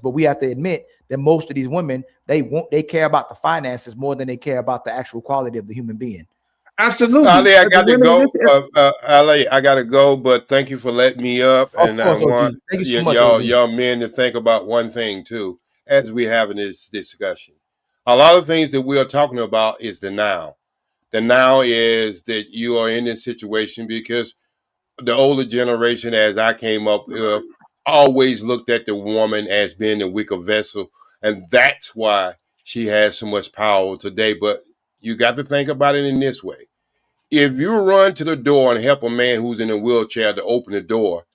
But we have to admit that most of these women, they care about the finances more than they care about the actual quality of the human being. Absolutely. Ali, I got to go. Ali, I got to go, but thank you for letting me up. Of And I course, OG. want Thank you so much, OG. y'all men to think about one thing too, as we're having this discussion. A lot of things that we are talking about is the now. The now is that you are in this situation because the older generation, as I came up, always looked at the woman as being the weaker vessel, and that's why she has so much power today. But you got to think about it in this way. If you run to the door and help a man who's in a wheelchair to open the door,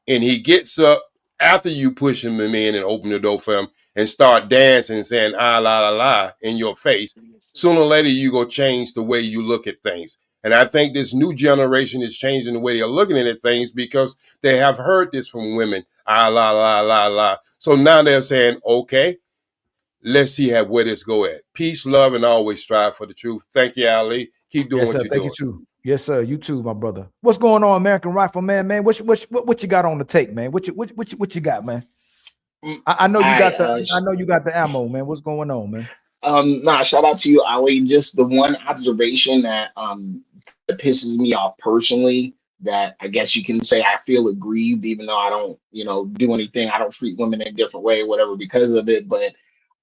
and he gets up after you push him in and open the door for him and start dancing and saying ah la la la in your face, sooner or later you go change the way you look at things. And I think this new generation is changing the way they're looking at things because they have heard this from women, ah la la la la. So now they're saying, okay, let's see where this go at. Peace, love, and always strive for the truth. Thank you, Ali. Keep doing Yes, what sir. you're Thank doing. you too. Yes, sir. You too, my brother. What's going on, American Rifleman, man? What you got on the take, man? What you got, man? I know you got I know you got the ammo, man. What's going on, man? Nah, shout out to you, Ali. Just the one observation that that pisses me off personally, that I guess you can say I feel aggrieved, even though I don't, do anything. I don't treat women in a different way or whatever because of it. But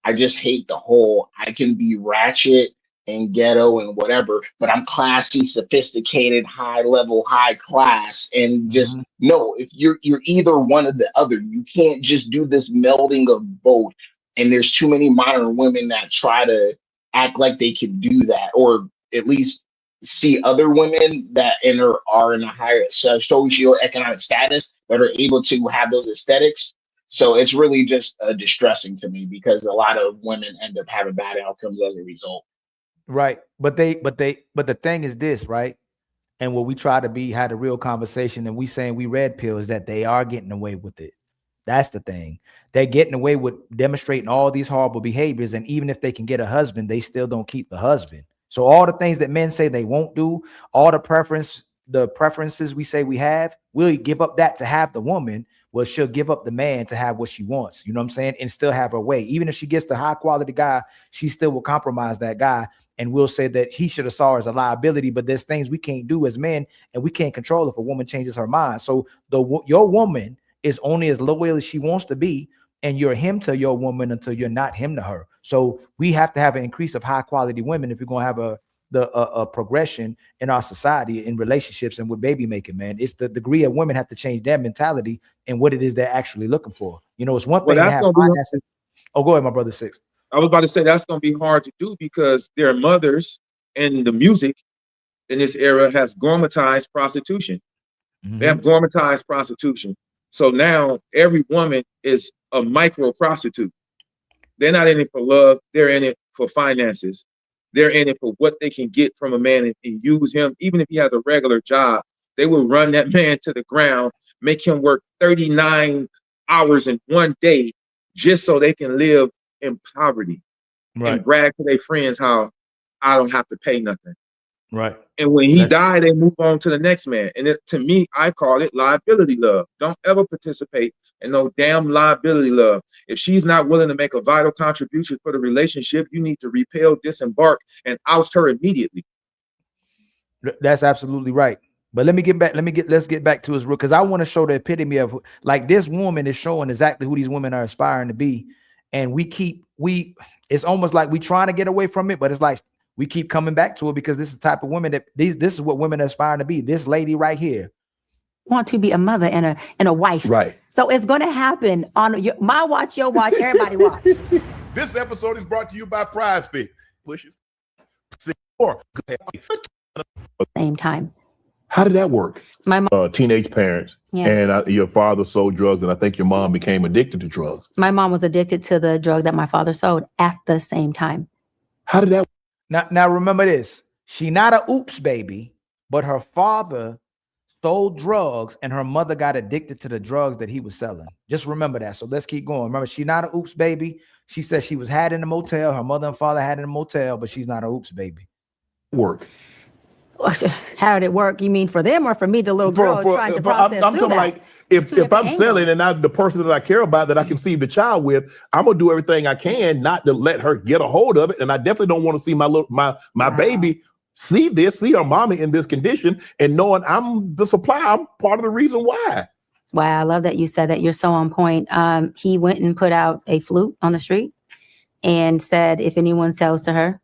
I just hate the whole I can be ratchet and ghetto and whatever, but I'm classy, sophisticated, high level, high class, and just no. If you're either one or the other, you can't just do this melding of both. And there's too many modern women that try to act like they can do that, or at least see other women that are in a higher socioeconomic status that are able to have those aesthetics. So it's really just distressing to me because a lot of women end up having bad outcomes as a result. Right. But the thing is this, right? And what we try to had a real conversation, and we saying we red pill, is that they are getting away with it. That's the thing. They're getting away with demonstrating all these horrible behaviors. And even if they can get a husband, they still don't keep the husband. So all the things that men say they won't do, all the preferences we say we have, we'll give up that to have the woman. Well, she'll give up the man to have what she wants. You know what I'm saying? And still have her way. Even if she gets the high quality guy, she still will compromise that guy. And we'll say that he should have saw her as a liability, but there's things we can't do as men, and we can't control if a woman changes her mind. So your woman is only as loyal as she wants to be, and you're him to your woman until you're not him to her. So we have to have an increase of high quality women if we're going to have a progression in our society, in relationships, and with baby making, man. It's the degree of women have to change their mentality and what it is they're actually looking for. It's one thing to have finances. Oh, go ahead, my brother Six. I was about to say that's going to be hard to do because their mothers and the music in this era has gourmetized prostitution. They have gourmetized prostitution. So now every woman is a micro prostitute. They're not in it for love. They're in it for finances. They're in it for what they can get from a man and use him. Even if he has a regular job, they will run that man to the ground, make him work 39 hours in one day just so they can live in poverty, right, and brag to their friends how I don't have to pay nothing. Right. And when he died, they move on to the next man. And to me, I call it liability love. Don't ever participate in no damn liability love. If she's not willing to make a vital contribution for the relationship, you need to repel, disembark, and oust her immediately. That's absolutely right. But let's get back to his root, because I want to show the epitome of, like, this woman is showing exactly who these women are aspiring to be. And it's almost like we trying to get away from it, but it's like we keep coming back to it because this is the type of women this is what women are aspiring to be. This lady right here want to be a mother and a wife. Right. So it's going to happen on my watch, your watch, everybody watch. This episode is brought to you by Prize Pick. Same time. How did that work? My mom, teenage parents, and your father sold drugs, and I think your mom became addicted to drugs. My mom was addicted to the drug that my father sold at the same time. How did that work? Now remember this. She not a oops baby, but her father sold drugs and her mother got addicted to the drugs that he was selling. Just remember that. So let's keep going. Remember, she not a oops baby. She said she was had in a motel. Her mother and father had in a motel, but she's not a oops baby. Work. How did it work? You mean for them or for me, the little girl trying to process I'm through talking that? like if I'm selling and not the person that I care about that I conceived the child with, I'm gonna do everything I can not to let her get a hold of it. And I definitely don't want to see my baby see her mommy in this condition, and knowing I'm the supply, I'm part of the reason why. Wow, I love that you said that. You're so on point. He went and put out a flute on the street and said, if anyone sells to her,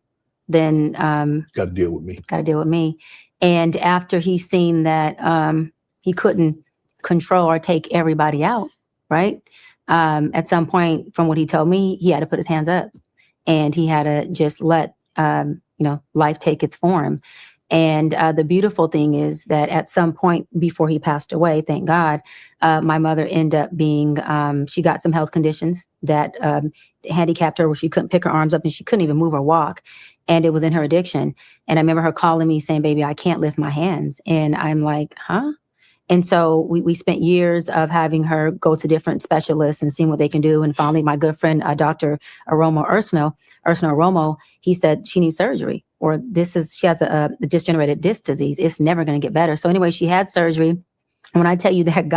then got to deal with me. Got to deal with me. And after he's seen that he couldn't control or take everybody out, right? At some point, from what he told me, he had to put his hands up, and he had to just let life take its form. And the beautiful thing is that at some point before he passed away, thank God, my mother ended up being, she got some health conditions that handicapped her where she couldn't pick her arms up and she couldn't even move or walk. And it was in her addiction. And I remember her calling me saying, baby, I can't lift my hands. And I'm like, huh? And so we spent years of having her go to different specialists and seeing what they can do. And finally, my good friend, Dr. Ursno Aromo, he said she needs surgery, or she has a degenerated disc disease. It's never going to get better. So anyway, she had surgery. And when I tell you that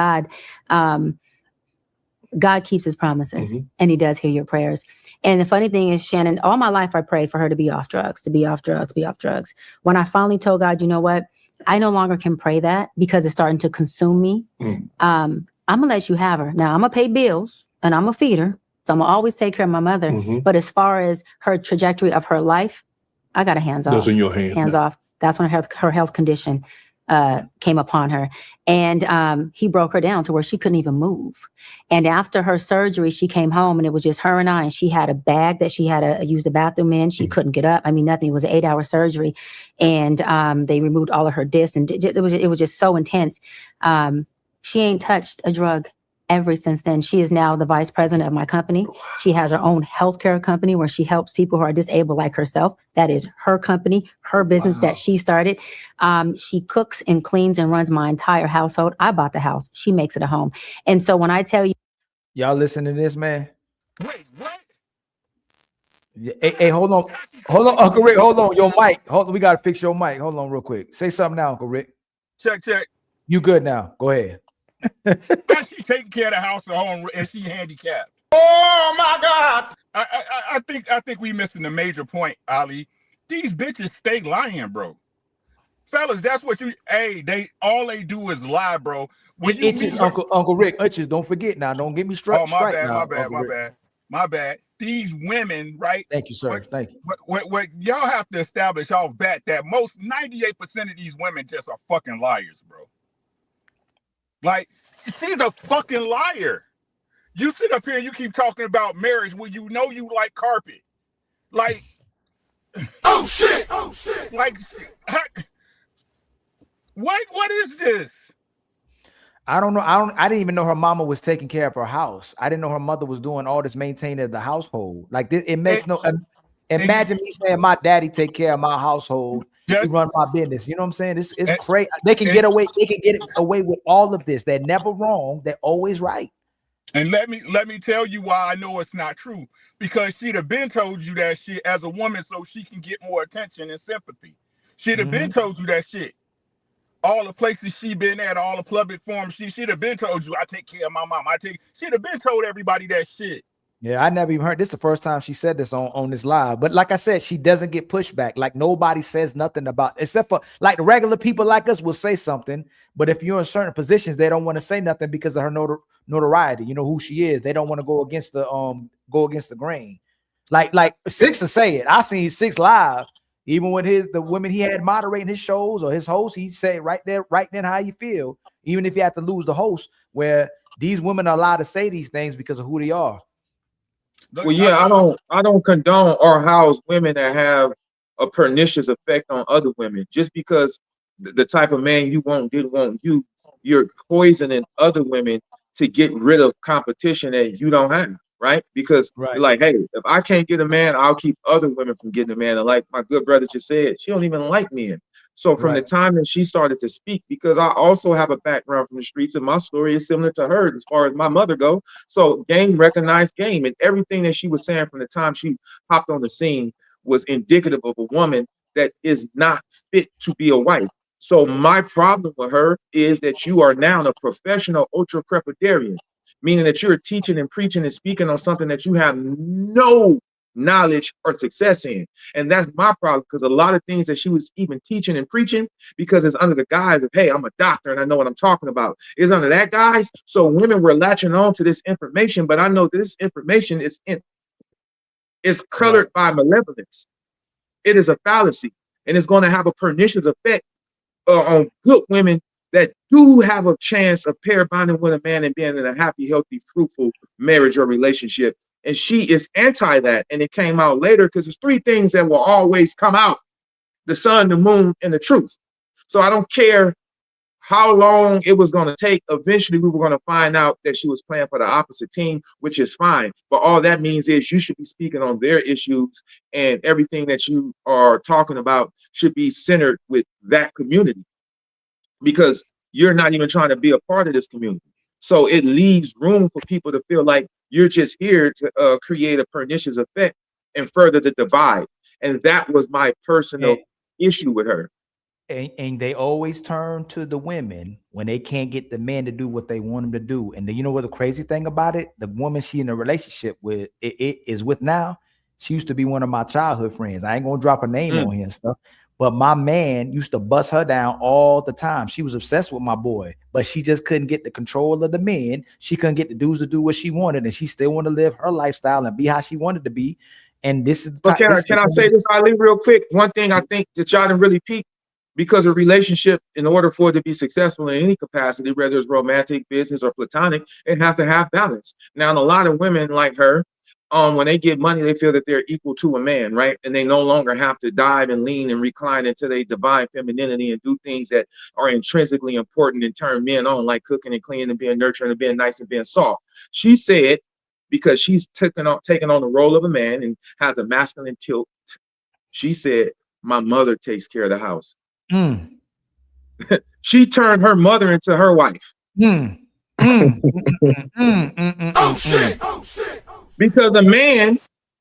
God keeps his promises, and he does hear your prayers. And the funny thing is, Shannon, all my life I prayed for her to be off drugs, to be off drugs, be off drugs. When I finally told God, you know what? I no longer can pray that because it's starting to consume me. I'm going to let you have her. Now, I'm going to pay bills and I'm going to feed her. So I'm going to always take care of my mother. But as far as her trajectory of her life, I got a hands off. Those in your hands. Hands off. That's when her health condition came upon her. And he broke her down to where she couldn't even move. And after her surgery, she came home and it was just her and I. And she had a bag that she had to use the bathroom in. She couldn't get up. I mean, nothing. It was an 8-hour surgery. And they removed all of her discs. And it was just so intense. She ain't touched a drug ever since then. She is now the vice president of my company. She has her own healthcare company where she helps people who are disabled like herself. That is her company, her business that she started. She cooks and cleans and runs my entire household. I bought the house. She makes it a home. And so when I tell you, y'all listen to this, man. Wait, what? Hey, hold on, Uncle Rick, hold on, your mic. We got to fix your mic. Hold on real quick. Say something now, Uncle Rick. Check. You good now? Go ahead. And she taking care of the house at home, and she handicapped. Oh my God! I think we missing the major point, Ali. These bitches stay lying, bro. Fellas, that's what all they do is lie, bro. When you Itches, Uncle Rick, itches. Don't forget now. Don't get me straight. Oh, my bad. These women, right? Thank you, sir. Thank you. What y'all have to establish off bat that most 98% of these women just are fucking liars, bro. Like, she's a fucking liar. You sit up here and you keep talking about marriage when you know you like carpet. Like, oh shit. Like, what is this? I don't know. I didn't even know her mama was taking care of her house. I didn't know her mother was doing all this maintaining of the household. Like this, it makes no. Imagine me saying my daddy take care of my household. He run my business. You know what I'm saying? It's crazy. They can get away. They can get away with all of this. They're never wrong. They're always right. And let me tell you why I know it's not true. Because she'd have been told you that shit as a woman so she can get more attention and sympathy. She'd have been told you that shit. All the places she been at, all the public forums, she'd have been told you, I take care of my mom. She'd have been told everybody that shit. Yeah, I never even heard this. The first time she said this on this live. But like I said, she doesn't get pushback. Like nobody says nothing about, except for like the regular people like us will say something. But if you're in certain positions, they don't want to say nothing because of her notoriety. You know who she is. They don't want to go against the grain. Like Six to say it. I seen Six live. Even with the women he had moderating his shows or his host, he said right then how you feel. Even if you have to lose the host, where these women are allowed to say these things because of who they are. Well, yeah, I don't condone or house women that have a pernicious effect on other women. Just because the type of man you want didn't want you, you're poisoning other women to get rid of competition that you don't have, right? Because you're like, hey, if I can't get a man, I'll keep other women from getting a man. And like my good brother just said, she don't even like men. So from the time that she started to speak, because I also have a background from the streets and my story is similar to hers as far as my mother go. So game recognized game, and everything that she was saying from the time she hopped on the scene was indicative of a woman that is not fit to be a wife. So my problem with her is that you are now a professional ultra crepidarian, meaning that you're teaching and preaching and speaking on something that you have no knowledge or success in. And that's my problem, because a lot of things that she was even teaching and preaching, because it's under the guise of, hey, I'm a doctor and I know what I'm talking about, is under that guise. So women were latching on to this information, but I know this information is colored by malevolence. It is a fallacy, and it's going to have a pernicious effect on good women that do have a chance of pair bonding with a man and being in a happy, healthy, fruitful marriage or relationship. And she is anti that. And it came out later, because there's three things that will always come out: the sun, the moon, and the truth. So I don't care how long it was going to take. Eventually, we were going to find out that she was playing for the opposite team, which is fine. But all that means is you should be speaking on their issues, and everything that you are talking about should be centered with that community, because you're not even trying to be a part of this community. So it leaves room for people to feel like you're just here to create a pernicious effect and further the divide. And that was my personal issue with her. And they always turn to the women when they can't get the men to do what they want them to do. And then, you know what the crazy thing about it? The woman she in a relationship with it is with now, she used to be one of my childhood friends. I ain't gonna drop her name on here and stuff, but my man used to bust her down all the time. She was obsessed with my boy, but she just couldn't get the control of the men. She couldn't get the dudes to do what she wanted, and she still wanted to live her lifestyle and be how she wanted to be. And this is the But can I say this, Ali, real quick? One thing I think that y'all didn't really peak, because a relationship, in order for it to be successful in any capacity, whether it's romantic, business, or platonic, it has to have balance. Now, a lot of women like her, when they get money, they feel that they're equal to a man, right? And they no longer have to dive and lean and recline into their divine femininity and do things that are intrinsically important and turn men on, like cooking and cleaning and being nurturing and being nice and being soft. She said, because she's taken on the role of a man and has a masculine tilt, she said, my mother takes care of the house. She turned her mother into her wife. Oh shit! Because a man,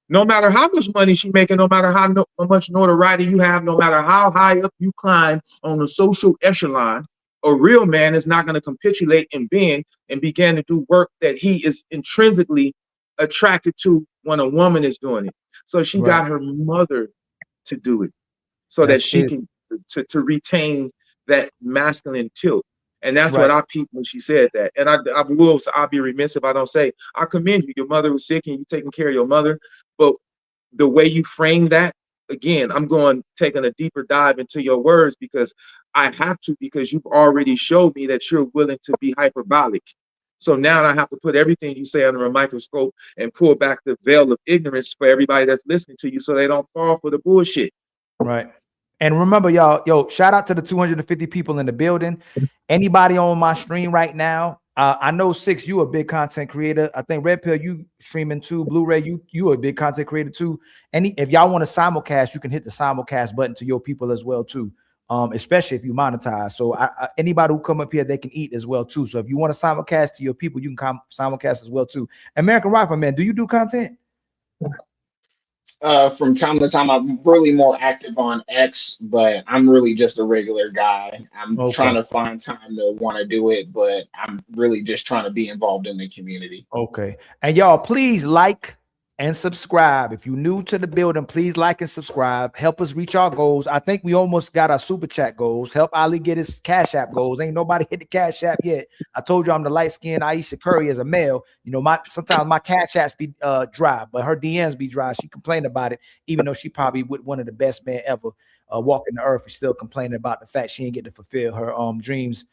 no matter how much money she making, no matter how much notoriety you have, no matter how high up you climb on the social echelon, a real man is not going to capitulate and bend and begin to do work that he is intrinsically attracted to when a woman is doing it. So she got her mother to do it, so that she can to retain that masculine tilt. And that's what I peeped when she said that. And I'll be remiss if I don't say, I commend you. Your mother was sick and you taking care of your mother. But the way you frame that, again, I'm taking a deeper dive into your words, because I have to, because you've already showed me that you're willing to be hyperbolic. So now I have to put everything you say under a microscope and pull back the veil of ignorance for everybody that's listening to you, so they don't fall for the bullshit. Right. And remember, y'all, shout out to the 250 people in the building. Anybody on my stream right now? I know 6, you a big content creator. I think Red Pill, you streaming too. Blu-ray, you a big content creator too. If y'all want to simulcast, you can hit the simulcast button to your people as well too. Especially if you monetize. So anybody who come up here, they can eat as well too. So if you want to simulcast to your people, you can simulcast as well too. American Rifleman, do you do content? From time to time, I'm really more active on X, but I'm really just a regular guy. I'm trying to find time to want to do it, but I'm really just trying to be involved in the community. Okay. And y'all, please like and subscribe. If you're new to the building, please like and subscribe. Help us reach our goals. I think we almost got our super chat goals. Help Ali get his Cash App goals. Ain't nobody hit the Cash App yet. I told you I'm the light-skinned Aisha Curry as a male. You know, sometimes my Cash Apps be dry, but her DMs be dry. She complained about it, even though she probably with one of the best men ever walking the earth. She's still complaining about the fact she didn't get to fulfill her dreams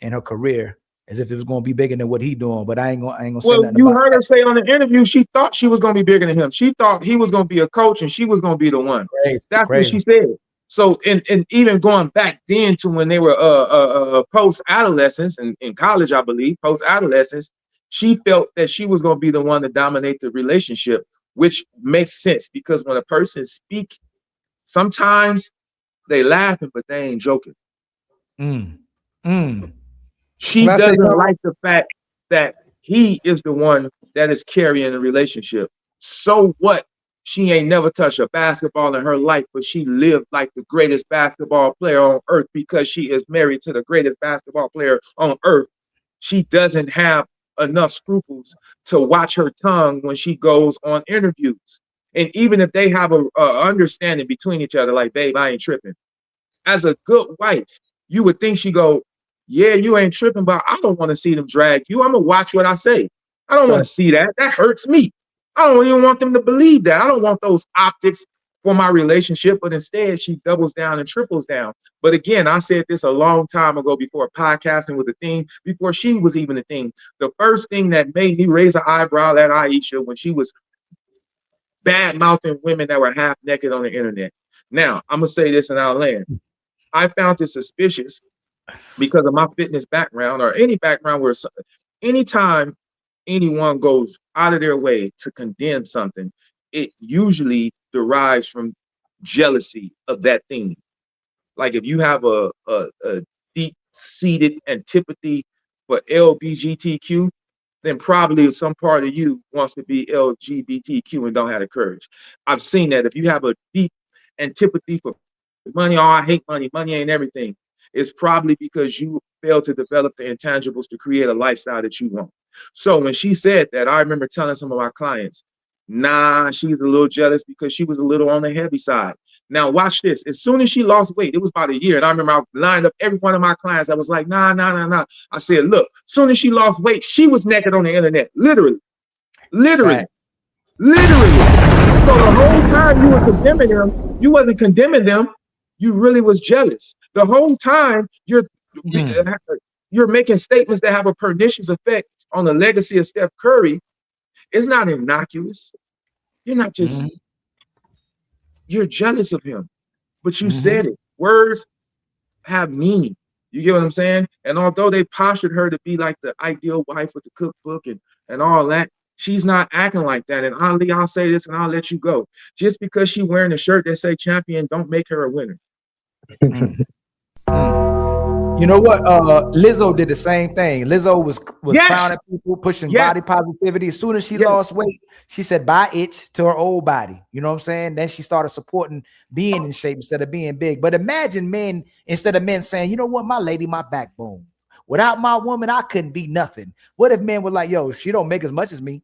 and her career, as if it was going to be bigger than what he doing. But I ain't gonna say nothing. You about heard her say on the interview, she thought she was going to be bigger than him. She thought he was going to be a coach and she was going to be the one. That's what she said. So, and even going back then to when they were post-adolescence and in college, I believe, post-adolescence, she felt that she was going to be the one to dominate the relationship, which makes sense, because when a person speaks, sometimes they laughing, but they ain't joking. She doesn't like the fact that he is the one that is carrying the relationship. So what She ain't never touched a basketball in her life, but she lived like the greatest basketball player on earth because she is married to the greatest basketball player on earth. She doesn't have enough scruples to watch her tongue when she goes on interviews. And even if they have a understanding between each other, like, babe, I ain't tripping. As a good wife, you would think she go, yeah, you ain't tripping, but I don't want to see them drag you. I'm gonna watch what I say. I don't want to see that. That hurts me. I don't even want them to believe that. I don't want those optics for my relationship, but instead she doubles down and triples down. But again, I said this a long time ago before podcasting was a thing, before she was even a thing. The first thing that made me raise an eyebrow at Aisha when she was bad mouthing women that were half naked on the internet. Now, I'm gonna say this and I'll land. I found it suspicious because of my fitness background or any background where anytime anyone goes out of their way to condemn something, it usually derives from jealousy of that thing. Like if you have a deep-seated antipathy for LGBTQ, then probably some part of you wants to be LGBTQ and don't have the courage. I've seen that. If you have a deep antipathy for money, oh, I hate money, money ain't everything, it's probably because you failed to develop the intangibles to create a lifestyle that you want. So when she said that, I remember telling some of my clients, nah, she's a little jealous because she was a little on the heavy side. Now watch this. As soon as she lost weight, it was about a year. And I remember I lined up every one of my clients. I was like, nah. I said, look, as soon as she lost weight, she was naked on the internet. Literally. Right. So the whole time you were condemning them, you wasn't condemning them. You really was jealous. The whole time you're making statements that have a pernicious effect on the legacy of Steph Curry. It's not innocuous. You're not just, you're jealous of him, but you said it. Words have meaning. You get what I'm saying? And although they postured her to be like the ideal wife with the cookbook and all that, she's not acting like that. And Ali, I'll say this and I'll let you go. Just because she's wearing a shirt that say champion, don't make her a winner. You know what? Lizzo did the same thing. Lizzo was Yes. clowning people, pushing Yes. body positivity. As soon as she Yes. lost weight, she said bye itch to her old body. You know what I'm saying? Then she started supporting being in shape instead of being big. But imagine men, instead of men saying, you know what, my lady, my backbone. Without my woman, I couldn't be nothing. What if men were like, yo, she don't make as much as me.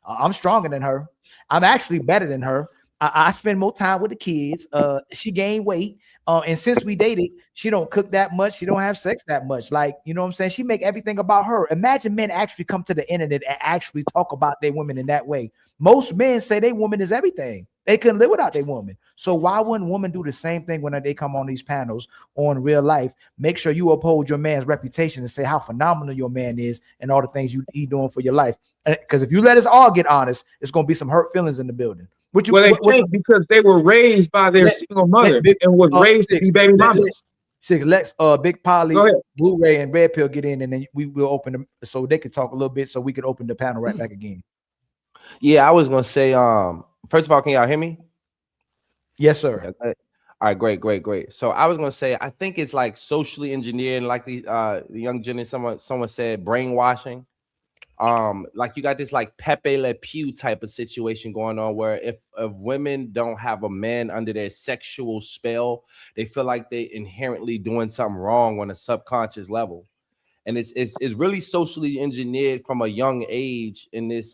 I'm stronger than her. I'm actually better than her. I spend more time with the kids. She gained weight. And since we dated, she don't cook that much. She don't have sex that much. Like, you know what I'm saying? She make everything about her. Imagine men actually come to the internet and actually talk about their women in that way. Most men say their woman is everything. They couldn't live without their woman. So why wouldn't women do the same thing when they come on these panels on real life? Make sure you uphold your man's reputation and say how phenomenal your man is and all the things he doing for your life. Because if you let us all get honest, it's going to be some hurt feelings in the building. They can't because they were raised by their single mother and was raised to be baby mamas. Let's Big Polly, Blu-ray, and Red Pill get in, and then we will open them so they can talk a little bit, so we could open the panel right back again. Yeah, I was gonna say, first of all, can y'all hear me? Yes, sir. All right, great. So I was gonna say, I think it's like socially engineered, like the young Jenny, someone said brainwashing. Like you got this like Pepe Le Pew type of situation going on where if women don't have a man under their sexual spell, they feel like they inherently doing something wrong on a subconscious level. And it's really socially engineered from a young age in this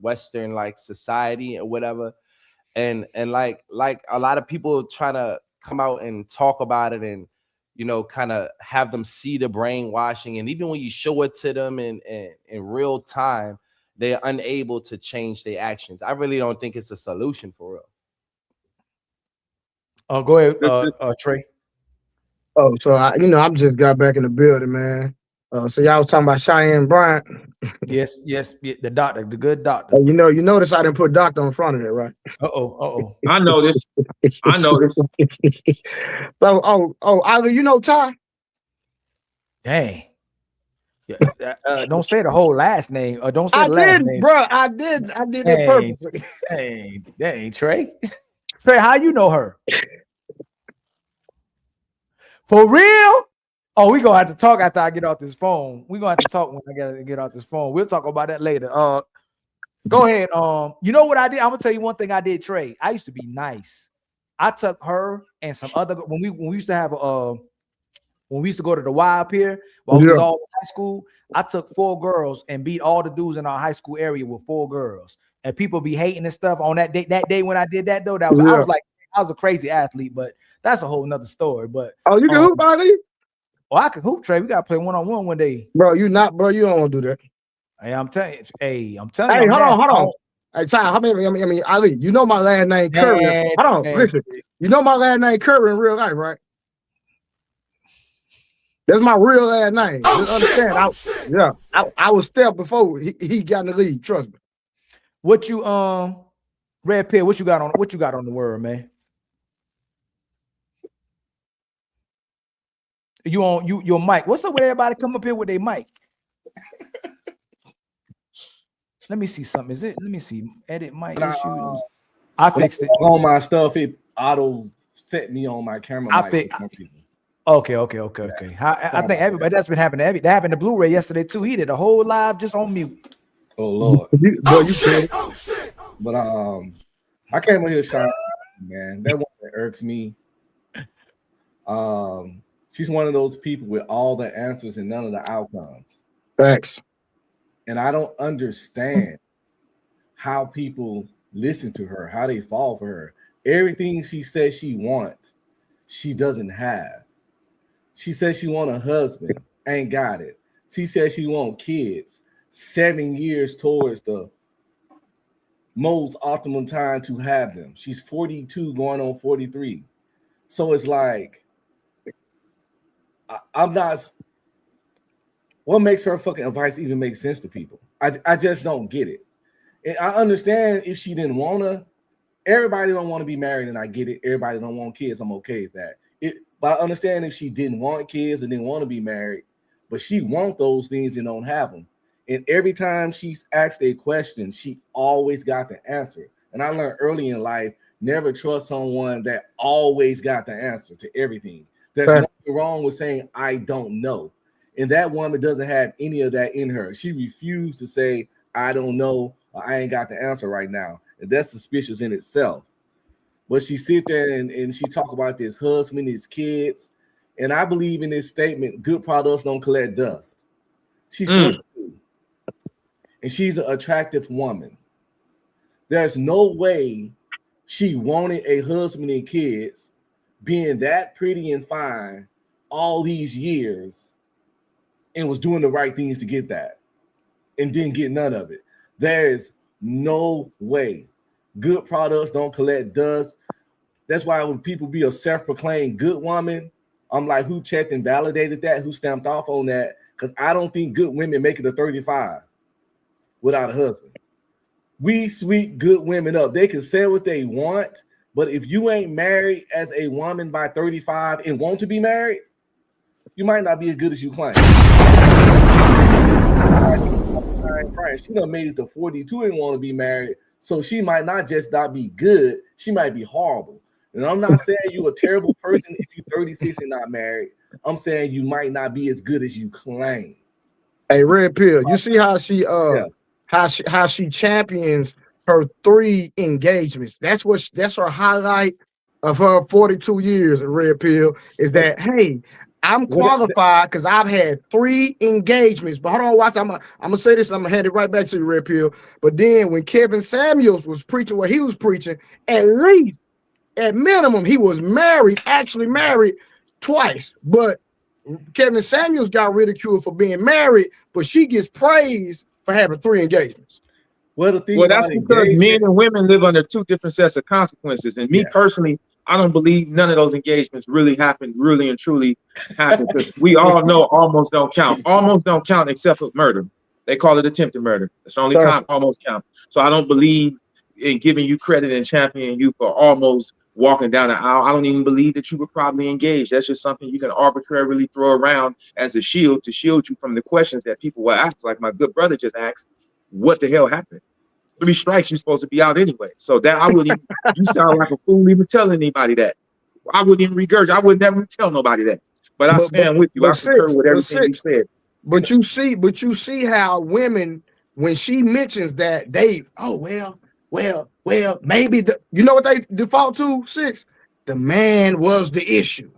Western like society or whatever. And like a lot of people trying to come out and talk about it and kind of have them see the brainwashing. And even when you show it to them in real time, they're unable to change their actions. I really don't think it's a solution for real. Go ahead, Trey. Oh, so I'm just got back in the building, man. So y'all was talking about Cheyenne Bryant. Yes, the doctor, the good doctor. You notice I didn't put doctor in front of it, right? I know this. So, Ali, Ty? Dang. Yeah, don't say the whole last name. Or don't say the last name. Bro. I did it purposely. Dang, Trey. Trey, how you know her? For real? Oh, we're gonna have to talk after I get off this phone. We're gonna have to talk when I get off this phone. We'll talk about that later. Go ahead. You know what I did? I'm gonna tell you one thing I did, Trey. I used to be nice. I took her and some other when we used to have when we used to go to the Y up here while we was all in high school. I took 4 girls and beat all the dudes in our high school area with 4 girls. And people be hating and stuff on that day. That day when I did that though, I was like, I was a crazy athlete, but that's a whole nother story. But you can hoop, Ali? I can hoop, Trey. We gotta play 1-on-1 one day. Bro, you don't want to do that. Hey, I'm telling you. Hey, hold on. Hey, Ty, I mean, Ali, you know my last name Curry. Hold on, listen. You know my last name Curry in real life, right? That's my real last name. Just understand. I was step before he got in the league. Trust me. What you Red Pill? What you got on the word, man? You on your mic? What's up with everybody come up here with their mic? Let me see something. Is it? Let me see. Edit mic issues. I fixed it. On my stuff, it auto set me on my camera. Okay. I think everybody that's been happening. That happened to Blu-ray yesterday too. He did a whole live just on mute. Oh Lord, boy, you said. But I came in here shine, man. That one that irks me. She's one of those people with all the answers and none of the outcomes. Facts. And I don't understand how people listen to her, how they fall for her. Everything she says she wants, she doesn't have. She says she want a husband, ain't got it. She says she want kids, 7 years towards the most optimum time to have them. She's 42 going on 43. So it's like, I'm not, what makes her fucking advice even make sense to people? I just don't get it. And I understand if she didn't want to, everybody don't want to be married, and I get it. Everybody don't want kids. I'm okay with that. But I understand if she didn't want kids and didn't want to be married, but she want those things and don't have them. And every time she's asked a question, she always got the answer. And I learned early in life, never trust someone that always got the answer to everything. There's nothing wrong with saying, I don't know. And that woman doesn't have any of that in her. She refused to say, I don't know, or I ain't got the answer right now. And that's suspicious in itself. But she sit there and she talk about this husband, his kids. And I believe in this statement, good products don't collect dust. She's 42. And she's an attractive woman. There's no way she wanted a husband and kids being that pretty and fine all these years and was doing the right things to get that and didn't get none of it. There is no way. Good products don't collect dust. That's why when people be a self-proclaimed good woman, I'm like, who checked and validated that? Who stamped off on that? Because I don't think good women make it to 35 without a husband. We sweep good women up. They can say what they want, but if you ain't married as a woman by 35 and want to be married, you might not be as good as you claim. She done made it to 42 and want to be married, so she might not just not be good, she might be horrible. And I'm not saying you a terrible person if you're 36 and not married. I'm saying you might not be as good as you claim. Hey, Red Pill, you see how she how she champions her 3 engagements. That's her highlight of her 42 years of Red Pill is that, hey, I'm qualified because I've had 3 engagements. But hold on, watch. I'm gonna say this. I'm gonna hand it right back to you, Red Pill. But then when Kevin Samuels was preaching what he was preaching, at least, at minimum, he was actually married twice. But Kevin Samuels got ridiculed for being married, but she gets praised for having 3 engagements. Well, that's because men and women live under 2 different sets of consequences. And me personally, I don't believe none of those engagements really happened, really and truly happened, because we all know almost don't count. Almost don't count except for murder. They call it attempted murder. That's the only time almost count. So I don't believe in giving you credit and championing you for almost walking down the aisle. I don't even believe that you were probably engaged. That's just something you can arbitrarily throw around as a shield to shield you from the questions that people will ask, like my good brother just asked, what the hell happened? 3 strikes, you're supposed to be out anyway. So that I wouldn't even, you sound like a fool even telling anybody that. I wouldn't even regurgitate. I would never tell nobody that. But I stand with you. I concur with everything you said. But you see how women when she mentions that they, oh well, maybe you know what they default to? 6. The man was the issue.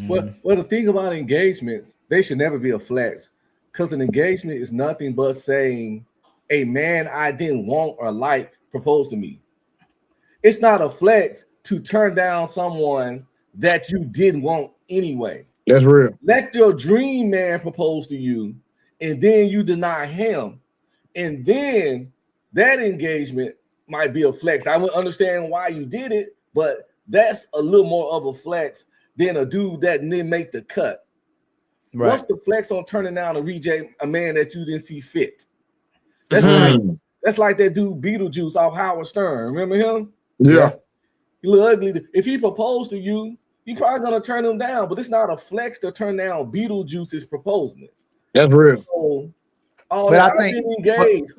Well, the thing about engagements, they should never be a flex, because an engagement is nothing but saying a man I didn't want or like proposed to me. It's not a flex to turn down someone that you didn't want anyway. That's real. Let your dream man propose to you, and then you deny him, and then that engagement might be a flex. I would understand why you did it, but that's a little more of a flex than a dude that didn't make the cut. Right. What's the flex on turning down a man that you didn't see fit? That's like that dude Beetlejuice off Howard Stern. Remember him? Yeah. He look ugly. If he proposed to you, you're probably gonna turn him down, but it's not a flex to turn down Beetlejuice's proposal. That's real. So, but I think engaged.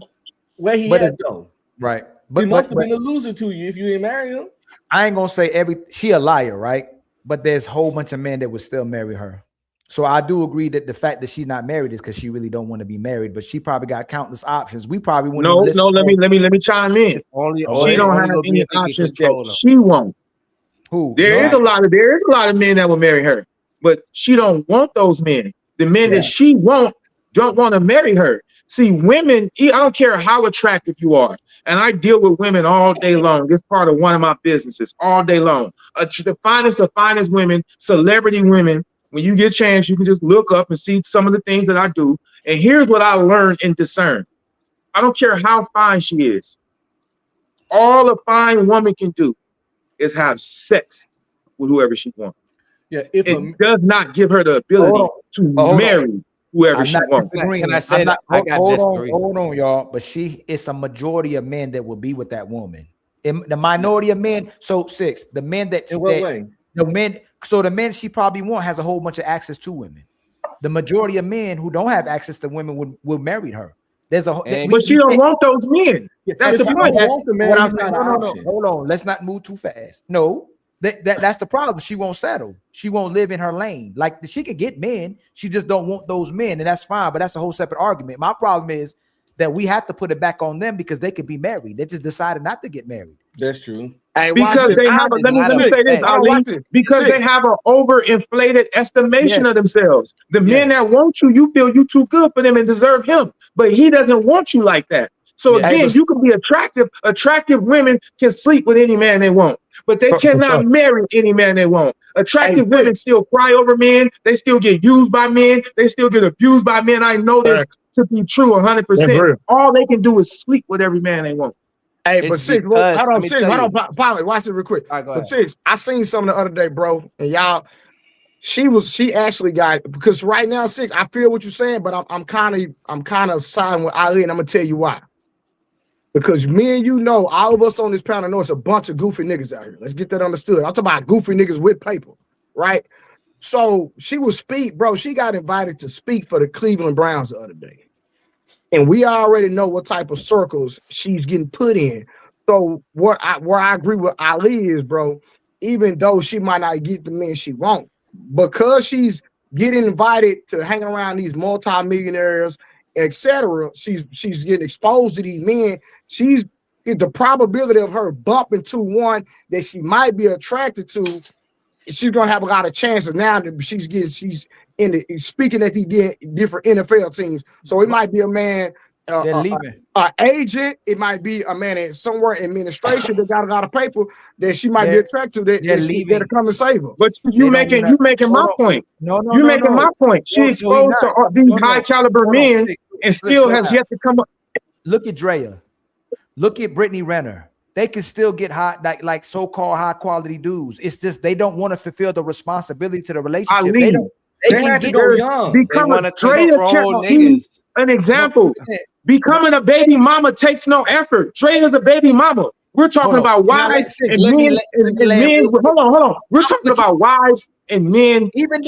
Where he at though? Right. But he must have been a loser to you if you didn't marry him. I ain't gonna say she a liar, right? But there's a whole bunch of men that would still marry her. So I do agree that the fact that she's not married is because she really don't want to be married, but she probably got countless options. We probably wouldn't. No. Let me chime in. She don't have any options that she won't. Who? There is a lot of men that will marry her, but she don't want those men. The men that she don't want to marry her. See, women, I don't care how attractive you are, and I deal with women all day long. This part of one of my businesses all day long. The finest women, celebrity women. When you get a chance, you can just look up and see some of the things that I do. And here's what I learned and discern. I don't care how fine she is. All a fine woman can do is have sex with whoever she wants. Yeah, it does not give her the ability to marry whoever she wants. Can I say that? Hold on, y'all. But it's a majority of men that will be with that woman. The minority of men. So 6, the men that in what way? The men. So the men she probably want has a whole bunch of access to women. The majority of men who don't have access to women will marry her. There's a but she don't want those men. That's the point. Hold on. Let's not move too fast. No, that's the problem. She won't settle. She won't live in her lane. Like she can get men. She just don't want those men, and that's fine. But that's a whole separate argument. My problem is that we have to put it back on them because they could be married. They just decided not to get married. That's true. Hey, because they have let me say this, Ali, because they have an overinflated estimation of themselves. The men that want you, you feel you too good for them and deserve him, but he doesn't want you like that. So again, you can be attractive. Attractive women can sleep with any man they want, but they cannot marry any man they want. Attractive women still cry over men. They still get used by men. They still get abused by men. I know this to be true 100%. All they can do is sleep with every man they want. Hey, but 6, hold on, Polly, watch it real quick. Right, but 6, I seen something the other day, bro, and y'all, she actually got, because right now, 6, I feel what you're saying, but I'm kind of siding with Ali, and I'm gonna tell you why. Because me and you know, all of us on this panel know it's a bunch of goofy niggas out here. Let's get that understood. I'm talking about goofy niggas with paper, right? So she got invited to speak for the Cleveland Browns the other day. And we already know what type of circles she's getting put in. So where I agree with Ali is, bro, even though she might not get the men she wants, because she's getting invited to hang around these multimillionaires, etc., she's getting exposed to these men. The probability of her bumping to one that she might be attracted to, she's gonna have a lot of chances now that she's speaking at these different NFL teams. So it might be a man, agent. It might be a man somewhere in administration that got a lot of paper that she might be attracted to that come and save her. But you making my point. No, you're making my point. She exposed to these high caliber men and still has yet to come up. Look at Drea. Look at Brittany Renner. They can still get hot, like so-called high quality dudes. It's just they don't want to fulfill the responsibility to the relationship. They can get young. Become a an example. Becoming a baby mama takes no effort. Dre is a baby mama. We're talking about wives and men. Hold on. We're talking about wives and men. Even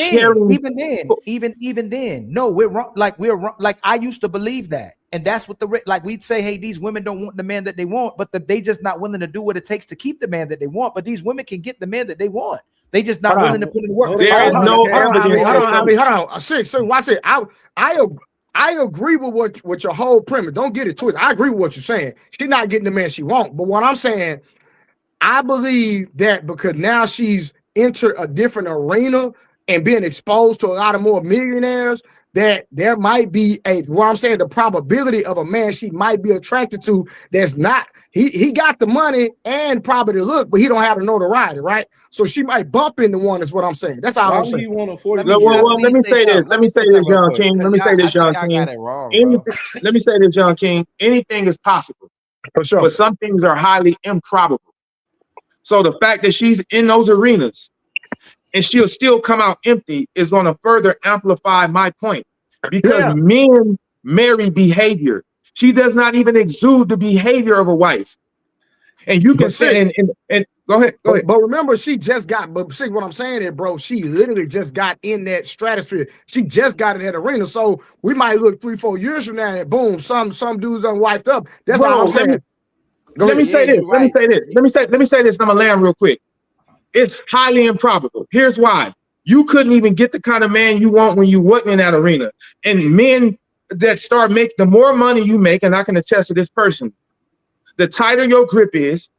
then. No, we're wrong. Like I used to believe that. And that's what we'd say, hey, these women don't want the man that they want, but they just not willing to do what it takes to keep the man that they want. But these women can get the man that they want. They just not willing to put in the work. There's no evidence. Hold on. 6, watch it. I I agree with what your whole premise. Don't get it twisted. I agree with what you're saying. She's not getting the man she wants. But what I'm saying, I believe that because now she's entered a different arena and being exposed to a lot of more millionaires, that there might be the probability of a man she might be attracted to that's not, he got the money and probably the look, but he don't have the notoriety, right? So she might bump into one, is what I'm saying. That's all Why I'm would he saying. want a 40? Well, let me say this. Let me say this, Young King. Let me say this, Young King. Got it wrong, bro. Let me say this, Young King. Anything is possible, For sure. but some things are highly improbable. So the fact that she's in those arenas and she'll still come out empty is going to further amplify my point, because men marry behavior. She does not even exude the behavior of a wife. And you can say, and go ahead. But remember, she just got, but see what I'm saying is, bro, she literally just got in that stratosphere. She just got in that arena. So we might look 3-4 years from now and boom, some dudes done wiped up. That's all I'm saying. Let me say this. Let me say this. Let me say this. And I'm gonna land real quick. It's highly improbable. Here's why. You couldn't even get the kind of man you want when you wasn't in that arena. And men that start making, the more money you make, and I can attest to this person, the tighter your grip is,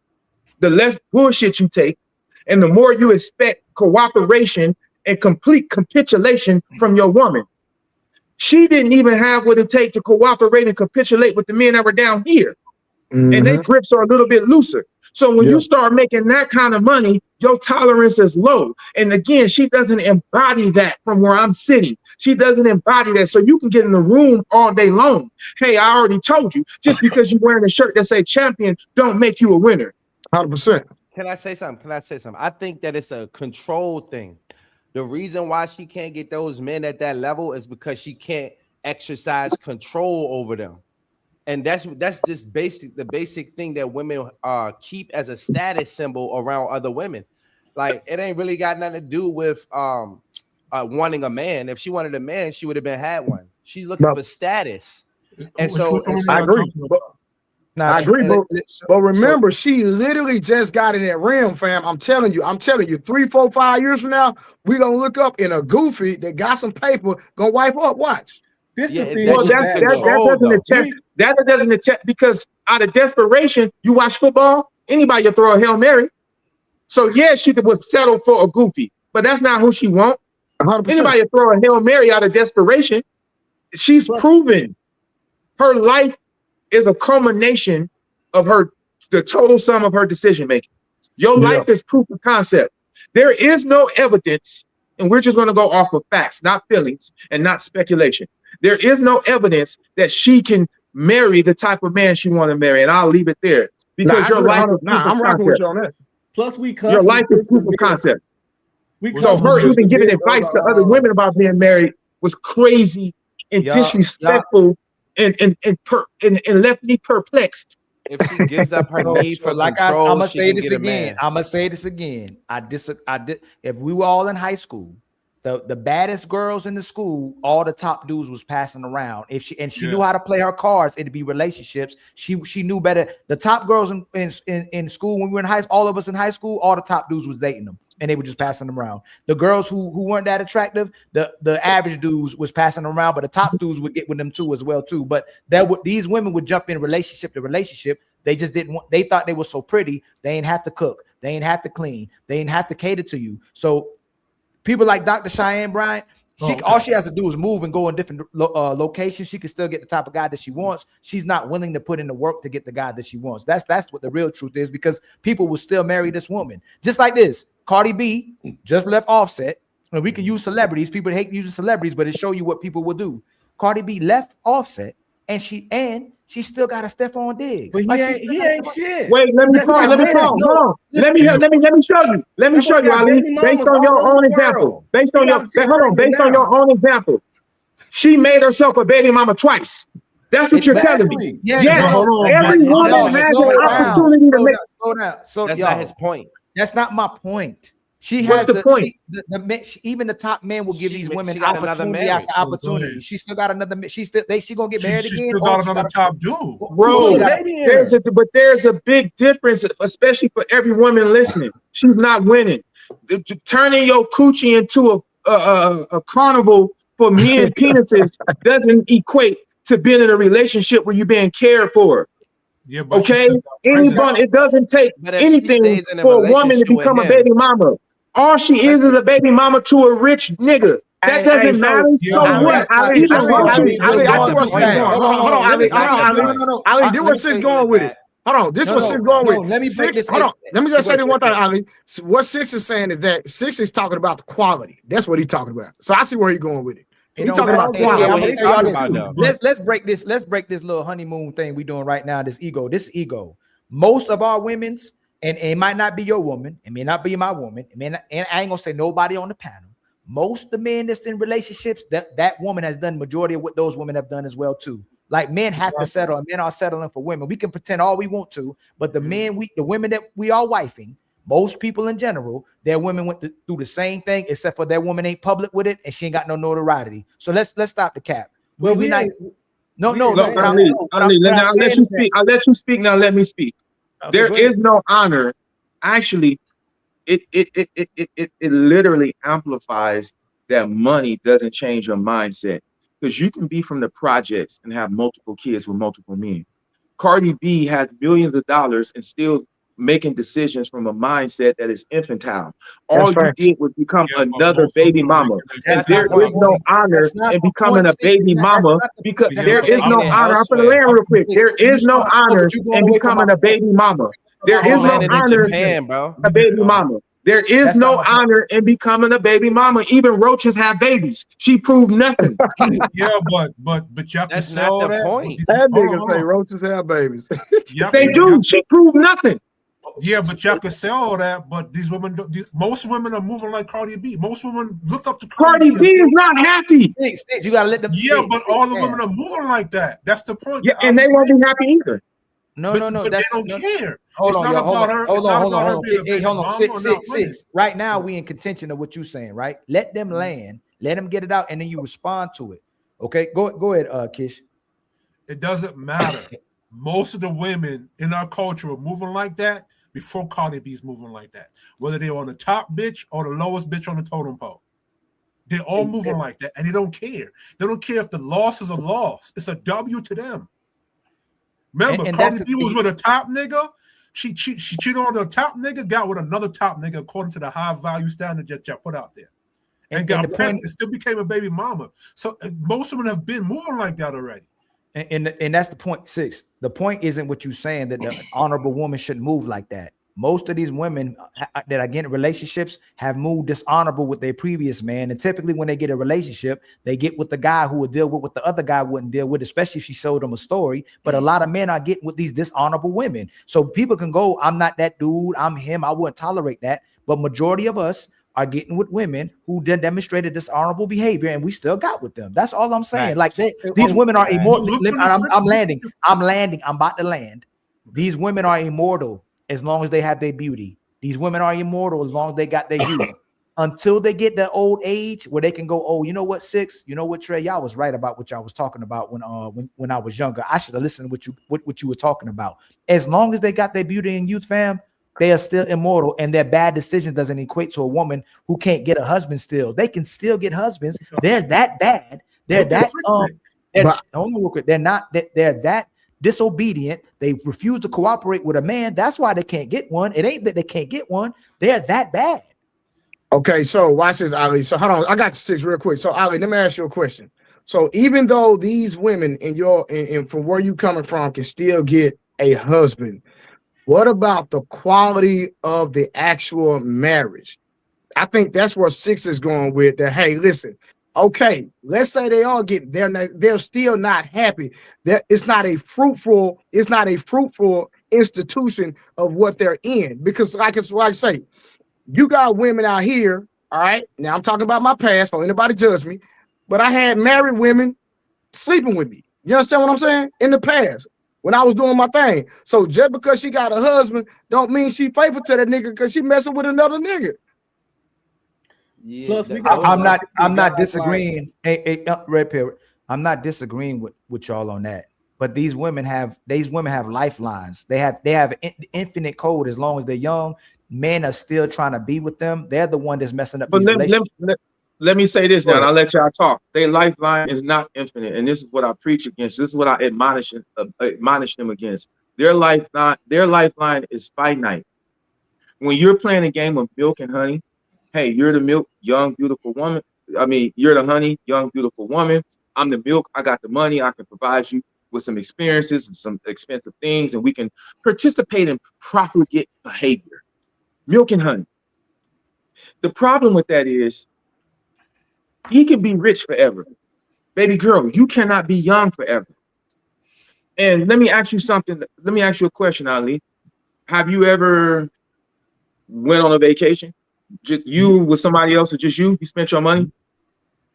the less bullshit you take, and the more you expect cooperation and complete capitulation from your woman. She didn't even have what it takes to cooperate and capitulate with the men that were down here. And their grips are a little bit looser. So when you start making that kind of money, your tolerance is low. And again, she doesn't embody that from where I'm sitting. She doesn't embody that. So you can get in the room all day long. Hey, I already told you, just because you're wearing a shirt that say champion don't make you a winner. 100%. Can I say something? I think that it's a control thing. The reason why she can't get those men at that level is because she can't exercise control over them. And that's just the basic thing that women keep as a status symbol around other women. Like, it ain't really got nothing to do with wanting a man. If she wanted a man, she would have had one. She's looking for status. And so I agree. I agree, but remember, she literally just got in that realm, fam. I'm telling you, 3, 4, 5 years from now, we gonna look up in a goofy that got some paper, gonna wipe up. Watch. This Well, that doesn't attest, because out of desperation, you watch football, anybody will throw a Hail Mary. So yeah, she was settled for a goofy, but that's not who she wants. 100%. Anybody will throw a Hail Mary out of desperation. She's proven her life is a culmination of the total sum of her decision making. Your life is proof of concept. There is no evidence, and we're just going to go off of facts, not feelings and not speculation. There is no evidence that she can marry the type of man she want to marry, and I'll leave it there, because your life is proof of concept. You on that. Plus, your life is proof of concept. So her even giving advice to other women about being married was crazy and disrespectful and left me perplexed. If she gives up her need for like control, I'm gonna she say can this get a again. man. I'm gonna say this again. If we were all in high school, the baddest girls in the school, all the top dudes was passing around. If she knew how to play her cards, it'd be relationships. She knew better. The top girls in school, when we were in high school, all of us in high school, all the top dudes was dating them, and they were just passing them around. The girls who weren't that attractive, the average dudes was passing them around, but the top dudes would get with them too as well too. But these women would jump in relationship to relationship. They just didn't want. They thought they were so pretty. They ain't have to cook. They ain't have to clean. They ain't have to cater to you. So people like Dr. Cheyenne Bryant, all she has to do is move and go in different locations. She can still get the type of guy that she wants. She's not willing to put in the work to get the guy that she wants. That's what the real truth is, because people will still marry this woman. Just like this, Cardi B just left Offset, and we can use celebrities. People hate using celebrities, but it show you what people will do. Cardi B left Offset, and she still got a Stephon Diggs. But he ain't shit. Wait, let me pause. Hold on. Let me show you. Let me show you, Ali. Based on your own example. Based on your own example. She made herself a baby mama twice. That's what you're telling me. Yes. Every woman has an opportunity to make. So that's not his point. That's not my point. She What's has the point? Even the top men will give these women opportunity after opportunity. She still got another. She gonna get married again. She still got another top dude, bro. There's a big difference, especially for every woman listening. She's not winning. Turning your coochie into a carnival for men penises doesn't equate to being in a relationship where you're being cared for. Yeah, but Okay, it doesn't take But if she anything stays in a for a woman to relationship with become a him, baby mama. All she is a baby mama to a rich nigga. That doesn't matter. So Ali, what? Ali, Even Ali, roaches. Ali, I see going where to she's point, going. bro. Hold on, Ali, hold on, Ali. No. Ali, this Let where me she's say going with it. Hold on, this is what she's going with. Let me break Six, this. hold on. Let me just say this one thing, Wait. Ali. What Six is saying is that Six is talking about the quality. That's what he's talking about. So I see where he's going with it. He's talking about Yeah, quality. yeah, I'm what gonna he's tell y'all talking this about, too. though. Let's break this little honeymoon thing we doing right now. This ego. Most of our women's, and it might not be your woman, it may not be my woman, and I ain't gonna say nobody on the panel. Most of the men that's in relationships, that woman has done majority of what those women have done as well too. Like men have to settle, and men are settling for women. We can pretend all we want to, but the women that we are wifing, most people in general, their women went through the same thing, except for their woman ain't public with it, and she ain't got no notoriety. So let's stop the cap. Well, we we not. ain't- No. Look, But Ali, what I'm I'll let saying you is that- speak. I'll let you speak now. Let me speak. Okay, There go is ahead. no honor. Actually, it literally amplifies that money doesn't change your mindset, because you can be from the projects and have multiple kids with multiple men. Cardi B has millions of dollars and still making decisions from a mindset that is infantile. All That's you right. did was become Yes, but another most of baby them mama. making And That's there not the is no point. honor That's not in the becoming point, a Six. baby That's mama, not the because point. That's there not is the no point. honor. I'm gonna elsewhere. land real quick. There You is no start, honor but you going in away from my becoming a point. baby mama. There He is no landed in honor Japan, bro. a baby mama. There is That's not no my point. honor in becoming a baby mama. Even roaches have babies. She proved nothing. Yeah, but y'all can That's say not all the that. But point. hold That on, nigga hold say on. roaches have babies. They do. She proved nothing. Yeah, but y'all can say all that. But these women, most women are moving like Cardi B. Most women look up to Cardi Cardi B is not happy. Six, you gotta let them. Yeah, Six, but six, all the man. women are moving like that. That's the point. Yeah, That and they Ali's won't making. be happy either. No. But they That's don't no. care. Hold It's on, not y'all. about her. It's not about her being a Hey, baby hold on. mama or not winning. Six. Right now, we in contention of what you're saying, right? Let them land. Let them get it out, and then you respond to it. Okay, go ahead, Kish. It doesn't matter. Most of the women in our culture are moving like that before Cardi B's moving like that. Whether they're on the top bitch or the lowest bitch on the totem pole. They're all moving like that, and they don't care. They don't care if the loss is a loss. It's a W to them. Remember, And Cardi that's B was with a top nigga. She cheated on the top nigga, got with another top nigga according to the high value standard that y'all put out there. And got the pregnant point, and still became a baby mama. So most of them have been moving like that already. and that's the point. Six. The point isn't what you're saying that the honorable woman shouldn't move like that. Most of these women that are getting relationships have moved dishonorable with their previous man, and typically when they get a relationship, they get with the guy who would deal with what the other guy wouldn't deal with, especially if she showed them a story. But a lot of men are getting with these dishonorable women, so people can go, "I'm not that dude. I'm him. I wouldn't tolerate that." But majority of us are getting with women who demonstrated dishonorable behavior, and we still got with them. That's all I'm saying. Right. Like these women are immortal. I'm landing. I'm about to land. These women are immortal as long as they have their beauty. These women are immortal as long as they got their youth. Until they get that old age where they can go, "Oh, you know what, Six? You know what, Trey? Y'all was right about what y'all was talking about when I was younger. I should have listened to what you were talking about." As long as they got their beauty and youth, fam, they are still immortal, and their bad decisions doesn't equate to a woman who can't get a husband still. They can still get husbands. They're that bad. They're that they're not they're that disobedient. They refuse to cooperate with a man. That's why they can't get one. It ain't that they can't get one. They're that bad. Okay, so watch this, Ali. So hold on, I got Six real quick. So Ali, let me ask you a question. So even though these women in from where you coming from can still get a husband, what about the quality of the actual marriage? I think that's where Six is going with that. Hey, listen, okay, let's say they are getting, they're still not happy. That it's not a fruitful institution of what they're in. Because like I say, you got women out here, all right. Now I'm talking about my past, don't anybody judge me, but I had married women sleeping with me. You understand what I'm saying? In the past, when I was doing my thing. So just because she got a husband, don't mean she faithful to that nigga because she messing with another nigga. Yeah, Plus, we got- I'm not disagreeing. Red Pill, I'm not disagreeing with y'all on that. But these women have lifelines. They have infinite code as long as they're young. Men are still trying to be with them. They're the one that's messing up But these relationships. let me say this Go now, and ahead. I'll let y'all talk. Their lifeline is not infinite, and this is what I preach against. This is what I admonish them against. Their lifeline is finite. When you're playing a game of milk and honey, hey, you're the milk, young, beautiful woman. I mean, you're the honey, young, beautiful woman. I'm the milk. I got the money. I can provide you with some experiences and some expensive things, and we can participate in profligate behavior. Milk and honey. The problem with that is he can be rich forever. Baby girl, you cannot be young forever. And let me ask you something. Let me ask you a question, Ali. Have you ever went on a vacation? You with somebody else or just you? You spent your money?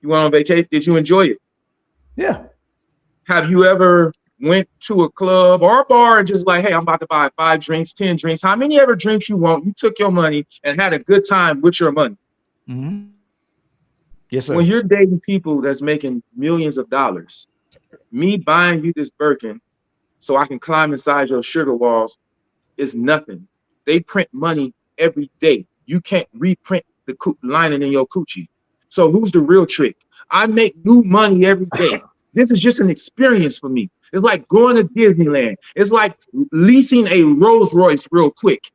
You went on vacation? Did you enjoy it? Yeah. Have you ever went to a club or a bar and just like, hey, I'm about to buy 5 drinks, 10 drinks. How many ever drinks you want? You took your money and had a good time with your money. Mm-hmm. Yes, sir. When you're dating people that's making millions of dollars, me buying you this Birkin so I can climb inside your sugar walls is nothing. They print money every day. You can't reprint the lining in your coochie. So who's the real trick? I make new money every day. This is just an experience for me. It's like going to Disneyland. It's like leasing a Rolls Royce real quick.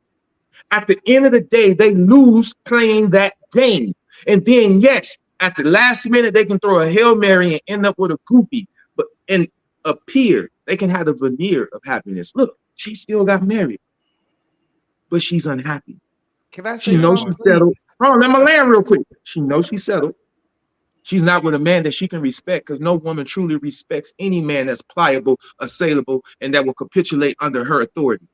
At the end of the day, they lose playing that game. And then, yes, at the last minute, they can throw a Hail Mary and end up with a goofy, but and appear they can have the veneer of happiness. Look, she still got married, but she's unhappy. Can I She say knows something, she's please? settled. Hold on, let me land real quick. She knows she's settled. She's not with a man that she can respect because no woman truly respects any man that's pliable, assailable, and that will capitulate under her authority.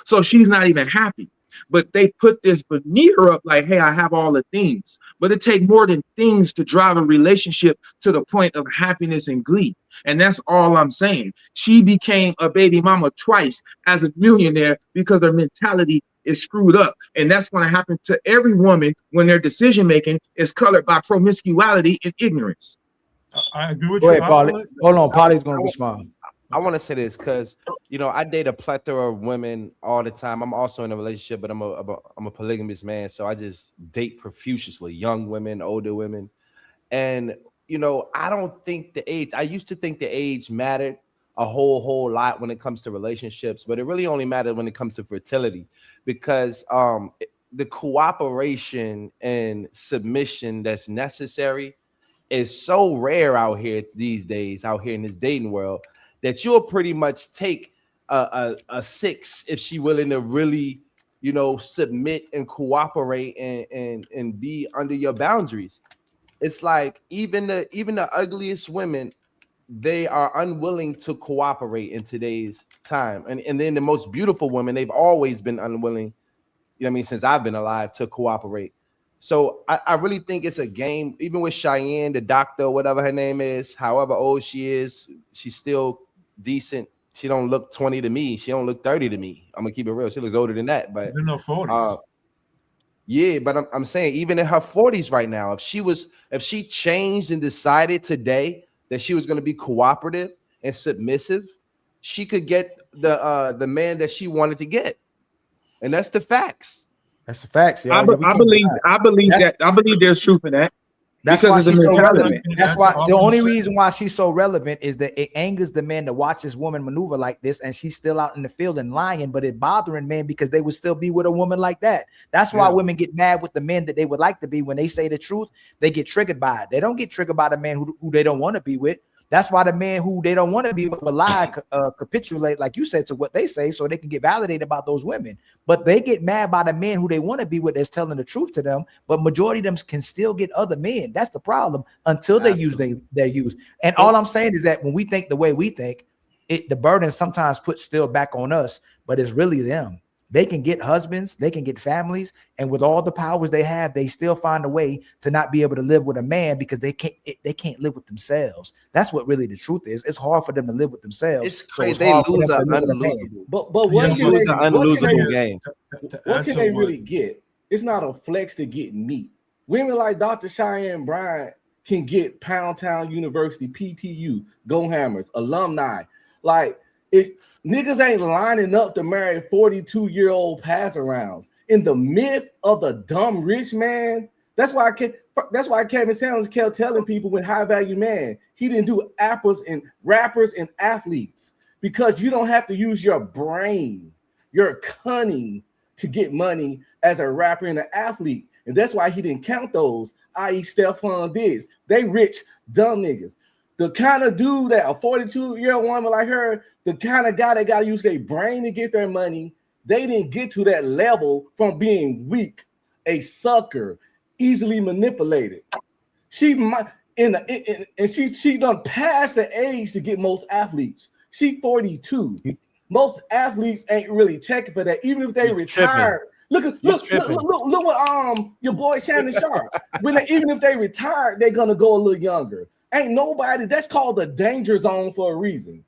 So she's not even happy. But they put this veneer up like, hey, I have all the things. But it takes more than things to drive a relationship to the point of happiness and glee. And that's all I'm saying. She became a baby mama twice as a millionaire because her mentality is screwed up. And that's going to happen to every woman when their decision making is colored by promiscuity and ignorance. I agree with Go you. ahead, Polly. Hold on, Polly's gonna respond. I want to say this because I date a plethora of women all the time. I'm also in a relationship, but I'm a polygamous man, so I just date profusely, young women, older women, and I don't think the age. I used to think the age mattered a whole lot when it comes to relationships, but it really only mattered when it comes to fertility, because the cooperation and submission that's necessary is so rare out here these days, out here in this dating world, that you'll pretty much take a 6 if she willing to really, submit and cooperate and be under your boundaries. It's like even the ugliest women, they are unwilling to cooperate in today's time. And then the most beautiful women, they've always been unwilling, since I've been alive, to cooperate. So I really think it's a game. Even with Cheyenne, the doctor, whatever her name is, however old she is, she's still decent. She don't look 20 to me. She don't look 30 to me. I'm gonna keep it real. She looks older than that. But in her 40s. Yeah, but I'm saying even in her 40s right now, if she changed and decided today that she was going to be cooperative and submissive, she could get the man that she wanted to get, and that's the facts. That's the facts, yo. I believe there's truth in that. That's because why of the she's so mentality. relevant. That's why the only reason why she's so relevant is that it angers the men to watch this woman maneuver like this, and she's still out in the field and lying, but it bothering men because they would still be with a woman like that. That's why women get mad with the men that they would like to be. When they say the truth, they get triggered by it. They don't get triggered by the man who they don't want to be with. That's why the men who they don't want to be with will lie, capitulate, like you said, to what they say, so they can get validated about those women. But they get mad by the men who they want to be with that's telling the truth to them. But majority of them can still get other men. That's the problem until they use their use. And all I'm saying is that when we think the way we think, the burden sometimes puts still back on us, but it's really them. They can get husbands, they can get families, and with all the powers they have, they still find a way to not be able to live with a man because they can't live with themselves. That's what really the truth is. It's hard for them to live with themselves. It's so crazy. it's They hard for lose them an to live with a man. unlosable. But what can lose an unlosable game. What can they really get? It's not a flex to get meat. Women like Dr. Cheyenne Bryant can get Pound Town University, PTU, Go Hammers, alumni. Like niggas ain't lining up to marry 42-year-old pass arounds. In the myth of the dumb rich man, That's why Kevin Samuels kept telling people with high value man, he didn't do rappers and athletes, because you don't have to use your brain, your cunning to get money as a rapper and an athlete. And that's why he didn't count those, i.e. Stephon Diggs. They rich, dumb niggas. The kind of dude that a 42-year-old woman like her, the kind of guy that got to use their brain to get their money, they didn't get to that level from being weak, a sucker, easily manipulated. She might she done past the age to get most athletes. She 42. Most athletes ain't really checking for that, even if they retired. Look what your boy Shannon Sharp. Even if they retired, they're gonna go a little younger. Ain't nobody. That's called the danger zone for a reason.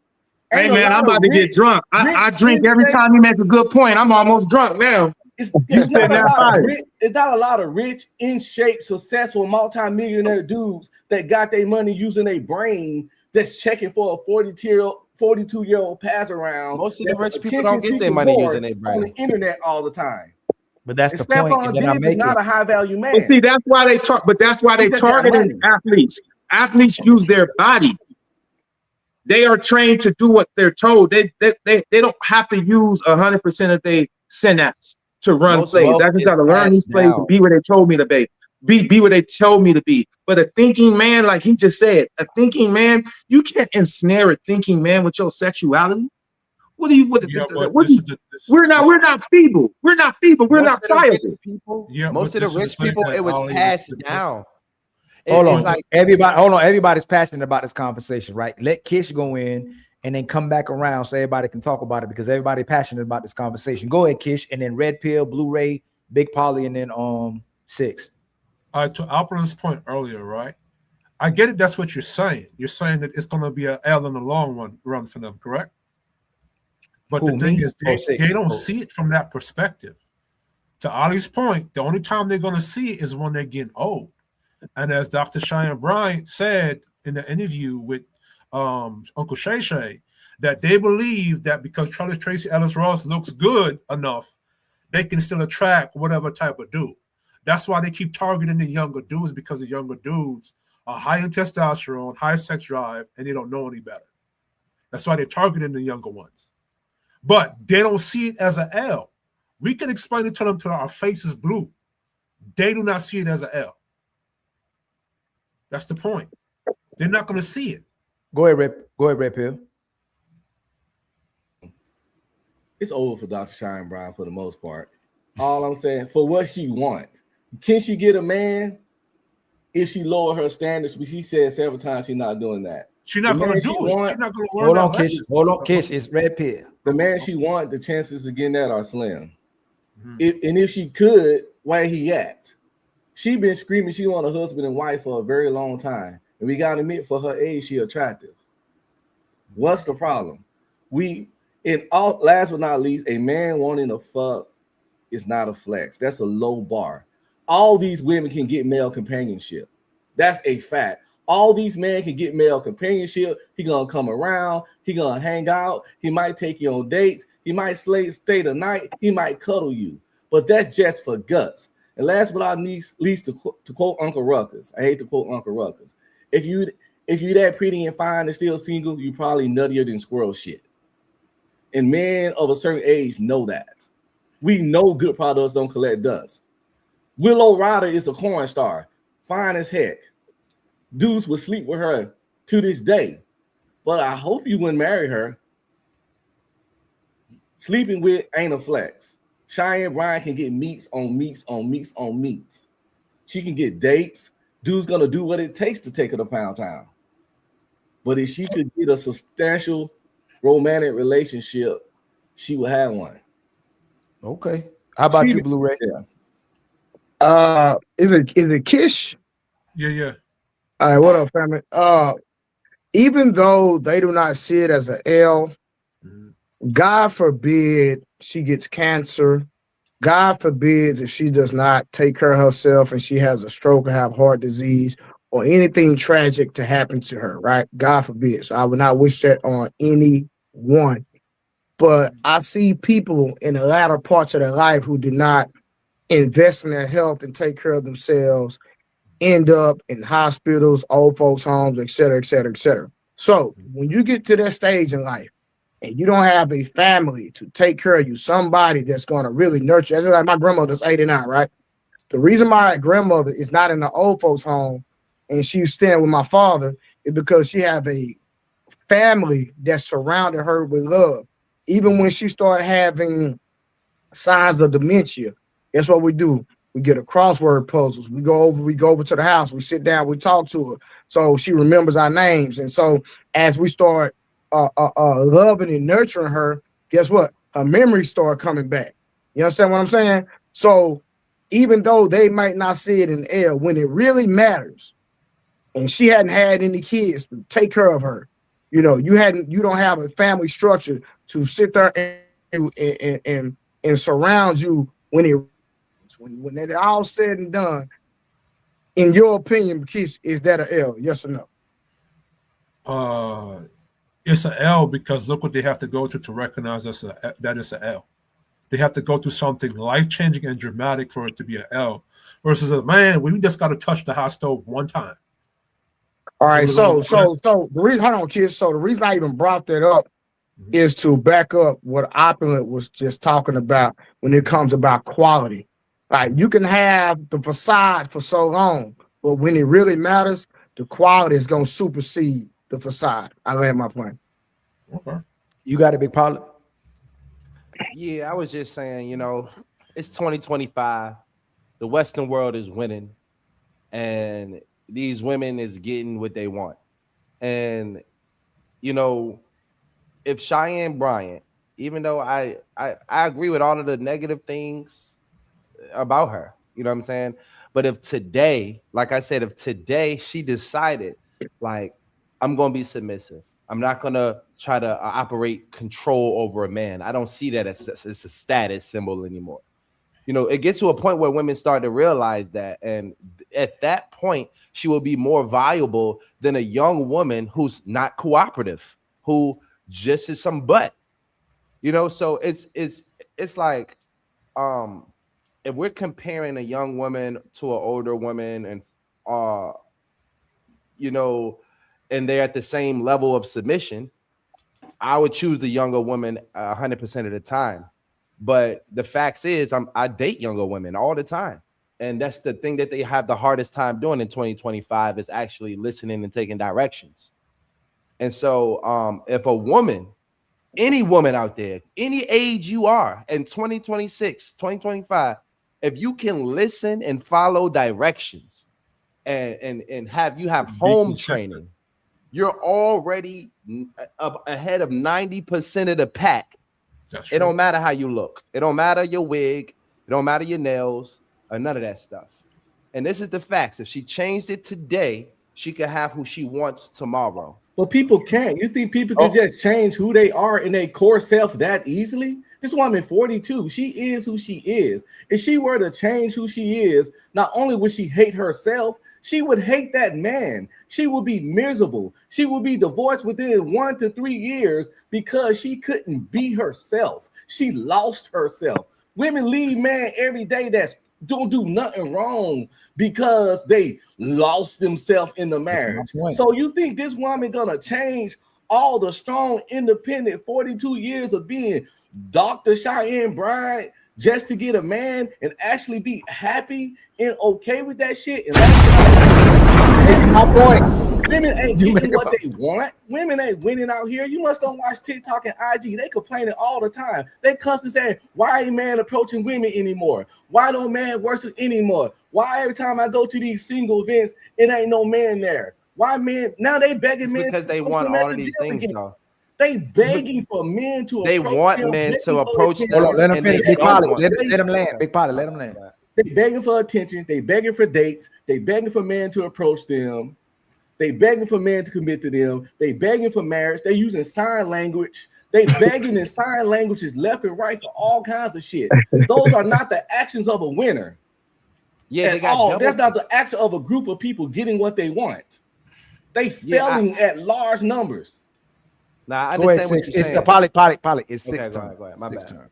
Hey man, I'm about to get drunk. I drink every time you make a good point. I'm almost drunk now. It's not a lot of rich, in shape, successful, multi-millionaire dudes that got their money using their brain that's checking for a 42-year-old pass around. Most of the rich people don't get their money using their brain on the internet all the time. But that's the point. Stephon Diggs is not a high value man. But see, that's why they talk. But that's why they targeting athletes. Athletes use their body. They are trained to do what they're told. They don't have to use 100% of their synapse to run plays. I just got to learn these plays and be where they told me to be. Be where they told me to be. But a thinking man, like he just said, a thinking man, you can't ensnare a thinking man with your sexuality. What do you? We're not feeble. We're not feeble. We're not pliable. Most of the rich people, it was passed down. Hold on, everybody's passionate about this conversation, right? Let Kish go in and then come back around so everybody can talk about it, because everybody's passionate about this conversation. Go ahead, Kish, and then Red Pill, Blu-ray, Big Polly, and then 6. All right, to Alpern's point earlier, right? I get it. That's what you're saying. You're saying that it's going to be an L in the long run for them, correct? But the thing is, they don't see it from that perspective. To Ali's point, the only time they're going to see it is when they're getting old. And as Dr. Cheyenne Bryant said in the interview with Uncle Shay Shay, that they believe that because Tracy Ellis Ross looks good enough, they can still attract whatever type of dude. That's why they keep targeting the younger dudes, because the younger dudes are high in testosterone, high sex drive, and they don't know any better. That's why they're targeting the younger ones. But they don't see it as an L. We can explain it to them till our face is blue. They do not see it as an L. That's the point. They're not going to see it. Go ahead, Red Pill. It's over for Dr. Cheyenne Brown for the most part. All I'm saying, for what she want, can she get a man if she lower her standards? She said several times she's not doing that. She's not going to do it. She's not going to learn that. Hold on, Kish. It's Red Pill. The man she want, the chances of getting that are slim. If she could, where he at? She been screaming she want a husband and wife for a very long time. And we got to admit, for her age, she attractive. What's the problem? Last but not least, a man wanting to fuck is not a flex. That's a low bar. All these women can get male companionship. That's a fact. All these men can get male companionship. He gonna come around. He gonna hang out. He might take you on dates. He might stay the night. He might cuddle you. But that's just for guts. And last but not least, to quote Uncle Ruckus, I hate to quote Uncle Ruckus. If you that pretty and fine and still single, you probably nuttier than squirrel shit. And men of a certain age know that. We know good products don't collect dust. Willow Ryder is a corn star, fine as heck. Dudes would sleep with her to this day. But I hope you wouldn't marry her. Sleeping with ain't a flex. Cheyenne Bryant can get meats on meats on meats on meats. She can get dates. Dude's gonna do what it takes to take her to Pound Town. But if she could get a substantial romantic relationship, she would have one. Okay. How about you, Blu-ray? Yeah. Is it Kish? Yeah. All right, what up, family? Even though they do not see it as an L, God forbid she gets cancer. God forbids if she does not take care of herself and she has a stroke or have heart disease or anything tragic to happen to her, right? God forbid. So I would not wish that on anyone. But I see people in the latter parts of their life who did not invest in their health and take care of themselves, end up in hospitals, old folks' homes, et cetera, et cetera, et cetera. So when you get to that stage in life and you don't have a family to take care of you, somebody that's going to really nurture, that's like my grandmother's 89, right? The reason my grandmother is not in the old folks' home and she's staying with my father is because she have a family that surrounded her with love. Even when she started having signs of dementia, guess what we do? We get a crossword puzzles. We go over to the house. We sit down. We talk to her, so she remembers our names. And so as we start loving and nurturing her, guess what? Her memories start coming back. You understand what I'm saying? So even though they might not see it in the air, when it really matters, and she hadn't had any kids to take care of her, you don't have a family structure to sit there and surround you when it's all said and done. In your opinion, Keith, is that an L? Yes or no? It's an L because look what they have to go to recognize that it's an L. They have to go through something life-changing and dramatic for it to be an L. Versus a man, we just got to touch the hot stove one time. All right, so the reason, hold on, kids. So the reason I even brought that up is to back up what Opulent was just talking about when it comes about quality. Like, you can have the facade for so long, but when it really matters, the quality is gonna supersede the facade. I land my plane. Okay. You got it, Big Pilot? Yeah, I was just saying, it's 2025. The Western world is winning, and these women is getting what they want. And, if Cheyenne Bryant, even though I agree with all of the negative things about her, you know what I'm saying? But if today, like I said, if today she decided, like, I'm going to be submissive, I'm not going to try to operate control over a man. I don't see that as a status symbol anymore. It gets to a point where women start to realize that. And at that point, she will be more valuable than a young woman who's not cooperative, who just is some butt. So it's like, if we're comparing a young woman to an older woman and, and they're at the same level of submission, I would choose the younger woman 100% of the time. But the facts is I date younger women all the time. And that's the thing that they have the hardest time doing in 2025 is actually listening and taking directions. And so if a woman, any woman out there, any age you are in 2026, 2025, if you can listen and follow directions and have home training, you're already ahead of 90% of the pack. It don't matter how you look. It don't matter your wig. It don't matter your nails or none of that stuff. And this is the facts. If she changed it today, she could have who she wants tomorrow. But people can't. You think people can just change who they are in their core self that easily? This woman 42. She is who she is. If she were to change who she is, not only would she hate herself, she would hate that man. She would be miserable. She would be divorced within 1 to 3 years because she couldn't be herself. She lost herself. Women leave man every day that's don't do nothing wrong because they lost themselves in the marriage. So you think this woman gonna change all the strong, independent 42 years of being Dr. Cheyenne Bryant just to get a man and actually be happy and okay with that shit? And that's my point. Women ain't getting what they want. Women ain't winning out here. You must don't watch TikTok and IG. They complaining all the time. They constantly saying, why ain't man approaching women anymore? Why don't man worship anymore? Why every time I go to these single events, it ain't no man there? Why men? Now they begging men because they want all of these things, though. They begging for men to they want men to approach them. Hold on, let them finish. Big Pilot, let them land. Big Pilot, let them land. They begging for attention. They begging for dates. They begging for men to approach them. They begging for men to commit to them. They begging for marriage. They using sign language. They begging in sign languages left and right for all kinds of shit. Those are not the actions of a winner. Yeah, they got that's not the action of a group of people getting what they want. They failing at large numbers. Nah, I understand what you're saying. It's Pilot. It's okay, 6 turn. Go ahead. My bad. Turn.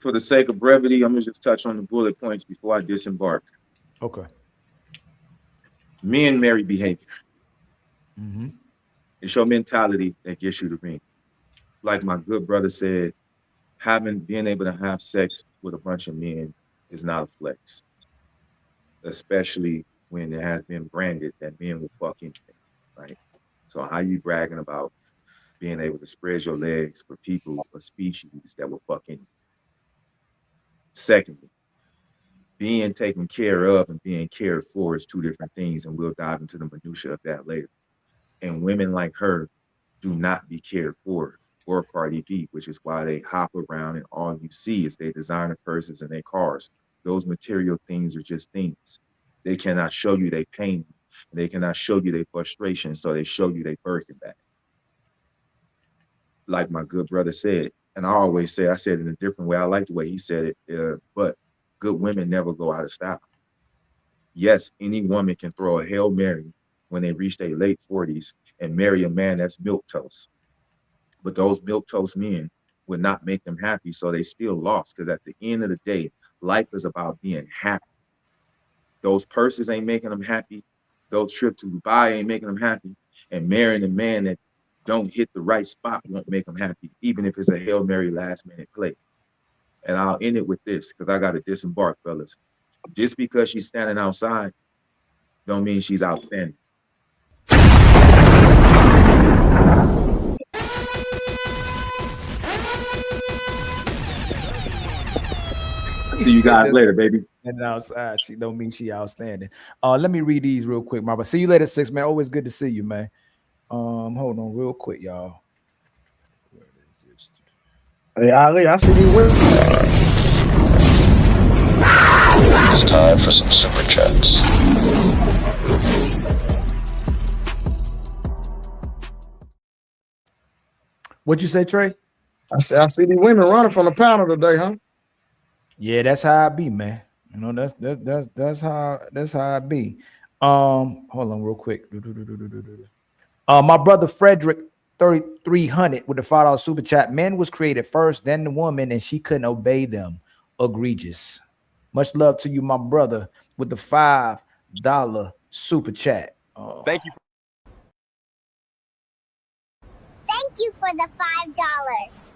For the sake of brevity, I'm gonna just touch on the bullet points before I disembark. Okay. Men marry behavior. Mm-hmm. It's your mentality that gets you the ring. Like my good brother said, being able to have sex with a bunch of men is not a flex, especially when it has been branded that men will fuck anything, right? So how you bragging about being able to spread your legs for people or species that will fuck anything? Secondly, being taken care of and being cared for is two different things, and we'll dive into the minutia of that later. And women like her do not be cared for, or Cardi B, which is why they hop around and all you see is their designer purses and their cars. Those material things are just things. They cannot show you their pain. They cannot show you their frustration, so they show you their Birkin bag. Like my good brother said, and I always say, I said it in a different way. I like the way he said it, but good women never go out of style. Yes, any woman can throw a Hail Mary when they reach their late 40s and marry a man that's milquetoast. But those milquetoast men would not make them happy, so they still lost. Because at the end of the day, life is about being happy. Those purses ain't making them happy. Those trips to Dubai ain't making them happy. And marrying a man that don't hit the right spot won't make them happy, even if it's a Hail Mary last minute play. And I'll end it with this, because I got to disembark, fellas. Just because she's standing outside don't mean she's outstanding. See you guys later, baby. And outside, she don't mean she outstanding. Let me read these real quick, Marva. See you later, 6 man. Always good to see you, man. Hold on real quick, y'all. Where is this? Hey, Ali, I see you women. It's time for some super chats. What'd you say, Trey? I see these women running from the panel today, huh? Yeah, that's how I be, man. You know, that's how I be. Hold on real quick. My brother Frederick 3300 with the $5 super chat. Men was created first, then the woman, and she couldn't obey them. Egregious. Much love to you, my brother, with the $5 super chat. Thank you. Thank you for the $5.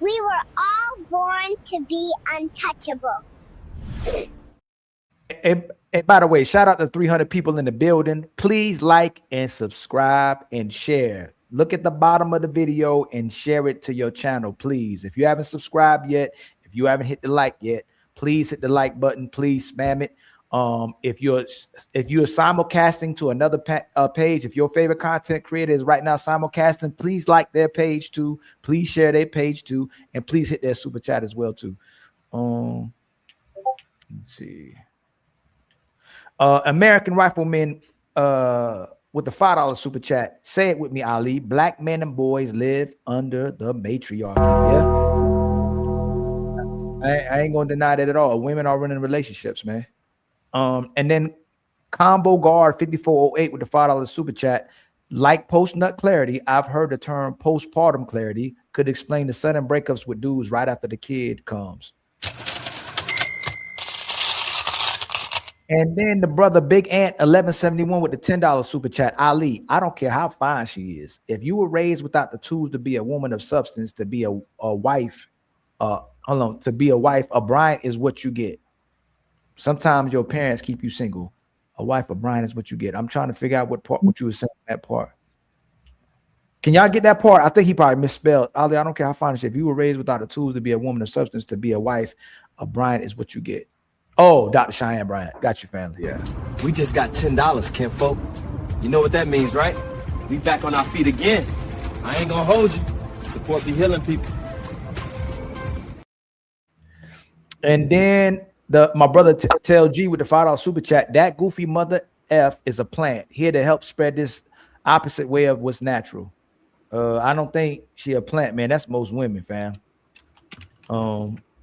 We were all born to be untouchable. And by the way, shout out to 300 people in the building. Please like and subscribe and share. Look at the bottom of the video and share it to your channel, please. If you haven't subscribed yet, if you haven't hit the like yet, please hit the like button. Please spam it. If you're simulcasting to another page, if your favorite content creator is right now simulcasting, please like their page too. Please share their page too, and please hit their super chat as well too. Let's see. American Rifleman with the $5 super chat. Say it with me, Ali. Black men and boys live under the matriarchy. Yeah, I ain't gonna deny that at all. Women are running relationships, man. And then Combo Guard 5408 with the $5 super chat. Like post-nut clarity, I've heard the term postpartum clarity could explain the sudden breakups with dudes right after the kid comes. And then the brother Big Ant 1171 with the $10 super chat. Ali, I don't care how fine she is. If you were raised without the tools to be a woman of substance, to be a wife, to be a wife, a bride is what you get. Sometimes your parents keep you single. A wife, a bride is what you get. I'm trying to figure out what you were saying that part. Can y'all get that part? I think he probably misspelled. Ali, I don't care how fine she is. If you were raised without the tools to be a woman of substance, to be a wife, a bride is what you get. Oh, Dr. Cheyenne Bryant. Got you, family. Yeah. We just got $10, kinfolk. You know what that means, right? We back on our feet again. I ain't gonna hold you. Support the healing people. And then my brother Tell G with the $5 super chat. That goofy mother F is a plant here to help spread this opposite way of what's natural. I don't think she a plant, man. That's most women, fam.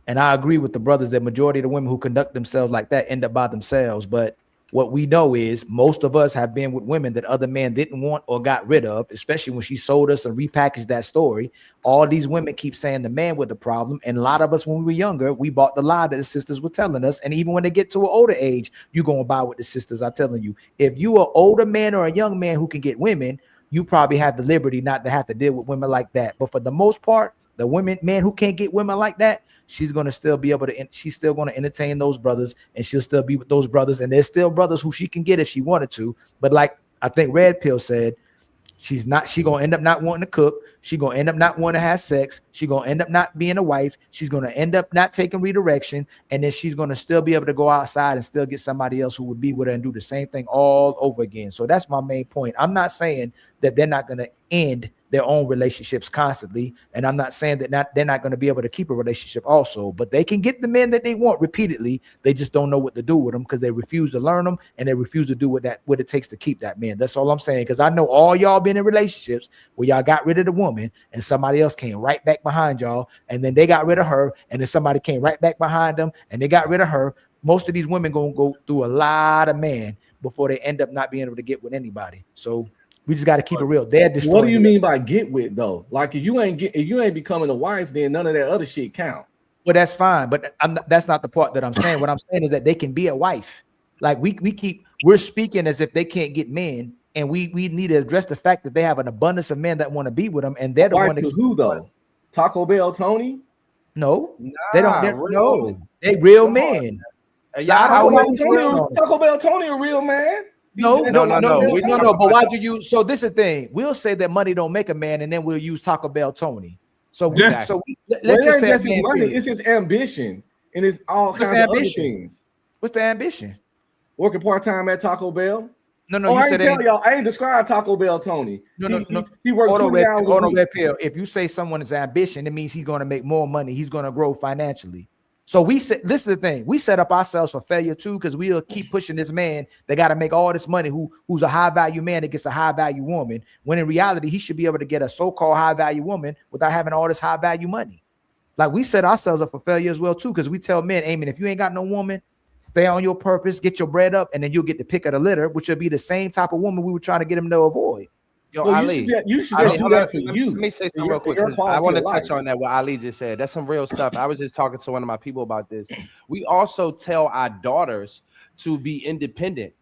And I agree with the brothers that majority of the women who conduct themselves like that end up by themselves. But what we know is most of us have been with women that other men didn't want or got rid of, especially when she sold us and repackaged that story. All these women keep saying the man was the problem. And a lot of us, when we were younger, we bought the lie that the sisters were telling us. And even when they get to an older age, you're going to buy what the sisters are telling you. If you are an older man or a young man who can get women, you probably have the liberty not to have to deal with women like that. But for the most part, the men who can't get women like that, she's going to still be able to, she's still going to entertain those brothers, and she'll still be with those brothers. And there's still brothers who she can get if she wanted to. But like I think Red Pill said, she gonna end up not wanting to cook. She gonna end up not wanting to have sex. She gonna end up not being a wife. She's gonna end up not taking redirection, and then she's gonna still be able to go outside and still get somebody else who would be with her and do the same thing all over again. So that's my main point. I'm not saying that they're not gonna end their own relationships constantly, and I'm not saying that they're not going to be able to keep a relationship also, but they can get the men that they want repeatedly. They just don't know what to do with them because they refuse to learn them, and they refuse to do what it takes to keep that man. That's all I'm saying, because I know all y'all been in relationships where y'all got rid of the woman and somebody else came right back behind y'all, and then they got rid of her, and then somebody came right back behind them and they got rid of her. Most of these women gonna go through a lot of men before they end up not being able to get with anybody. So we just got to keep it real. What do you mean by get with though? Like if you ain't becoming a wife, then none of that other shit count. Well, that's fine, but that's not the part that I'm saying. What I'm saying is that they can be a wife. Like we're speaking as if they can't get men, and we need to address the fact that they have an abundance of men that want to be with them, and they're the one to who though? Taco Bell Tony? No, they don't. No, they real men. Taco Bell Tony a real man? No. But why do you? So this is the thing. We'll say that money don't make a man, and then we'll use Taco Bell Tony. So let's just say his money. It's his ambition, and it's all kinds of other things. What's the ambition? Working part time at Taco Bell. No. I ain't tell y'all. I ain't describe Taco Bell Tony. No. He worked 20 hours a week. If you say someone is ambition, it means he's going to make more money. He's going to grow financially. So we said, this is the thing. We set up ourselves for failure too, because we'll keep pushing this man. They got to make all this money. Who's a high value man that gets a high value woman? When in reality, he should be able to get a so-called high value woman without having all this high value money. Like we set ourselves up for failure as well too, because we tell men, "Amen, if you ain't got no woman, stay on your purpose, get your bread up, and then you'll get the pick of the litter," which will be the same type of woman we were trying to get him to avoid. Yo, Ali, you should do that for you. Let me say something real quick. I want to touch on that what Ali just said. That's some real stuff. I was just talking to one of my people about this. We also tell our daughters to be independent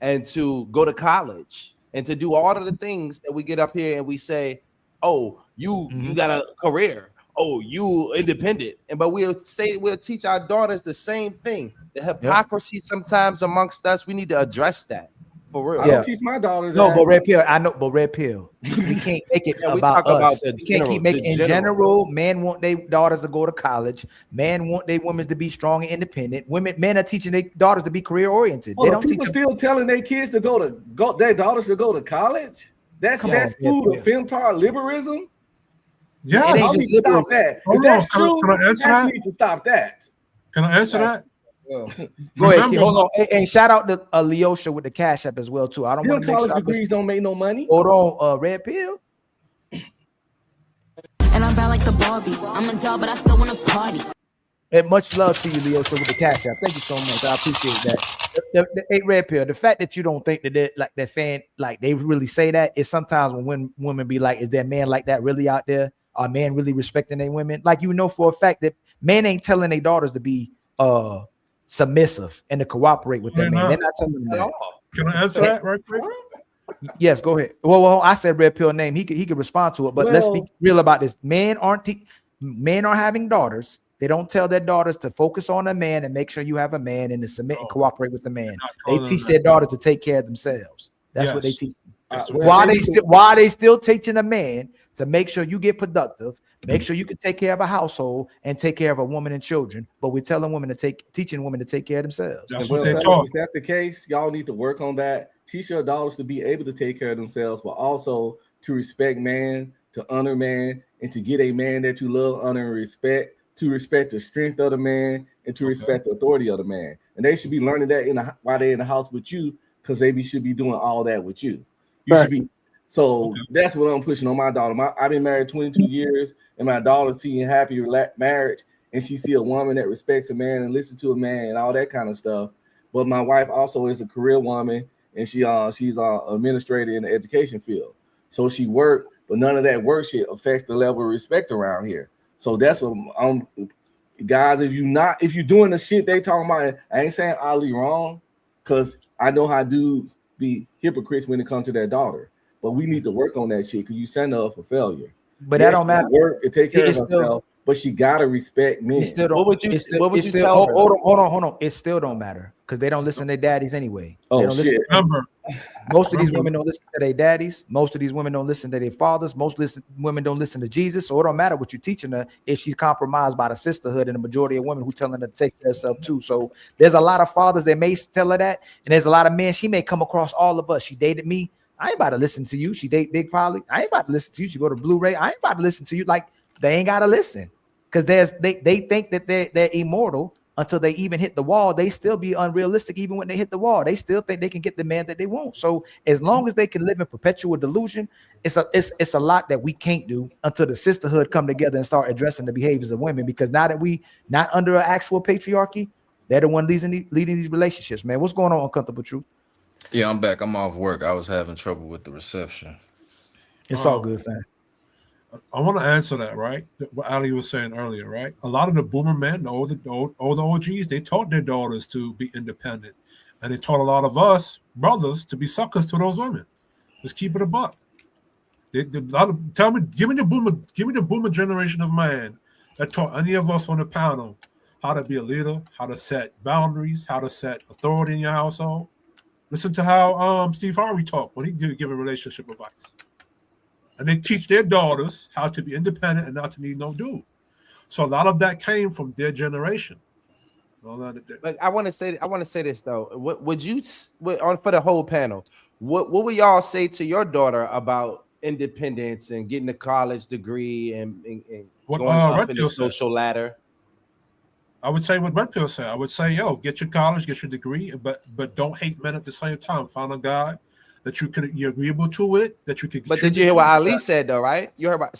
and to go to college and to do all of the things that we get up here and we say, "Oh, you got a career. Oh, you independent." But we'll teach our daughters the same thing. The hypocrisy sometimes amongst us, we need to address that. For real. I don't teach my daughter that. No, but Red Pill, I know, but Red Pill, we can't make it about us. We can't keep making in general. Men want their daughters to go to college. Men want their women to be strong and independent. Men are teaching their daughters to be career oriented. They don't teach them. Still telling their kids to their daughters to go to college. That's school of femtard liberalism. Yeah, y'all need to stop that. If that's true, you need to stop that. Can I answer that? Go ahead, hold on. And shout out to Leosha with the Cash App as well too. I don't want to college degrees don't make no money. Hold on, Red Pill. And I'm bad like the Barbie. I'm a doll, but I still want to party. And much love to you, Leosha, with the Cash App. Thank you so much. I appreciate that. The Red Pill. The fact that you don't think that like that fan, like they really say that is sometimes when women be like, "Is there a man like that really out there? Are men really respecting their women?" Like for a fact that men ain't telling their daughters to be submissive and to cooperate with their man. They're not telling them that. Can I answer that right quick? Yes, go ahead. Well, I said Red Pill name. He could respond to it, but let's be real about this. Men are having daughters. They don't tell their daughters to focus on a man and make sure you have a man and to submit and cooperate with the man. They teach their daughters to take care of themselves. That's what they teach them. Why they still teaching a man to make sure you get productive, make sure you can take care of a household and take care of a woman and children, but we're telling women teaching women to take care of themselves. That's what they taught. If that's the case, y'all need to work on that. Teach your daughters to be able to take care of themselves, but also to respect man, to honor man, and to get a man that you love, honor, and respect, to respect the strength of the man, and to respect the authority of the man. And they should be learning that while they're in the house with you, because they should be doing all that with you. You should be. So that's what I'm pushing on my daughter. I've been married 22 years, and my daughter seeing happy marriage, and she see a woman that respects a man and listens to a man and all that kind of stuff. but my wife also is a career woman, and she's administrator in the education field. So she worked, but none of that work shit affects the level of respect around here. So that's what I'm, guys. If you're doing the shit they talking about, I ain't saying Ali wrong, because I know how dudes be hypocrites when it comes to their daughter. But we need to work on that shit because you send her up for failure. But that don't matter. Work and take care of Still, herself, but she gotta respect men. It still don't, What would you tell her? Hold on. It still don't matter because they don't listen to their daddies anyway. Oh, they don't shit. Most of these women don't listen to their daddies. Most of these women don't listen to their fathers. Women don't listen to Jesus. So it don't matter what you're teaching her if she's compromised by the sisterhood and the majority of women who telling her to take care of herself too. So there's a lot of fathers that may tell her that, and there's a lot of men she may come across all of us. She dated me. I ain't about to listen to you. She date Big Polly. I ain't about to listen to you. She go to Blu-ray. I ain't about to listen to you. Like they ain't gotta listen because they think that they're immortal until they even hit the wall. They still be unrealistic even when they hit the wall. They still think they can get the man that they want. So as long as they can live in perpetual delusion, it's a lot that we can't do until the sisterhood come together and start addressing the behaviors of women. Because now that we not under an actual patriarchy, they're the one leading these relationships. Man, what's going on, Uncomfortable Truth? Yeah, I'm back. I'm off work. I was having trouble with the reception. It's all good, fam. I want to answer that, right? What Ali was saying earlier, right? A lot of the boomer men, the older OGs, they taught their daughters to be independent. And they taught a lot of us brothers to be suckers to those women. Let's keep it a buck. Give me the boomer generation of man that taught any of us on the panel how to be a leader, how to set boundaries, how to set authority in your household. Listen to how Steve Harvey talked when he did give a relationship advice. And they teach their daughters how to be independent and not to need no dude. So a lot of that came from their generation. But I want to say this though. What would you for the whole panel? What would y'all say to your daughter about independence and getting a college degree and going up in the social ladder? I would say what Red Pill said. I would say, yo, get your college, get your degree, but don't hate men at the same time. Find a guy that you're agreeable to it, that you can. But did you hear what Ali said though, right? You heard about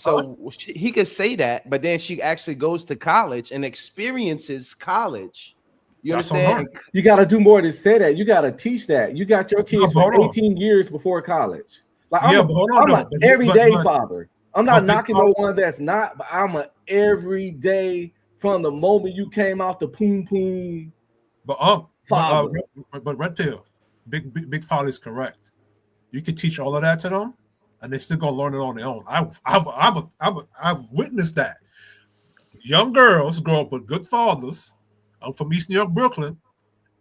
he could say that, but then she actually goes to college and experiences college. You understand? You got to do more than say that. You got to teach that. You got your kids for 18 years before college. Like I'm an everyday father. I'm not knocking no one that's not, but I'm an everyday. From the moment you came out the poom, but Red Pill, Big Polly is correct. You can teach all of that to them, and they still gonna learn it on their own. I've witnessed that. Young girls grow up with good fathers. I'm from East New York, Brooklyn,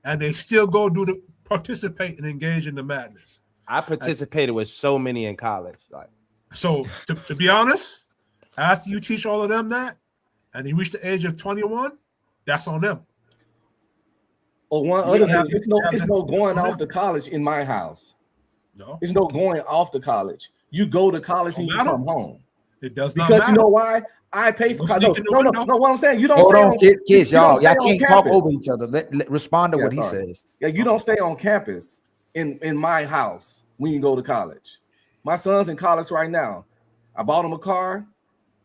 and they still go participate and engage in the madness. I participated with so many in college. So to be honest, after you teach all of them that, and they reach the age of 21, that's on them. Or one other thing, it's no going off to college in my house. No, it's no going off to college. You go to college and you come home. It does not because matter. You know why? I pay for college. No. What I'm saying, you don't. Hold on, kids, y'all can't talk over each other. Let respond to what he says. Yeah, you don't stay on campus in my house when you go to college. My son's in college right now. I bought him a car,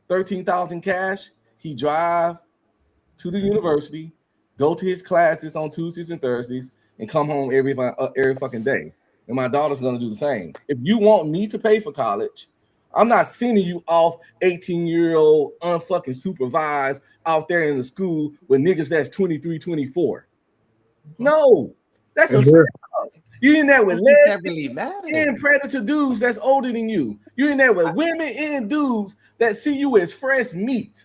$13,000 cash. He drive to the university, go to his classes on Tuesdays and Thursdays, and come home every fucking day. And my daughter's gonna do the same. If you want me to pay for college, I'm not sending you off 18-year-old unfucking supervised out there in the school with niggas that's 23, 24. No, that's a you in there with lesbians and predator dudes that's older than you. You're in there with women and dudes that see you as fresh meat.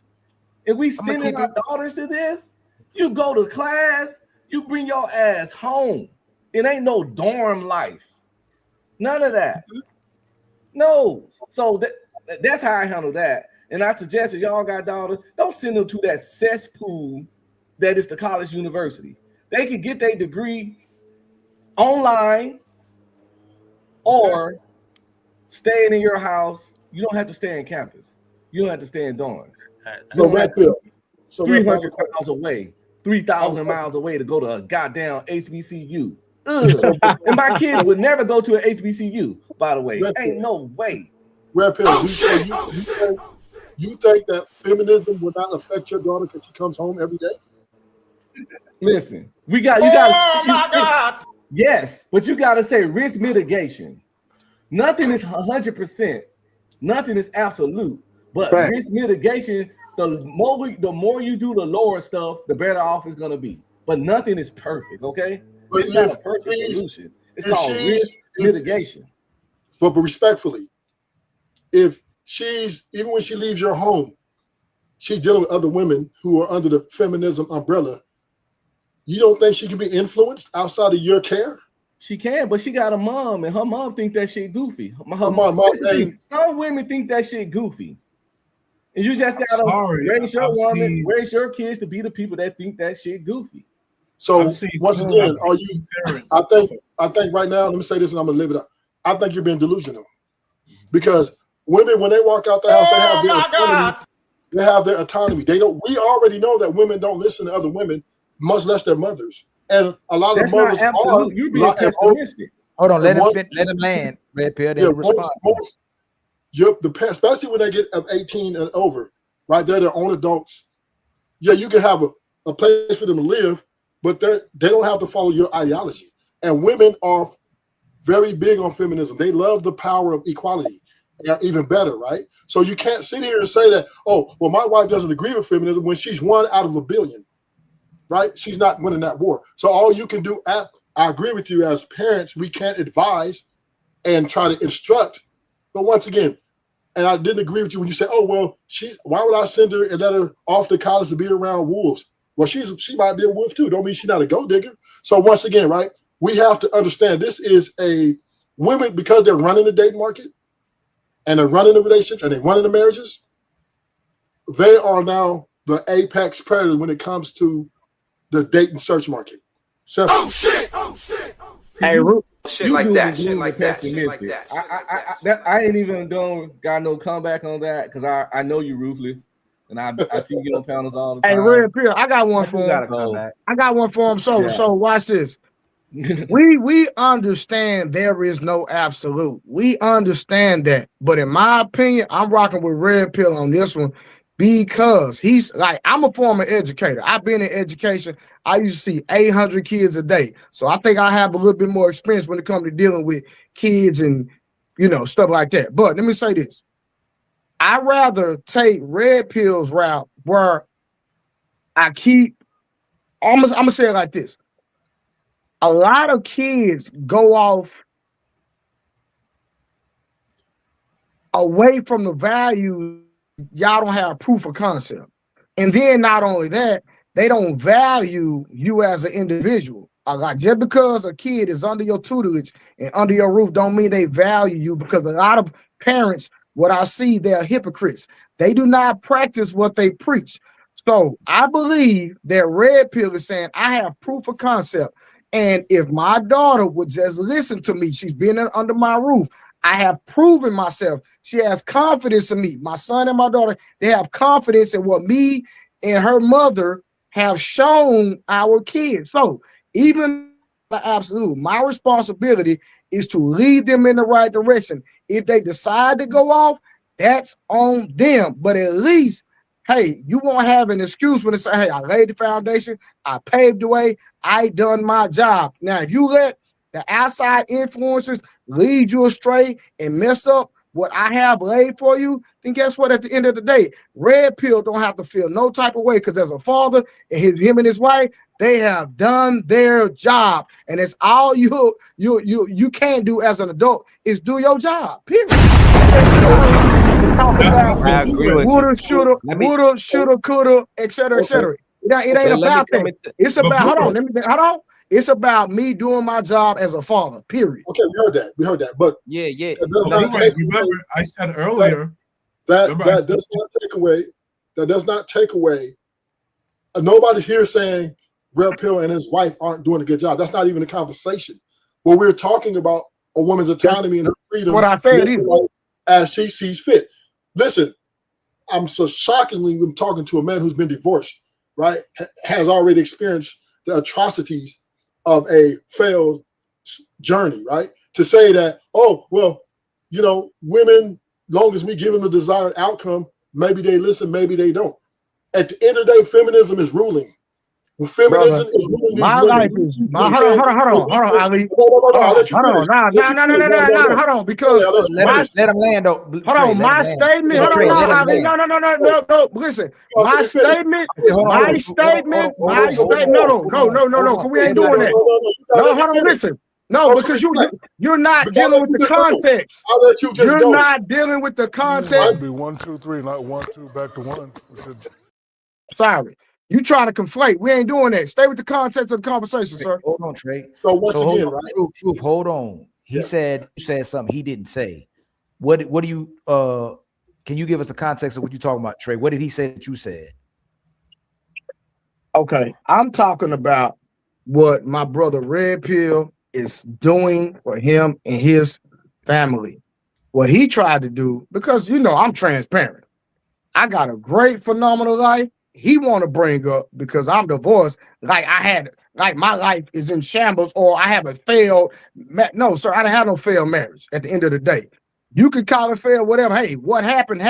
If we sending our daughters to this, you go to class, you bring your ass home. It ain't no dorm life. None of that. No. So that's how I handle that. And I suggest that y'all got daughters, don't send them to that cesspool that is the college university. They can get their degree online or staying in your house. You don't have to stay in campus. You don't have to stay in dorms. So Red Pill. 300 miles away, 3,000 miles away to go to a goddamn HBCU. And my kids would never go to an HBCU, by the way. Ain't no way. Red Pill, you think that feminism will not affect your daughter because she comes home every day? Listen, you got. Oh my God! Yes, but you got to say risk mitigation. Nothing is 100%. Nothing is absolute. But Right. risk mitigation, the more you do the lower stuff, the better off it's gonna be. But nothing is perfect. Okay, But it's not a perfect solution. It's called risk mitigation. But respectfully, if she's even when she leaves your home, she's dealing with other women who are under the feminism umbrella. You don't think she can be influenced outside of your care? She can, but she got a mom, and her mom think that shit goofy. Some women think that shit goofy, and you just gotta raise your kids to be the people that think that shit goofy. So once again, are you? I think right now, let me say this, and I'm gonna live it up. I think you're being delusional, because women, when they walk out the house, they have their autonomy. They don't. We already know that women don't listen to other women, much less their mothers. And a lot of mothers are. You're being pessimistic. Hold on, let him land. Red Pill, then respond. Especially when they get of 18 and over, right? They're their own adults. Yeah, you can have a place for them to live, but they don't have to follow your ideology. And women are very big on feminism. They love the power of equality. They're even better, right? So you can't sit here and say that, oh, well, my wife doesn't agree with feminism when she's 1 out of a billion, right? She's not winning that war. So all you can do, I agree with you, as parents, we can't advise and try to instruct. But once again, and I didn't agree with you when you said, oh, well, why would I send her and let her off to college to be around wolves? Well, she might be a wolf too. Don't mean she's not a gold digger. So once again, right, we have to understand this is women, because they're running the dating market and they're running the relationships and they're running the marriages, they are now the apex predator when it comes to the dating search market. So, Oh shit! Hey, Shit like that. I ain't even got no comeback on that because I know you ruthless, and I see you on panels all the time. Hey, Red Pill, I got one for him. I got one for him. So watch this. we understand there is no absolute. We understand that, but in my opinion, I'm rocking with Red Pill on this one because he's like, I'm a former educator. I've been in education. I used to see 800 kids a day, so I think I have a little bit more experience when it comes to dealing with kids and stuff like that. But let me say this: I'd rather take Red Pill's route where I'm gonna say it like this. A lot of kids go off away from the value. Y'all don't have proof of concept. And then not only that, they don't value you as an individual. Like just because a kid is under your tutelage and under your roof don't mean they value you, because a lot of parents, what I see, they're hypocrites. They do not practice what they preach. So I believe that Red Pill is saying, I have proof of concept. And if my daughter would just listen to me, she's been under my roof. I have proven myself. She has confidence in me. My son and my daughter, they have confidence in what me and her mother have shown our kids. So even the absolute, my responsibility is to lead them in the right direction. If they decide to go off, that's on them. But at least, hey, you won't have an excuse when they say, hey, I laid the foundation, I paved the way, I done my job. Now, if you let the outside influences lead you astray and mess up what I have laid for you, then guess what? At the end of the day, Red Pill don't have to feel no type of way, because as a father and him and his wife, they have done their job, and it's all you can do as an adult is do your job. Period. I agree with woulda, shoulda, coulda, etc., etc. It ain't about that. It's about hold on. It's about me doing my job as a father. Period. Okay, we heard that. But yeah. Remember, I said earlier that does not take away. That does not take away. Nobody's here saying Red Pill and his wife aren't doing a good job. That's not even a conversation. What we're talking about a woman's autonomy and her freedom. What I said is as she sees fit. Listen, I'm so shockingly when talking to a man who's been divorced, right, has already experienced the atrocities of a failed journey, right? To say that, oh, well, women, long as we give them the desired outcome, maybe they listen, maybe they don't. At the end of the day, feminism is ruling. Feminism is moving these my women. life is my hold on, Ali. I'll let you finish. No, hold on, because let him land though. hold on, my statement. Hold on, no, Ali, no. Listen, my statement, my statement. No. Cause we ain't doing that. No, hold on, listen. No, because you're not dealing with the context. I'll let you just You're go. not dealing with the It context. should be 1, 2, 3, not 1, 2, back to 1. Sorry. You trying to conflate. We ain't doing that. Stay with the context of the conversation, sir. Hold on, Trey. So once again, right? Truth, hold on. You said something he didn't say. What do you can you give us the context of what you're talking about, Trey? What did he say that you said? Okay. I'm talking about what my brother Red Pill is doing for him and his family. What he tried to do, because I'm transparent. I got a great phenomenal life. He want to bring up because I'm divorced, like my life is in shambles, or I have a failed. No, sir, I didn't have no failed marriage. At the end of the day, you could call it failed, whatever. Hey, what happened?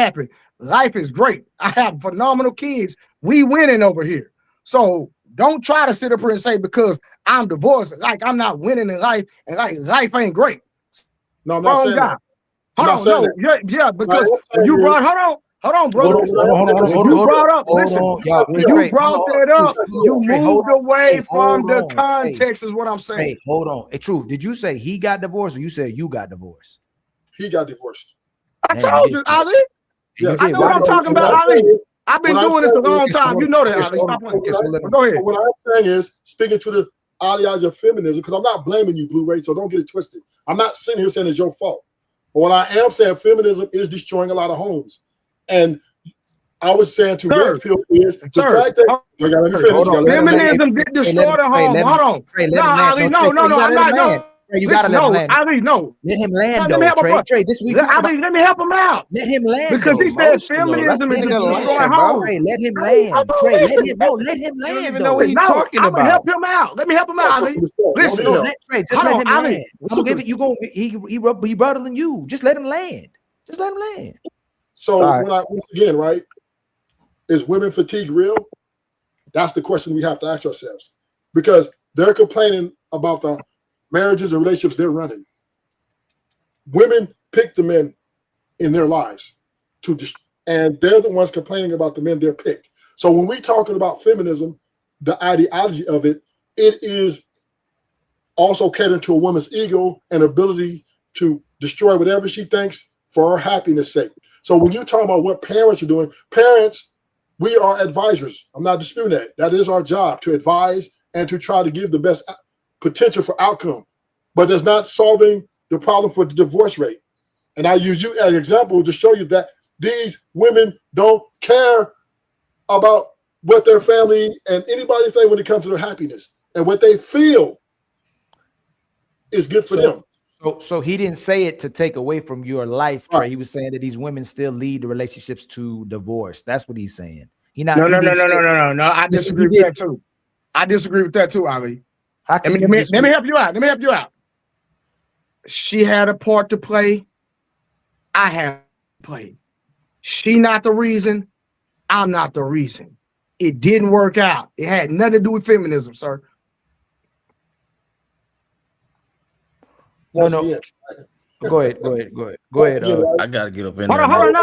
Life is great. I have phenomenal kids. We winning over here. So don't try to sit up here and say because I'm divorced, like I'm not winning in life, and like life ain't great. No, I'm not saying that. Hold on, yeah, because you brought. Hold on, brother. Hold You brought up. Listen, you brought that up. You moved away from the context, is what I'm saying. Hey, hold on. Hey, Truth, did you say he got divorced, or you said you got divorced? He got divorced. I told you, Ali. I know what I'm talking about, Ali. I've been doing this a long time. You know that, Ali. Stop playing. Go ahead. What I'm saying is, speaking to the ideology of feminism, because I'm not blaming you, Blue Ray, so don't get it twisted. I'm not sitting here saying it's your fault. But what I am saying, feminism is destroying a lot of homes. And I was saying to Red Pill is the fact that feminism did destroy the home. Hold on. No, Ali, no, I'm not. You gotta let him land. Ali, no. Let him land. Let me help him. Trey, this week. Ali, let me help him out. Let him land. Because he said feminism is destroying home. Trey, let him land. Trey, let him land. You don't even know what he's talking I'm about. gonna help him out. Let me help him out, Ali. Listen, Trey, just let him land. I'm gonna give it. You go. He better than you. Just let him land. Just let him land. So once again, right? Is women fatigue real? That's the question we have to ask ourselves, because they're complaining about the marriages and relationships they're running. Women pick the men in their lives and they're the ones complaining about the men they're picked. So when we're talking about feminism, the ideology of it is also catering to a woman's ego and ability to destroy whatever she thinks for her happiness sake. So when you talk about what parents are doing, parents, we are advisors. I'm not disputing that. That is our job, to advise and to try to give the best potential for outcome. But that's not solving the problem for the divorce rate. And I use you as an example to show you that these women don't care about what their family and anybody think when it comes to their happiness, and what they feel is good for them. So he didn't say it to take away from your life, Trey. He was saying that these women still lead the relationships to divorce. That's what he's saying. No. I disagree with that too. I disagree with that too, Ali. Let me help you out. Let me help you out. She had a part to play. I have to play. She not the reason. I'm not the reason. It didn't work out. It had nothing to do with feminism, sir. No. Go ahead. I gotta get up in Hold there. on.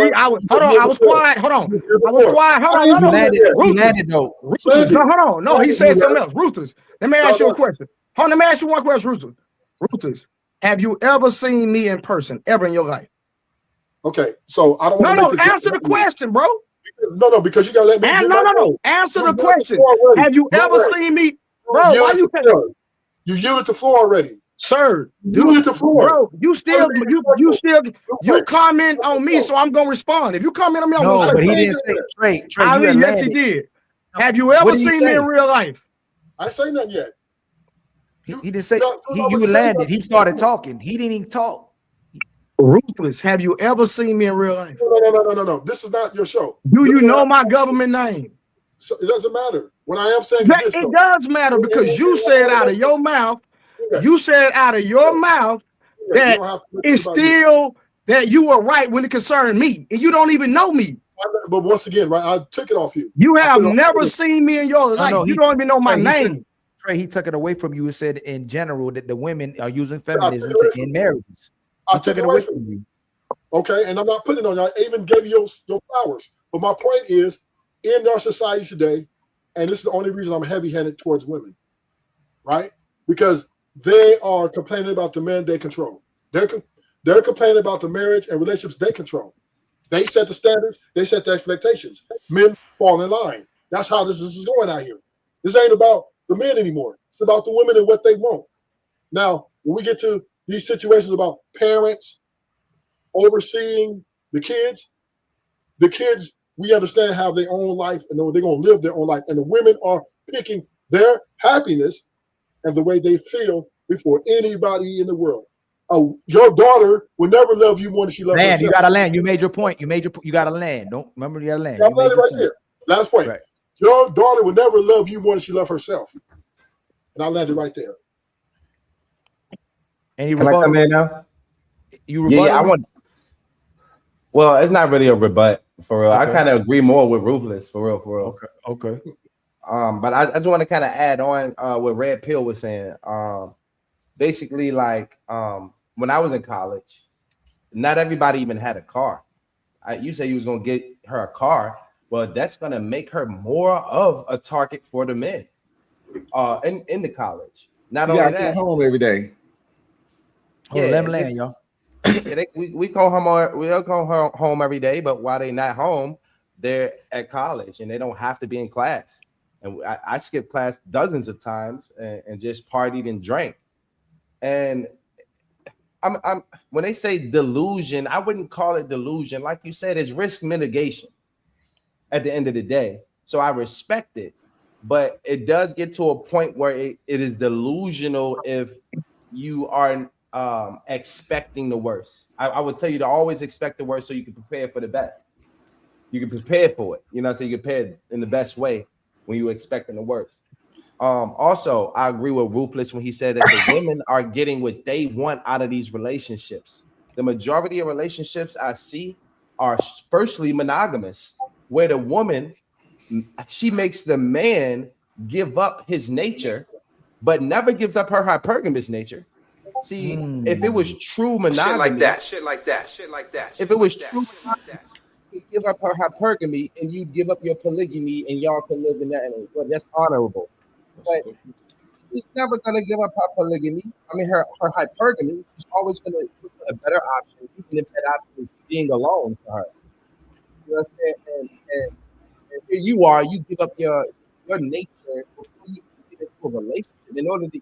I was quiet. Hold on. No, he said something else. Ruthless. Let me ask you a question. Let me ask you one question, Ruthless. Have you ever seen me in person ever in your life? Okay, so I don't want to answer the question, bro. No, because you gotta let me. No. Answer the question. Have you ever seen me, bro? Why you saying? You yielded the floor already, sir. You yielded the floor, bro. You comment on me, so I'm gonna respond. If you comment on me, I'm gonna say but something. He didn't say Trey. Yes, he did. Have you ever seen me in real life? I ain't say nothing yet. He didn't say. You landed. He started talking. He didn't even talk. Ruthless. Have you ever seen me in real life? No. This is not your show. Do you know my government name? So it doesn't matter. What I am saying is this, it does matter, because you said out of your mouth, that it's still that you were right when it concerned me, and you don't even know me. But once again, right, I took it off you. You have never seen me in your life. You don't even know my name. Trey, he took it away from you and said in general that the women are using Yeah, I took feminism it away to from end you. marriages. I He took it away from you. Okay, and I'm not putting it on you. I even gave you your flowers. But my point is, in our society today, and this is the only reason I'm heavy-handed towards women, right? Because they are complaining about the men they control. They're complaining about the marriage and relationships they control. They set the standards. They set the expectations. Men fall in line. That's how this is going out here. This ain't about the men anymore. It's about the women and what they want. Now, when we get to these situations about parents overseeing the kids, we understand have their own life and they're going to live their own life. And the women are picking their happiness and the way they feel before anybody in the world. Your daughter will never love you more than she loves herself. You gotta land. You made your point. You gotta land. Don't remember you gotta land. I'm landing right there. Last point. Right. Your daughter will never love you more than she loves herself. And I landed right there. And Can I come in now? Yeah, I want. Well, it's not really a rebut for real. Okay. I kind of agree more with Ruthless for real. Okay. But I just want to kind of add on what Red Pill was saying. Basically, like when I was in college, not everybody even had a car. You say you was gonna get her a car. Well, that's gonna make her more of a target for the men in the college. Not only that, home every day. Yeah, let me land, y'all. We call home. We'll come home every day, but while they're not home, they're at college and they don't have to be in class. And I skipped class dozens of times and just partied and drank. And I'm when they say delusion, I wouldn't call it delusion. Like you said, it's risk mitigation at the end of the day. So I respect it, but it does get to a point where it is delusional if you are expecting the worst. I would tell you to always expect the worst so you can prepare for the best. You can prepare for it, so you can prepare in the best way when you're expecting the worst. Also, I agree with Ruthless when he said that the women are getting what they want out of these relationships. The majority of relationships I see are firstly monogamous, where the woman, she makes the man give up his nature, but never gives up her hypergamous nature. See, if it was true monogamy, shit like that. If it was true monogamy, you give up her hypergamy and you give up your polygamy and y'all can live in that. Well, that's honorable. But she's never gonna give up her polygamy. I mean, her hypergamy. She's always gonna look for a better option, even if that option is being alone for her. You know what I'm saying? And here you are, you give up your nature before you get into a relationship in order to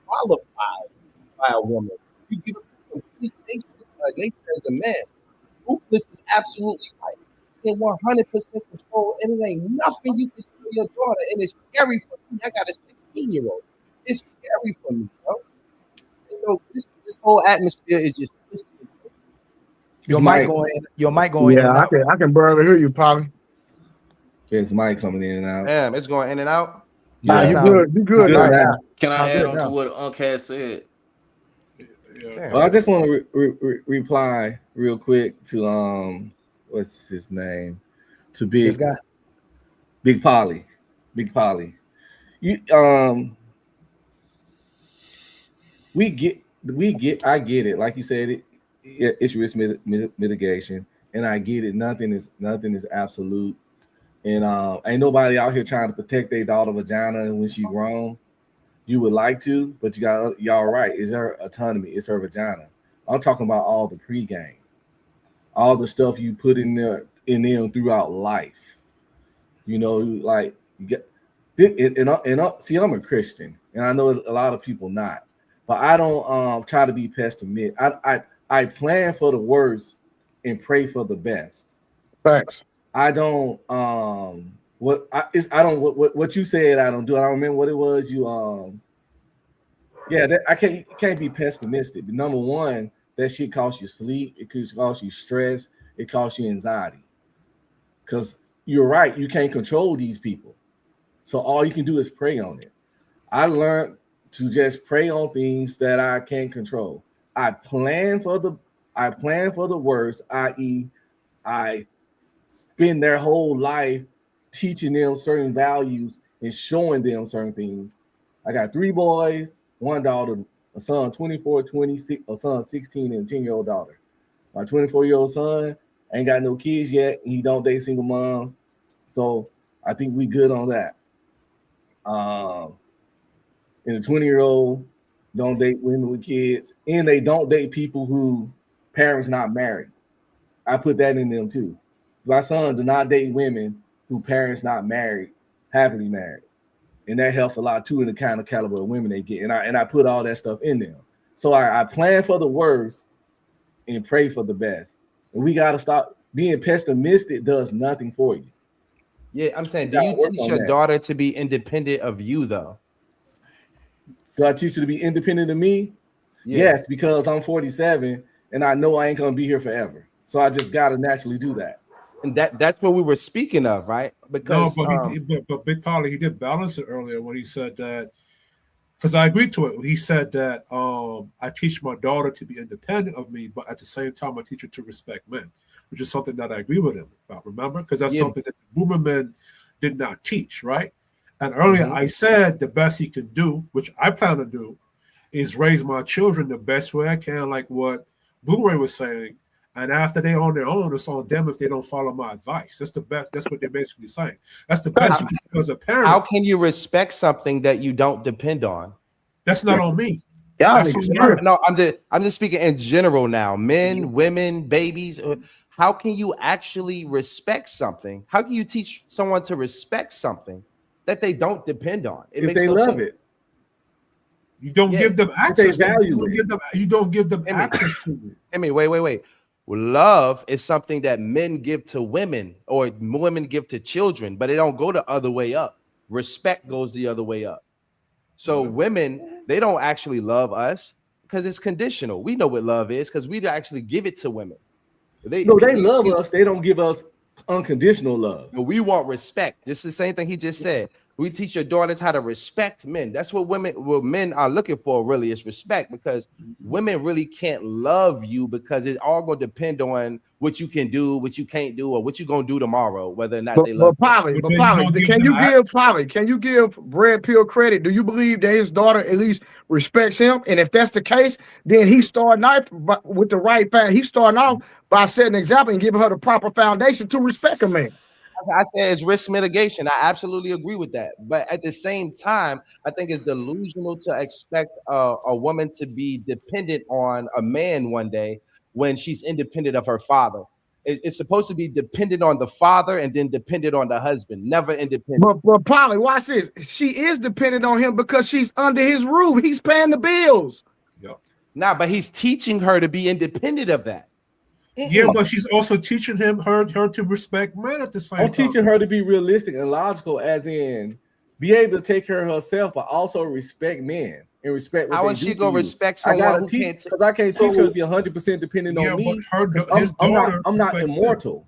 qualify by a woman. You give up your complete nature as a man. Ruthless is absolutely right. You can 100% control, and it ain't nothing you can do to your daughter, and it's scary for me. I got a 16-year-old. It's scary for me, bro. This whole atmosphere is just. Your mic going in and out. I can barely hear you, Polly. There's mic coming in and out. Damn, it's going in and out. Yeah, you good now. Can I add on to what Unc had said? Well, I just want to reply real quick to what's his name? To Big Polly. I get it. Like you said, it's risk mitigation, and I get it. Nothing is absolute, and ain't nobody out here trying to protect their daughter vagina when she grown. You would like to, but y'all right. It's her autonomy. It's her vagina. I'm talking about all the pregame, all the stuff you put in them throughout life. Like you get. See, I'm a Christian, and I know a lot of people not, but I don't try to be pessimistic. I plan for the worst and pray for the best. Thanks. I don't what you said. I don't do. I don't remember what it was. I can't be pessimistic. But number one, that shit costs you sleep. It could cost you stress. It costs you anxiety. Because you're right, you can't control these people. So all you can do is pray on it. I learned to just pray on things that I can't control. I plan for the worst, i.e., I spend their whole life teaching them certain values and showing them certain things. I got 3 boys, 1 daughter, a son 24, 26, a son 16, and a 10-year-old daughter. My 24-year-old son ain't got no kids yet. He don't date single moms. So I think we good on that. And the 20-year-old don't date women with kids, and they don't date people who parents not married. I put that in them too. My son do not date women who parents not married, happily married. And that helps a lot too in the kind of caliber of women they get. And I put all that stuff in them. So I plan for the worst and pray for the best. And we got to stop being pessimistic. Does nothing for you. Yeah, I'm saying, do you teach your daughter to be independent of you though? Do I teach her to be independent of me? Yeah. Yes, because I'm 47 and I know I ain't gonna be here forever. So I just gotta naturally do that. And that's what we were speaking of, right? Because but Big Polly, he did balance it earlier when he said that, because I agreed to it. He said that I teach my daughter to be independent of me, but at the same time I teach her to respect men, which is something that I agree with him about, remember? Because that's something that the boomer men did not teach, right? And earlier I said the best he can do, which I plan to do, is raise my children the best way I can, like what Blu-ray was saying. And after they on their own, it's on them if they don't follow my advice. That's the best. That's what they're basically saying. That's the best you can do as a parent. How can you respect something that you don't depend on? That's not on me. No, I'm just speaking in general now. Men, women, babies. How can you actually respect something? How can you teach someone to respect something that they don't depend on? If they love it. You don't give them access to it. You don't give them access to it. I mean, wait. Love is something that men give to women or women give to children, but it don't go the other way up. Respect goes the other way up. So women, they don't actually love us because it's conditional. We know what love is because we actually give it to women. They love us. They don't give us unconditional love. We want respect. Just the same thing he just said. We teach your daughters how to respect men. That's what men are looking for, really, is respect, because women really can't love you because it's all going to depend on what you can do, what you can't do, or what you're going to do tomorrow, whether or not they love you. But Polly, can you give Red Pill credit? Do you believe that his daughter at least respects him? And if that's the case, then he's starting out with the right path. He's starting off by setting an example and giving her the proper foundation to respect a man. I said it's risk mitigation. I absolutely agree with that. But at the same time, I think it's delusional to expect a woman to be dependent on a man one day when she's independent of her father. It's supposed to be dependent on the father and then dependent on the husband, never independent. But Polly, watch this. She is dependent on him because she's under his roof. He's paying the bills. Nah, but he's teaching her to be independent of that. Yeah, but she's also teaching her to respect men at the same time. I'm teaching her to be realistic and logical, as in be able to take care of herself, but also respect men and respect what How they is do she for gonna you. respect someone who can't? Because I can't teach her to be 100% dependent on me. I'm not immortal.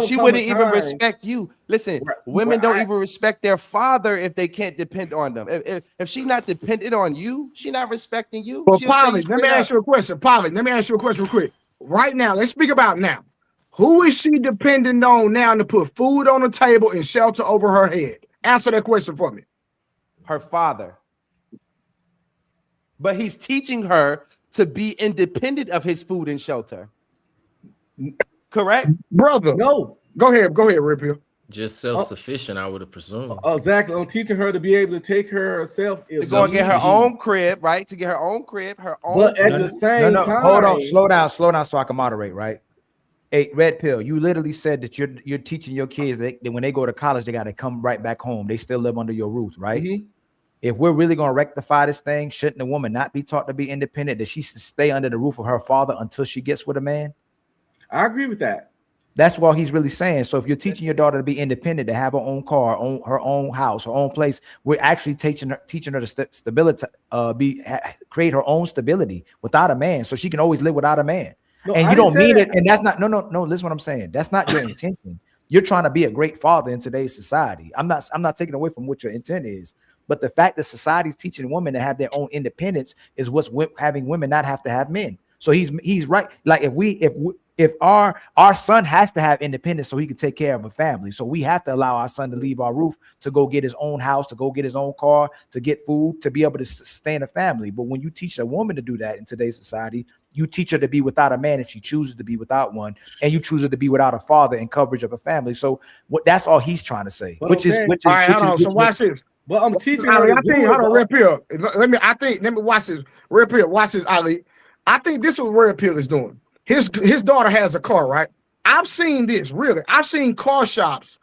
She wouldn't even respect you. Listen, women don't even respect their father if they can't depend on them. If she's not dependent on you, she's not respecting you. But Polly, let me ask you a question. Polly, let me ask you a question real quick. Right now, let's speak about now. Who is she dependent on now to put food on the table and shelter over her head? Answer that question for me. Her father. But he's teaching her to be independent of his food and shelter. Correct? Brother. No. Go ahead, Ripio. Just self-sufficient, I would have presumed. Exactly. I'm teaching her to be able to take care of herself. To go and get her own crib, right? To get her own crib, her own. But at the same time, hold on, slow down, so I can moderate, right? Hey, Red Pill, you literally said that you're teaching your kids that when they go to college, they got to come right back home. They still live under your roof, right? Mm-hmm. If we're really going to rectify this thing, shouldn't a woman not be taught to be independent? That she should stay under the roof of her father until she gets with a man? I agree with that. That's what he's really saying. So if you're teaching your daughter to be independent, to have her own car, her own house, her own place, we're actually teaching her to stability, create her own stability without a man, so she can always live without a man. No, and you don't mean it, and that's not no. Listen, what I'm saying. That's not your intention. You're trying to be a great father in today's society. I'm not taking away from what your intent is, but the fact that society's teaching women to have their own independence is what's having women not have to have men. So he's right. Like if If our son has to have independence so he can take care of a family, so we have to allow our son to leave our roof to go get his own house, to go get his own car, to get food, to be able to sustain a family. But when you teach a woman to do that in today's society, you teach her to be without a man if she chooses to be without one, and you choose her to be without a father and coverage of a family. So that's all he's trying to say. But Which is okay. which All is right, which hold on. is So watch this. But I'm teaching Ali, her I to think, do hold it, on, bro. Red Pill. Let me watch this. Red Pill, watch this, Ali. I think this is what Red Pill is doing. His daughter has a car, right? I've seen this, really. I've seen car shops.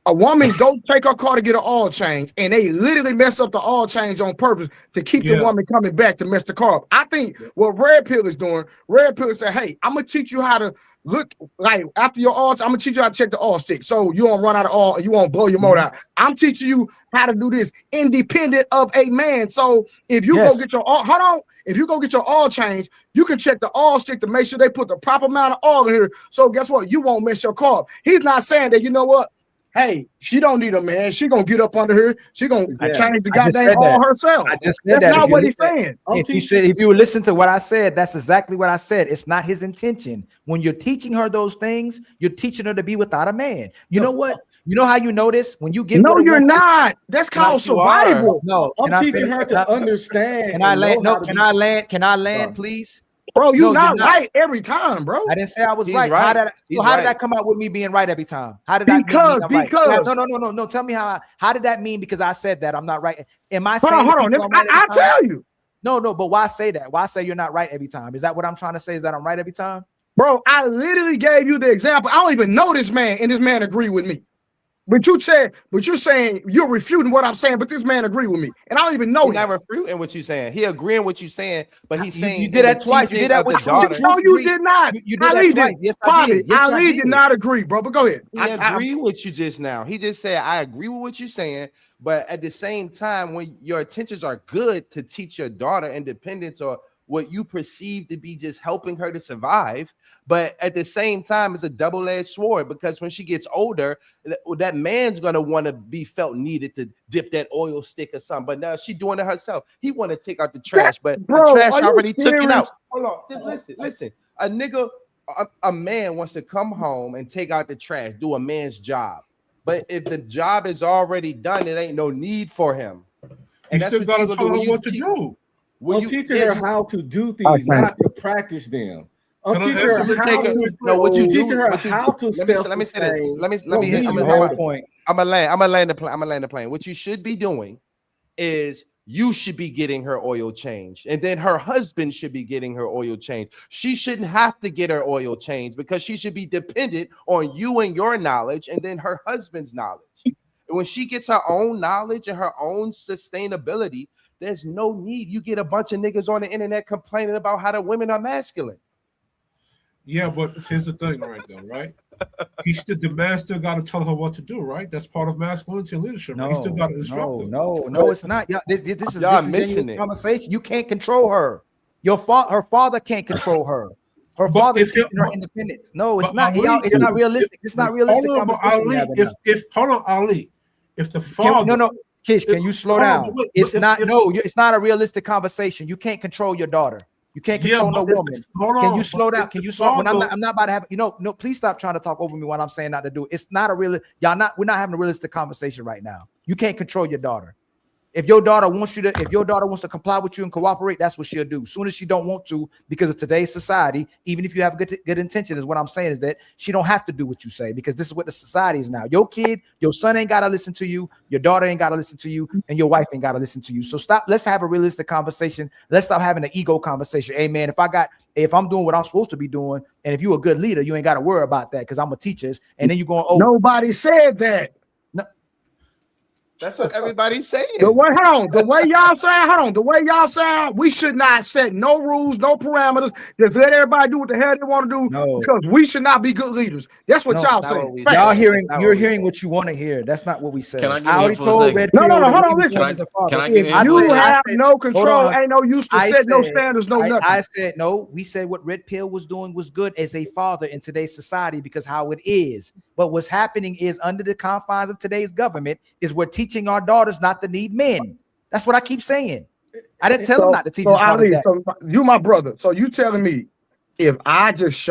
A woman go take her car to get an oil change, and they literally mess up the oil change on purpose to keep the woman coming back to mess the car up. I think what Red Pill is doing, Red Pill is saying, hey, I'm going to teach you how to look, like after your oil, I'm going to teach you how to check the oil stick so you won't run out of oil and you won't blow your motor out. I'm teaching you how to do this independent of a man. So if you go get your oil, if you go get your oil change, you can check the oil stick to make sure they put the proper amount of oil in here. So guess what? You won't mess your car up. He's not saying that, you know what? Hey, she don't need a man. She gonna get up under her. She gonna change the goddamn all herself. I just said That's that. not what he's saying. If you listen to what I said, that's exactly what I said. It's not his intention. When you're teaching her those things, you're teaching her to be without a man. You know what? You know how you know this? When you get no, with a you're woman, not. That's called survival. No, I'm teaching her to understand. Can I land? No, can I land? Can I land, please? Bro, you're not right every time, bro. I didn't say I was He's right. right. How did I come out with me being right every time? How did that mean I'm right? No. Tell me how did that mean? Because I said that I'm not right. Am I saying? Hold on. I'll tell you. No. But why say that? Why say you're not right every time? Is that what I'm trying to say? Is that I'm right every time? Bro, I literally gave you the example. I don't even know this man, and this man agreed with me. But you're saying you're refuting what I'm saying, but this man agree with me, and I don't even know. He's not refuting what you're saying. He agreeing with what you're saying, but he's saying you did that twice. You did that with daughter. No, you did not. You did that twice. Yes, I did. Yes, Ali did not agree, bro. But go ahead. He agree with you just now. He just said, I agree with what you're saying, but at the same time, when your intentions are good to teach your daughter independence or what you perceive to be just helping her to survive, but at the same time, it's a double-edged sword because when she gets older, that man's gonna want to be felt needed to dip that oil stick or something. But now she's doing it herself. He want to take out the trash, but the trash already took it out. Hold on, just listen. A nigga, a man wants to come home and take out the trash, do a man's job. But if the job is already done, it ain't no need for him. And you still gotta tell her what to do. I'm teaching her how to do things, not to practice them. I'm teaching her how to Let me say this. Let me hit the point. I'm gonna land the plane. What you should be doing is you should be getting her oil changed, and then her husband should be getting her oil changed. She shouldn't have to get her oil changed because she should be dependent on you and your knowledge, and then her husband's knowledge. And when she gets her own knowledge and her own sustainability, there's no need. You get a bunch of niggas on the internet complaining about how the women are masculine. Yeah, but here's the thing, right? The man still got to tell her what to do, right? That's part of masculinity and leadership. Right? He still got to instruct her. No, it's not. This is missing it. Conversation. You can't control her. Her father can't control her. Her father's teaching her independence. No, it's not. It's not realistic. It's not realistic. Hold on, Ali. If the father, Kish, can you slow down? It's not a realistic conversation. You can't control your daughter. You can't control no woman. Can you slow down? Can you slow? I'm not about to have. No. Please stop trying to talk over me while I'm saying not to do it. It's not a real. We're not having a realistic conversation right now. You can't control your daughter. If your daughter wants to comply with you and cooperate, that's what she'll do. As soon as she don't want to, because of today's society, even if you have good intention, is what I'm saying is that she don't have to do what you say, because this is what the society is now. Your kid, your son ain't got to listen to you. Your daughter ain't got to listen to you, and your wife ain't got to listen to you. So stop. Let's have a realistic conversation. Let's stop having an ego conversation. Hey man, if I'm doing what I'm supposed to be doing, and if you're a good leader, you ain't got to worry about that because I'm a teacher. And then you're going, oh, nobody said that. That's what everybody's saying. The way y'all say, we should not set no rules, no parameters. Just let everybody do what the hell they want to do, because we should not be good leaders. That's what y'all saying. You're hearing what you want to hear. That's not what we said. Can I get I already told Red Pill. No, hold on, listen. Can I get in? You have no control, ain't no use to set no standards, no nothing. I said no. We said what Red Pill was doing was good as a father in today's society, because how it is. But what's happening is, under the confines of today's government, is we're teaching our daughters not to need men. That's what I keep saying. I didn't tell them not to teach them. So you my brother. So you telling me if I just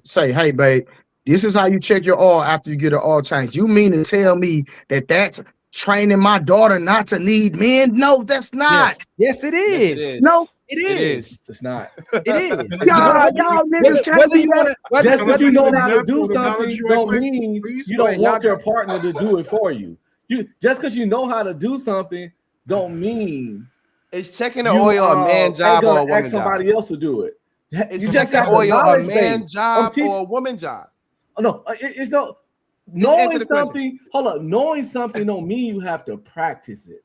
say, hey, babe, this is how you check your oil after you get an oil change. You mean to tell me that that's training my daughter not to need men? No, that's not. Yes, it Yes, it is. No, is. It It is. is. It's not. It is. y'all niggas can't Whether do you that. want to, Just Can I because you bring know an how to example do of the analogy something right don't quick, mean please? you don't Wait, y'all want your got- partner to do it for you. You just because you know how to do something don't mean Is checking the you oil a man ain't job or a gonna ask woman job? somebody else to do it. Is You just checking got the the oil a knowledge man base. job or a woman job? Oh, no, it's no Just answer knowing the question. something. Hold up, knowing something don't mean you have to practice it.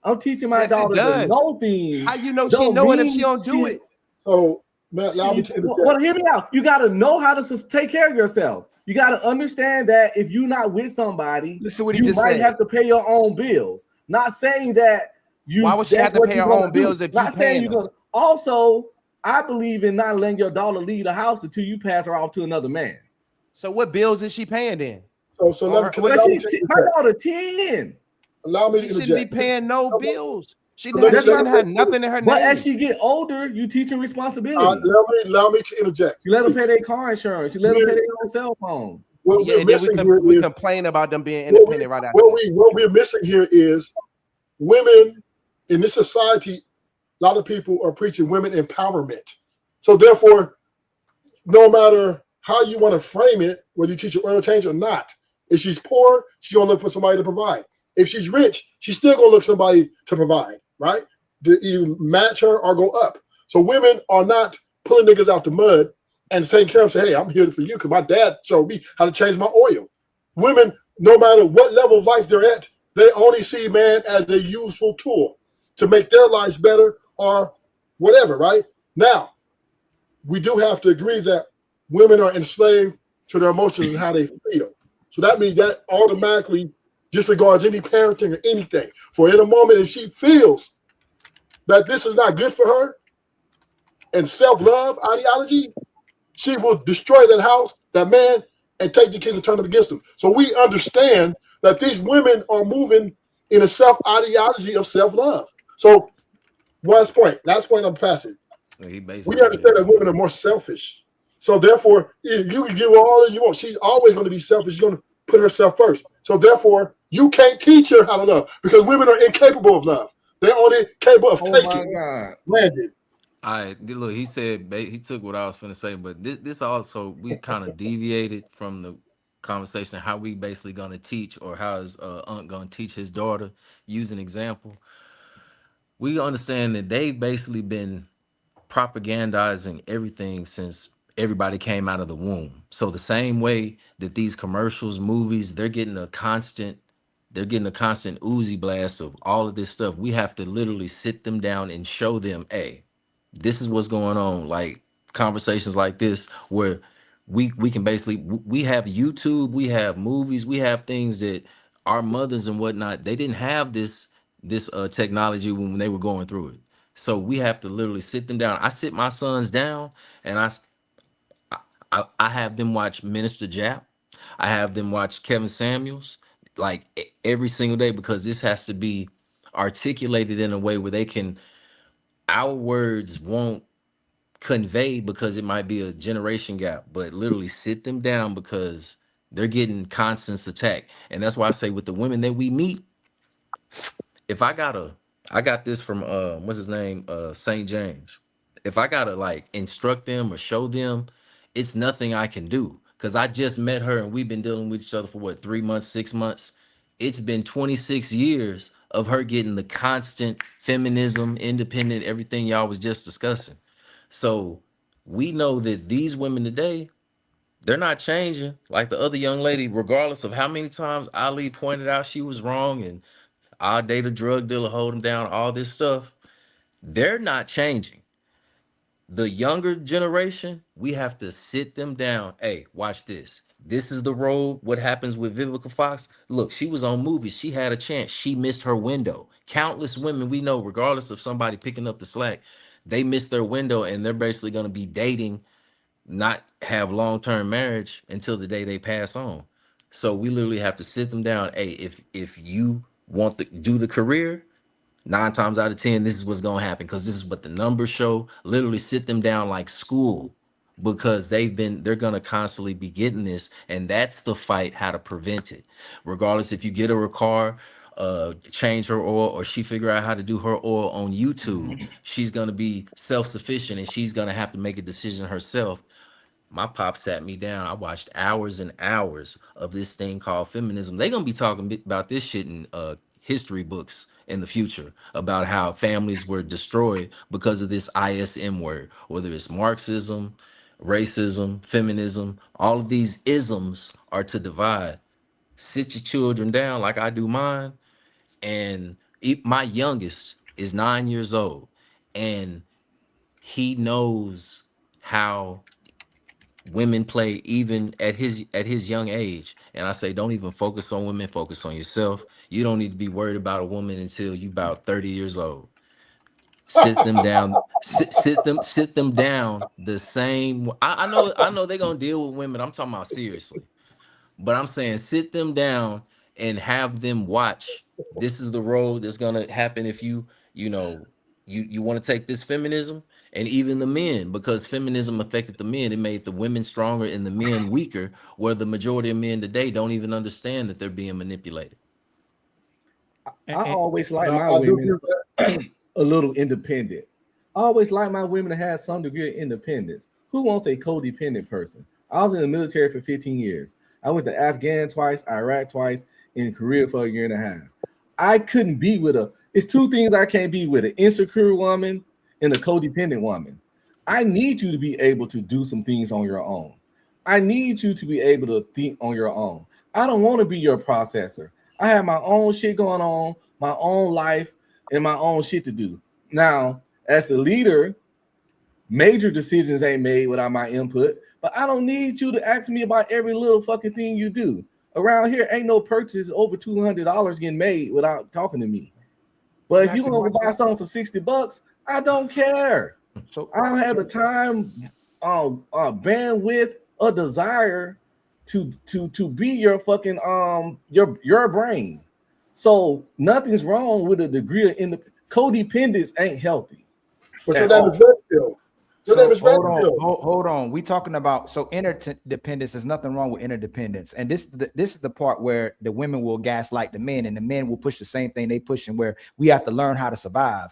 I'm teaching my Yes, it daughter to does. know things. How you know she Don't know it if she mean don't do it? So, Matt, allow me to interject. Well, hear me out. You got to know how to take care of yourself. You got to understand that if you're not with somebody, listen what he you just might said. have to pay your own bills. Not saying that you. Why would she that's have to what pay you're her gonna own do. bills if you Not saying paying you're them? gonna. Also, I believe in not letting your daughter leave the house until you pass her off to another man. So what bills is she paying then? So let me, Or- can or- allow me She's to my interject. daughter 10. Allow me She to shouldn't be interject. paying no bills. She Let me- shouldn't have nothing in her But name. as she get older, you teach her responsibility. Allow me to interject. You let them pay their car insurance. You let them pay their own cell phone. What Yeah, we're and then missing here we is complain about them being independent right after that. what we're missing here is women in this society. A lot of people are preaching women empowerment. So therefore, no matter how you want to frame it, whether you teach her oil change or not, if she's poor, she's gonna look for somebody to provide. If she's rich, she's still gonna look somebody to provide, right? To either match her or go up. So women are not pulling niggas out the mud and taking care of, say, hey, I'm here for you because my dad showed me how to change my oil. Women, no matter what level of life they're at, they only see man as a useful tool to make their lives better or whatever, right? Now, we do have to agree that women are enslaved to their emotions and how they feel. So that means that automatically disregards any parenting or anything. For in a moment, if she feels that this is not good for her and self-love ideology, she will destroy that house, that man, and take the kids and turn them against them. So we understand that these women are moving in a self-ideology of self-love. So last point I'm passing. He We basically understand that women are more selfish. So therefore, you can give her all that you want. She's always going to be selfish. She's going to put herself first. So therefore, you can't teach her how to love because women are incapable of love. They're only capable of taking. God. Landed. I look. He said he took what I was finna say, but this also we kind of deviated from the conversation. How we basically gonna teach, or how is Unc gonna teach his daughter using example. We understand that they've basically been propagandizing everything since everybody came out of the womb. So the same way that these commercials, movies, they're getting a constant Uzi blast of all of this stuff. We have to literally sit them down and show them, hey, this is what's going on. Like conversations like this where we can basically we have YouTube, we have movies, we have things that our mothers and whatnot, they didn't have this technology when they were going through it. So we have to literally sit them down. I sit my sons down and I have them watch Minister Jap. I have them watch Kevin Samuels like every single day because this has to be articulated in a way where they can our words won't convey because it might be a generation gap, but literally sit them down because they're getting constant attack. And that's why I say with the women that we meet, if I got this from what's his name? St. James. If I gotta like instruct them or show them, it's nothing I can do. Cause I just met her and we've been dealing with each other for what, 3 months, 6 months. It's been 26 years of her getting the constant feminism, independent, everything y'all was just discussing. So we know that these women today, they're not changing like the other young lady, regardless of how many times Ali pointed out she was wrong and I'll date a drug dealer, hold him down, all this stuff. They're not changing. The younger generation, we have to sit them down. Hey, watch this. This is the road. What happens with Vivica Fox? Look, she was on movies. She had a chance. She missed her window. Countless women we know, regardless of somebody picking up the slack, they missed their window and they're basically going to be dating, not have long-term marriage until the day they pass on. So we literally have to sit them down. Hey, if you want to do the career, 9 times out of 10, this is what's gonna happen because this is what the numbers show. Literally sit them down like school because they're gonna constantly be getting this, and that's the fight, how to prevent it. Regardless if you get her a car, change her oil, or she figure out how to do her oil on YouTube, she's gonna be self-sufficient and she's gonna have to make a decision herself. My pop sat me down. I watched hours and hours of this thing called feminism. They're gonna be talking about this shit in history books in the future about how families were destroyed because of this ISM word, whether it's Marxism, racism, feminism. All of these isms are to divide. Sit your children down like I do mine, and my youngest is 9 years old, and he knows how women play even at his young age. And I say, don't even focus on women, focus on yourself. You don't need to be worried about a woman until you about 30 years old. Sit them down, sit them down the same. I know they're gonna deal with women. I'm talking about seriously. But I'm saying sit them down and have them watch. This is the road that's gonna happen if you want to take this feminism, and even the men, because feminism affected the men. It made the women stronger and the men weaker, where the majority of men today don't even understand that they're being manipulated. I always like And my I do women agree a little independent. I always like my women to have some degree of independence. Who wants a codependent person? I was in the military for 15 years. I went to Afghan twice, Iraq twice, in Korea for a year and a half. I couldn't be with it's two things I can't be with: an insecure woman and a codependent woman. I need you to be able to do some things on your own. I need you to be able to think on your own. I don't want to be your processor. I have my own shit going on, my own life, and my own shit to do. Now, as the leader, major decisions ain't made without my input, but I don't need you to ask me about every little fucking thing you do. Around here, ain't no purchase over $200 getting made without talking to me. But if you want to buy something for $60, I don't care. So I don't have the time, bandwidth, or desire to be your fucking your brain. So nothing's wrong with a degree of codependence ain't healthy. But your name is Redfield. Your name is hold Redfield. on, hold on. We talking about interdependence. There's nothing wrong with interdependence, and this is the part where the women will gaslight the men, and the men will push the same thing they pushing. Where we have to learn how to survive.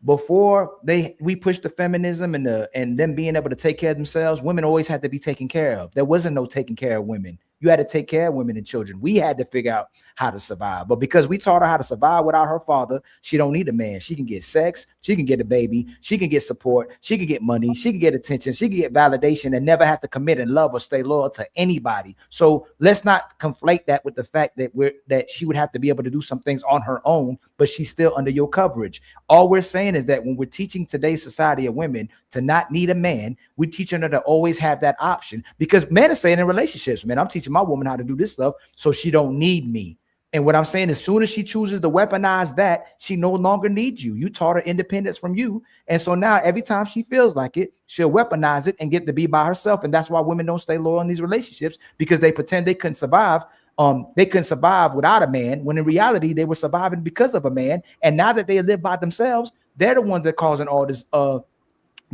Before we pushed the feminism and them being able to take care of themselves, women always had to be taken care of. There wasn't no taking care of women. You had to take care of women and children. We had to figure out how to survive. But because we taught her how to survive without her father, she don't need a man. She can get sex. She can get a baby. She can get support. She can get money. She can get attention. She can get validation and never have to commit and love or stay loyal to anybody. So let's not conflate that with the fact that she would have to be able to do some things on her own, but she's still under your coverage. All we're saying is that when we're teaching today's society of women to not need a man, we're teaching her to always have that option, because men are saying in relationships, man, I'm teaching my woman how to do this stuff so she don't need me. And what I'm saying, as soon as she chooses to weaponize that, she no longer needs you. You taught her independence from you. And so now every time she feels like it, she'll weaponize it and get to be by herself. And that's why women don't stay loyal in these relationships, because they pretend they couldn't survive. They couldn't survive without a man, when in reality they were surviving because of a man. And now that they live by themselves, they're the ones that are causing all this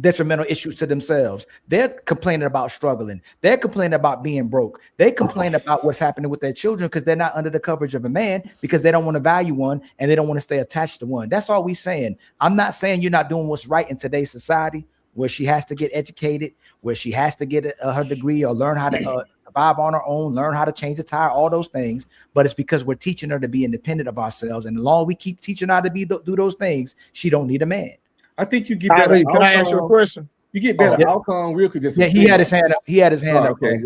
detrimental issues to themselves. They're complaining about struggling. They're complaining about being broke. They complain about what's happening with their children because they're not under the coverage of a man, because they don't want to value one and they don't want to stay attached to one. That's all we're saying. I'm not saying you're not doing what's right in today's society, where she has to get educated, where she has to get her degree or learn how to survive on her own, learn how to change a tire, all those things. But it's because we're teaching her to be independent of ourselves. And as long as we keep teaching her to do those things, she don't need a man. I think you get better. Can I ask you a question? You get better outcome real quick. Yeah, he had his hand up. He had his hand up. Okay.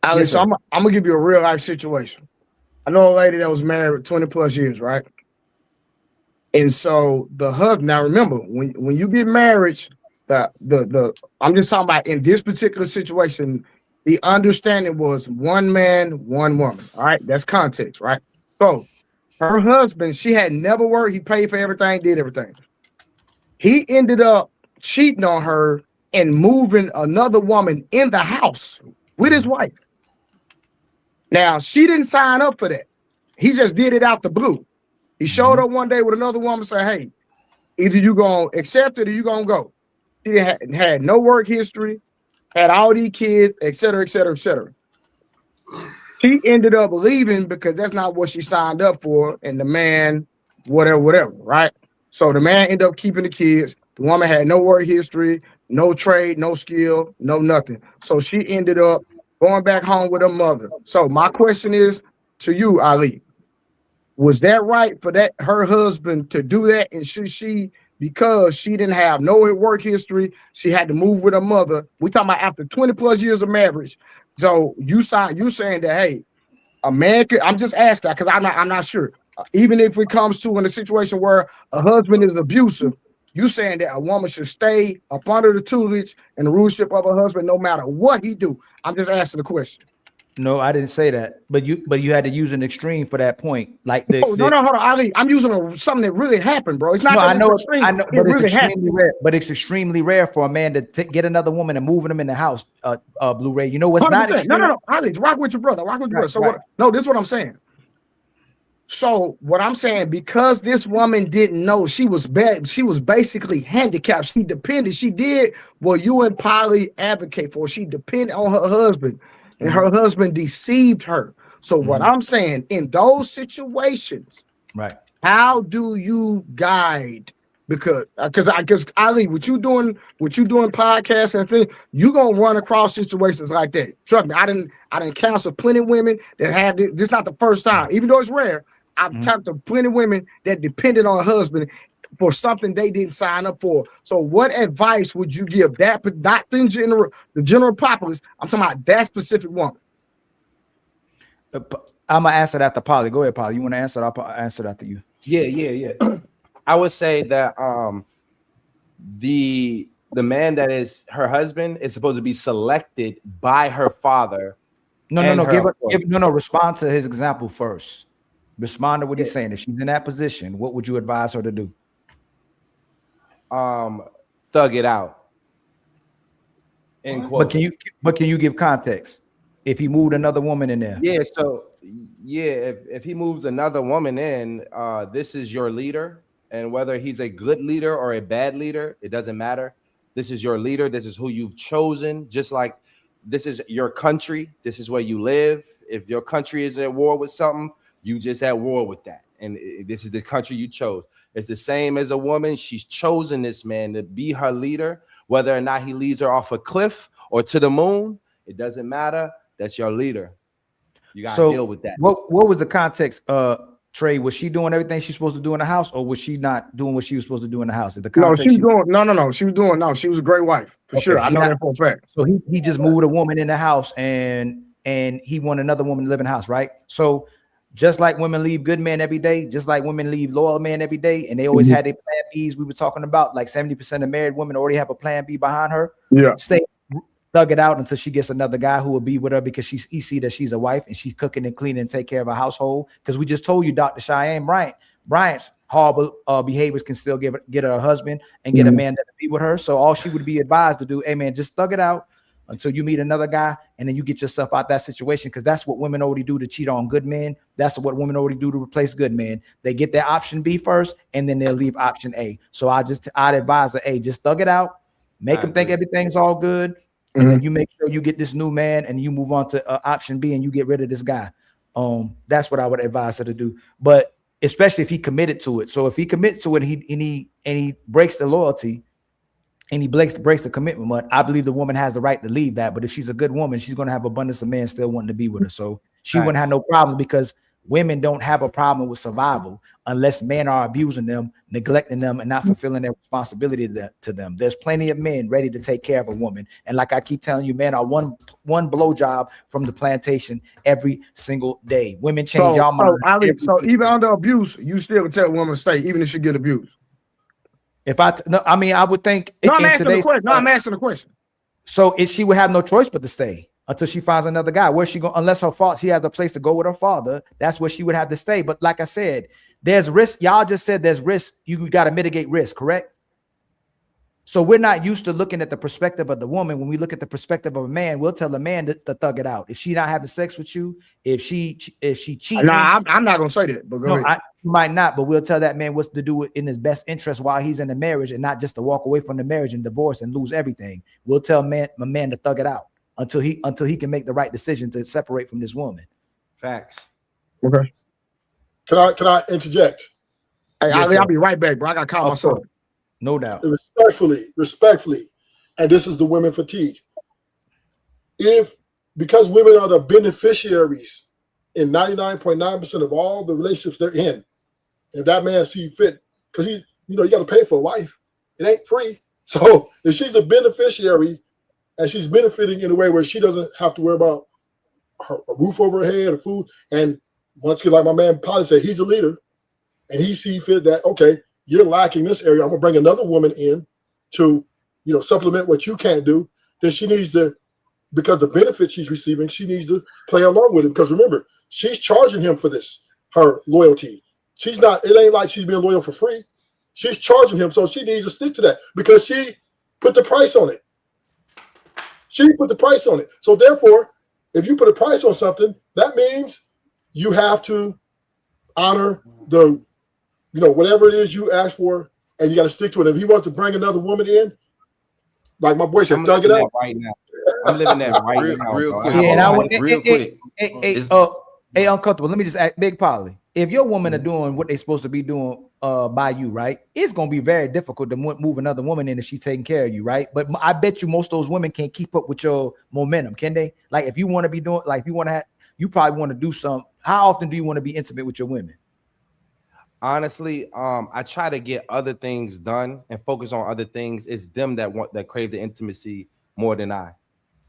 Ali, Yes, so sir. I'm gonna give you a real life situation. I know a lady that was married 20 plus years, right? And so the husband, now remember, when you get married, I'm just talking about in this particular situation, the understanding was one man, one woman. All right, that's context, right? So her husband, she had never worked, he paid for everything, did everything. He ended up cheating on her and moving another woman in the house with his wife. Now, she didn't sign up for that. He just did it out the blue. He showed up one day with another woman, say, hey, either you gonna accept it or you gonna go. She had no work history, had all these kids, et cetera, et cetera, et cetera. She ended up leaving because that's not what she signed up for. And the man, whatever, right? So the man ended up keeping the kids. The woman had no work history, no trade, no skill, no nothing. So she ended up going back home with her mother. So my question is to you, Ali. Was that right for her husband to do that? And should she, because she didn't have no work history, she had to move with her mother? We talking about after 20 plus years of marriage. So you saying that, hey, a man could, I'm just asking because I'm not sure. Even if it comes to in a situation where a husband is abusive, you saying that a woman should stay up under the tutelage and the rulership of her husband no matter what he do. I'm just asking the question. No, I didn't say that. But you had to use an extreme for that point. Like no, hold on, Ali. I'm using something that really happened, bro. It's not that it's extreme. I know, it but it's really extremely happened. rare. But it's extremely rare for a man to get another woman and moving them in the house. Blu-ray. You know what's 100%. not extreme? No. Ali, rock with your brother. Rock with your brother. So what? No, this is what I'm saying. So what I'm saying, because this woman didn't know, she was bad. She was basically handicapped. She depended. She did what you and Polly advocate for. She depended on her husband, and her husband deceived her. So what I'm saying, in those situations, right? How do you guide? Because Ali, what you doing podcasts and things, you gonna run across situations like that. Trust me, I didn't counsel plenty of women that had this. This not the first time, even though it's rare. I've talked to plenty of women that depended on a husband for something they didn't sign up for. So what advice would you give that, but not the general populace? I'm talking about that specific woman. I'm gonna answer that after Polly. Go ahead, Polly. You want to answer? I'll answer that after you. Yeah. I would say that the man that is her husband is supposed to be selected by her father. No. Respond to his example first. Respond to what he's saying. If she's in that position, what would you advise her to do? Thug it out. But can you give context? If he moved another woman in there, if he moves another woman in, this is your leader, and whether he's a good leader or a bad leader, it doesn't matter. This is your leader. This is who you've chosen. Just like this is your country. This is where you live. If your country is at war with something, you just at war with that, and this is the country you chose. It's the same as a woman. She's chosen this man to be her leader, whether or not he leads her off a cliff or to the moon. It doesn't matter. That's your leader. You got to deal with that. What was the context, Trey? Was she doing everything she's supposed to do in the house, or was she not doing what she was supposed to do in the house? No, she was doing. No. She was doing. No, she was a great wife for sure. I know that for a fact. So he just moved a woman in the house, and he wanted another woman to live in the house, right? So just like women leave good men every day, just like women leave loyal men every day, and they always had their plan Bs. We were talking about like 70% of married women already have a plan B behind her. Yeah. Thug it out until she gets another guy who will be with her because he see that she's a wife and she's cooking and cleaning and take care of her household. Because we just told you, Dr. Cheyenne Bryant's horrible behaviors can still get her a husband and get a man that will be with her. So all she would be advised to do, hey man, just thug it out until you meet another guy and then you get yourself out that situation, because that's what women already do to cheat on good men. That's what women already do to replace good men. They get their option B first and then they'll leave option A. So I'd advise her, hey, just thug it out, make them think everything's all good. And then you make sure you get this new man and you move on to option B and you get rid of this guy. That's what I would advise her to do. But especially if he committed to it. So if he commits to it and he breaks the loyalty and he breaks the commitment, I believe the woman has the right to leave that. But if she's a good woman, she's going to have abundance of men still wanting to be with her. So she wouldn't have no problem, because women don't have a problem with survival unless men are abusing them, neglecting them, and not fulfilling their responsibility to them. There's plenty of men ready to take care of a woman. And like I keep telling you, men are one blowjob from the plantation every single day. Women change y'all mind. So even under abuse, you still tell a woman to stay, even if she get abused. I would think. I'm asking the question. So she would have no choice but to stay until she finds another guy. Where she go, unless she has a place to go with her father, that's where she would have to stay. But like I said, there's risk. Y'all just said there's risk. You got to mitigate risk, correct? So we're not used to looking at the perspective of the woman. When we look at the perspective of a man, we'll tell a man to thug it out. If she not having sex with you, if she cheating. Nah, I'm not gonna say that. But go ahead. might not, but we'll tell that man what's to do in his best interest while he's in the marriage, and not just to walk away from the marriage and divorce and lose everything. We'll tell my man to thug it out until he can make the right decision to separate from this woman. Facts. Okay. Can I interject? Hey, Yes, Ali, I'll sir. be right back, bro. I got to call my son. No doubt. Respectfully, and this is the women fatigue. Because women are the beneficiaries in 99.9% of all the relationships they're in, if that man see fit, because you got to pay for a wife. It ain't free. So if she's a beneficiary and she's benefiting in a way where she doesn't have to worry about a roof over her head or food, and once again, like my man Polly said, he's a leader, and he see fit that, okay, you're lacking this area, I'm gonna bring another woman in to, supplement what you can't do. Then she needs to, because the benefits she's receiving, she needs to play along with it. Because remember, she's charging him for this, her loyalty. It ain't like she's being loyal for free. She's charging him, so she needs to stick to that because she put the price on it. So therefore, if you put a price on something, that means you have to honor the, whatever it is you ask for, and you got to stick to it. If he wants to bring another woman in, like my boy said, thug it out. Right now. I'm living that right now. Real quick. Yeah, and I would real quick. Hey, uncomfortable. Let me just ask Big Polly. If your woman are doing what they're supposed to be doing by you, right? It's gonna be very difficult to move another woman in if she's taking care of you, right? But I bet you most of those women can't keep up with your momentum, can they? Like if you want to be doing, like if you want to have, you probably want to do some. How often do you want to be intimate with your women? Honestly, I try to get other things done and focus on other things. It's them that crave the intimacy more than I.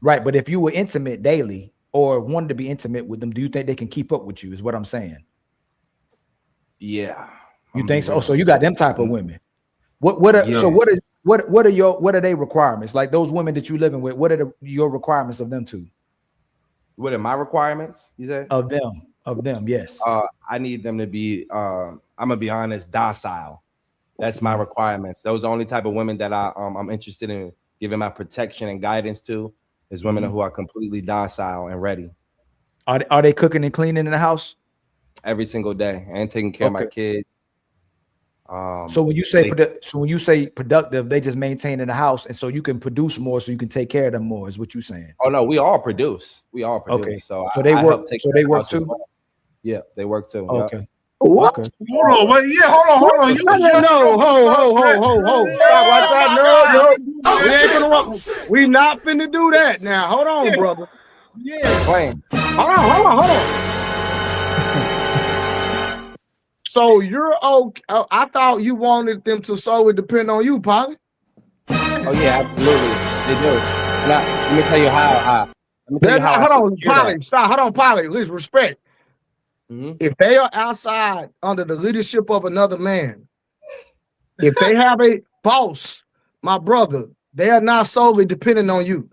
Right, but if you were intimate daily or wanted to be intimate with them, do you think they can keep up with you? Is what I'm saying. Yeah. You think so? So you got them type of women. What are they requirements? Like those women that you living with, what are your requirements of them too? What are my requirements? You said of them, yes. I need them to be I'm gonna be honest, docile. That's my requirements. Those are the only type of women that I'm interested in giving my protection and guidance to, is women who are completely docile and ready. Are they cooking and cleaning in the house? Every single day and taking care of my kids. So when you say productive, they just maintain in the house, and so you can produce more, so you can take care of them more. Is what you're saying? Oh no, we all produce. Okay. So they work. So they work too. Yeah, they work too. Okay. Yep. What? Okay. Hold on, wait, yeah, hold on. You was just Ho. Stop right there. No. We ain't gonna we not finna do that now. Hold on, brother. Yeah. Hold on. So you're okay. I thought you wanted them to solely depend on you, Polly. Oh yeah, absolutely. They do. Let me tell you how. Hold on, Polly. Stop. Hold on, Polly. Please respect. Mm-hmm. If they are outside under the leadership of another man, if they have a boss, my brother, they are not solely dependent on you.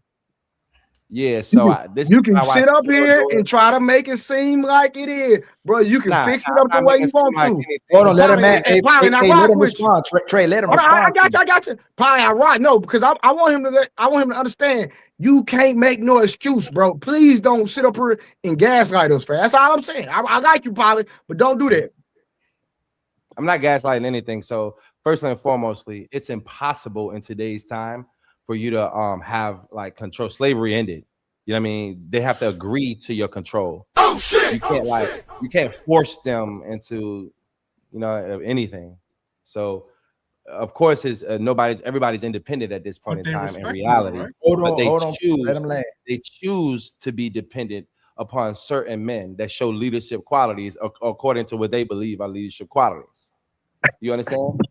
Yeah, so you can sit up here and try to make it seem like it is, bro. You can fix it up the way you want to. Hold on, let him man. Hey, Polly, let him respond. Trey, let him respond. I got you. Polly, I right. No, because I want him to understand. You can't make no excuse, bro. Please don't sit up here and gaslight us, fam. That's all I'm saying. I like you, Polly, but don't do that. I'm not gaslighting anything. So firstly and foremostly, it's impossible in today's time for you to have like control. Slavery ended. You know what I mean? They have to agree to your control. Oh shit! You can't force them into anything. So of course everybody's independent at this point in time in reality. Right? They choose to be dependent upon certain men that show leadership qualities according to what they believe are leadership qualities. You understand?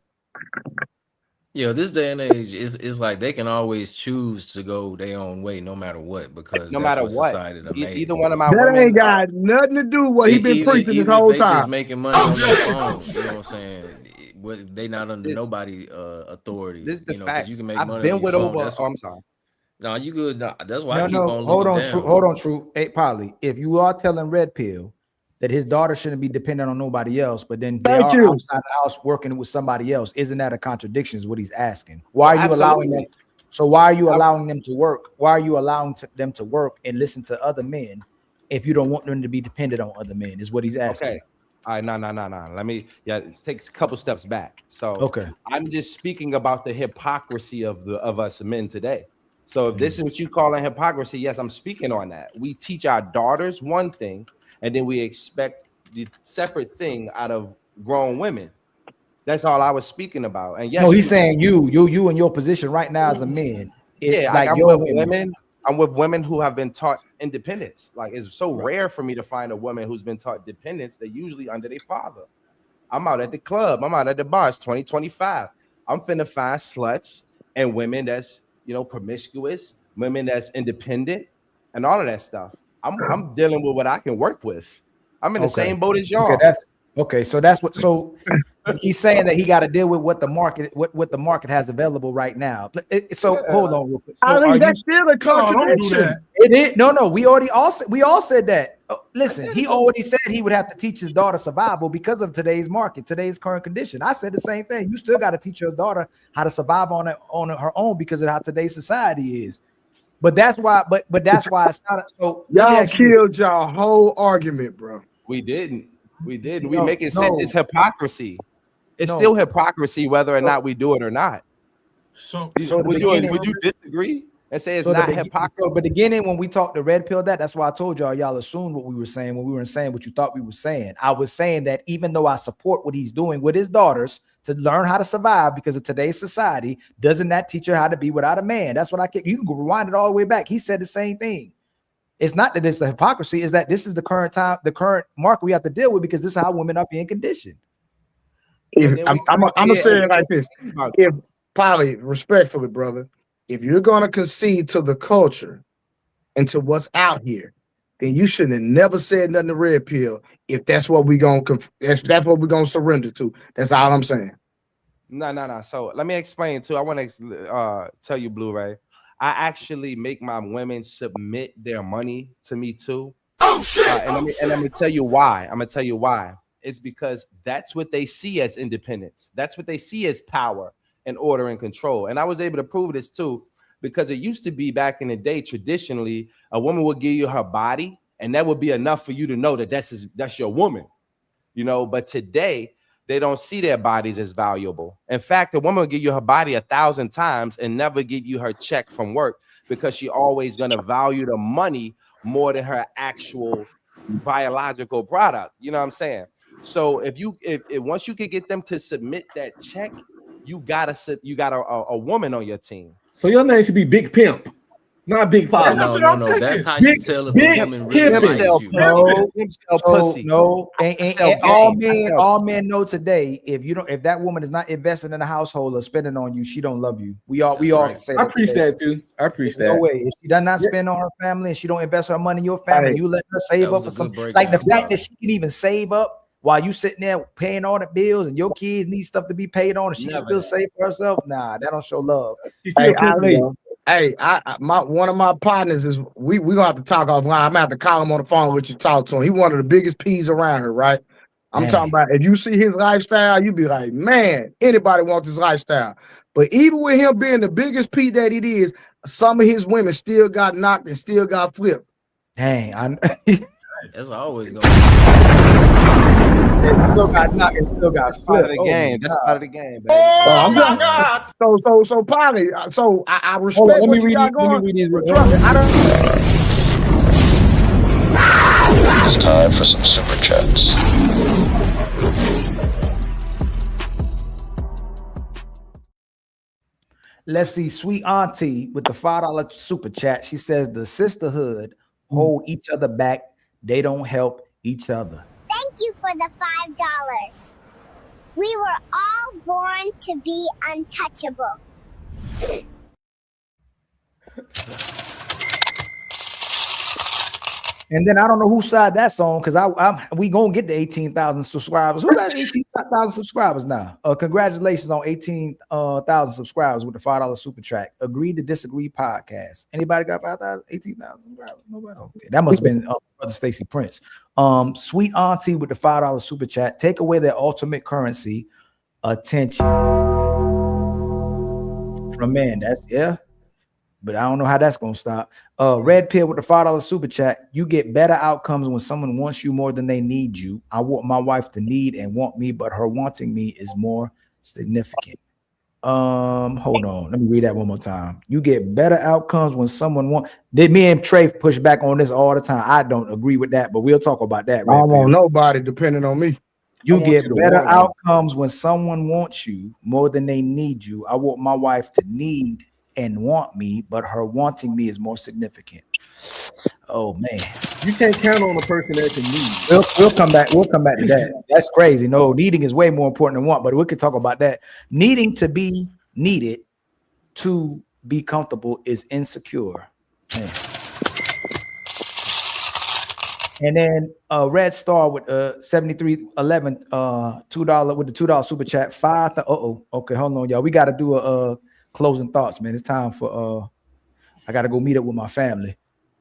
Yeah, this day and age is like they can always choose to go their own way no matter what, because no matter what society made. Either one of my that women ain't got nothing to do with what he been preaching this whole if they time. just making money on their phone, you know what I'm saying? They not under nobody authority. This is the fact. You can make I've money been on with your over. phone. I'm sorry. No, you good. No, that's why I keep on looking hold on, down. Hold on, True. Hey, Polly, if you are telling Red Pill that his daughter shouldn't be dependent on nobody else, but then they are outside the house working with somebody else, isn't that a contradiction? Is what he's asking. Why are you allowing them? So why are you allowing them to work? Why are you allowing them to work and listen to other men if you don't want them to be dependent on other men? Is what he's asking. All right, no. Let me let's take a couple steps back. So Okay. I'm just speaking about the hypocrisy of us men today. So if this is what you call a hypocrisy, yes, I'm speaking on that. We teach our daughters one thing, and then we expect the separate thing out of grown women. That's all I was speaking about. And yes, No, he's saying you in your position right now as a man. Yeah, like like I'm your with women. I'm with women who have been taught independence. Like it's so rare for me to find a woman who's been taught dependence. They're usually under their father. I'm out at the club. I'm out at the bar. It's 2025. I'm finna find sluts and women that's promiscuous, women that's independent, and all of that stuff. I'm dealing with what I can work with. I'm in the same boat as y'all. Okay, so that's what. So he's saying that he got to deal with what the market has available right now. So hold on real quick. So Ali, that's still a contradiction. It is no. We all said that. Listen, he already said he would have to teach his daughter survival because of today's market, today's current condition. I said the same thing. You still got to teach your daughter how to survive on her own because of how today's society is. But that's why. But that's why it's not. So y'all killed y'all whole argument, bro. We didn't. We make it sense. It's hypocrisy. It's still hypocrisy whether or not we do it or not. So would you disagree and say it's not hypocrisy? So, but beginning when we talked to Red Pill, that's why I told y'all assumed what we were saying when we weren't saying what you thought we were saying. I was saying that even though I support what he's doing with his daughters to learn how to survive because of today's society, doesn't that teach her how to be without a man? That's what you can rewind it all the way back. He said the same thing. It's not that it's the hypocrisy, is that this is the current time, the current market we have to deal with because this is how women are being conditioned. I'm gonna say it like this: if Polly, respectfully, brother, if you're gonna concede to the culture and to what's out here, then you shouldn't have never said nothing to Red Pill. If that's what we're gonna surrender to, that's all I'm saying. No. So let me explain too. I want to tell you, Blu-ray. I actually make my women submit their money to me too. Oh shit! And let me tell you why. I'm gonna tell you why. It's because that's what they see as independence. That's what they see as power and order and control. And I was able to prove this too, because it used to be back in the day, traditionally, a woman would give you her body, and that would be enough for you to know that that's your woman. But today they don't see their bodies as valuable. In fact, a woman will give you her body 1,000 times and never give you her check from work because she always going to value the money more than her actual biological product. You know what I'm saying? So if once you can get them to submit that check, you got a woman on your team. So your name should be Big Pimp. Not Big Father. No. That's how you tell if a woman really likes you. No, and all men know today, if that woman is not investing in the household or spending on you, she don't love you. We all say that. I appreciate that too. I appreciate that. No way. If she does not spend on her family and she don't invest her money in your family, you let her save up for something. Like the fact that she can even save up while you sitting there paying all the bills and your kids need stuff to be paid on and she can still save for herself. Nah, that don't show love. One of my partners is we gonna have to talk offline. I'm gonna have to call him on the phone with you, talk to him. He one of the biggest peas around here, right? I'm talking about if you see his lifestyle, you be like, man, anybody wants this lifestyle. But even with him being the biggest pea that it is, some of his women still got knocked and still got flipped. Dang, that's always going. Still got knocked and still got flipped. That's part of the game, baby. Oh my God! So Polly, so I respect what you got going. It's time for some super chats. Let's see, Sweet Auntie with the $5 super chat. She says the sisterhood hold each other back. They don't help each other. Thank you for the $5. We were all born to be untouchable. And then I don't know whose side that's on because we gonna get to 18,000 subscribers. Who got 18,000 subscribers now? Congratulations on 18,000 subscribers with the $5 super chat. Agree to Disagree podcast. Anybody got 18,000 subscribers? Nobody. Okay, that must have been Brother Stacy Prince. Sweet Auntie with the $5 super chat. Take away their ultimate currency, attention from man. but I don't know how that's gonna stop. Red Pill with the $5 super chat. You get better outcomes when someone wants you more than they need you. I want my wife to need and want me, but her wanting me is more significant. Hold on. Let me read that one more time. You get better outcomes when someone wants. Did me and Trey push back on this all the time? I don't agree with that, but we'll talk about that. I don't want nobody depending on me. You get better outcomes when someone wants you more than they need you. I want my wife to need and want me, but her wanting me is more significant. Oh man, you can't count on a person that can need. We'll come back. We'll come back to that. That's crazy. No, needing is way more important than want, but we could talk about that. Needing to be needed to be comfortable is insecure. Man. And then Red Star with 7311 $2 with the $2 super chat. Okay, hold on, y'all. We got to do a closing thoughts, man. It's time for I got to go meet up with my family.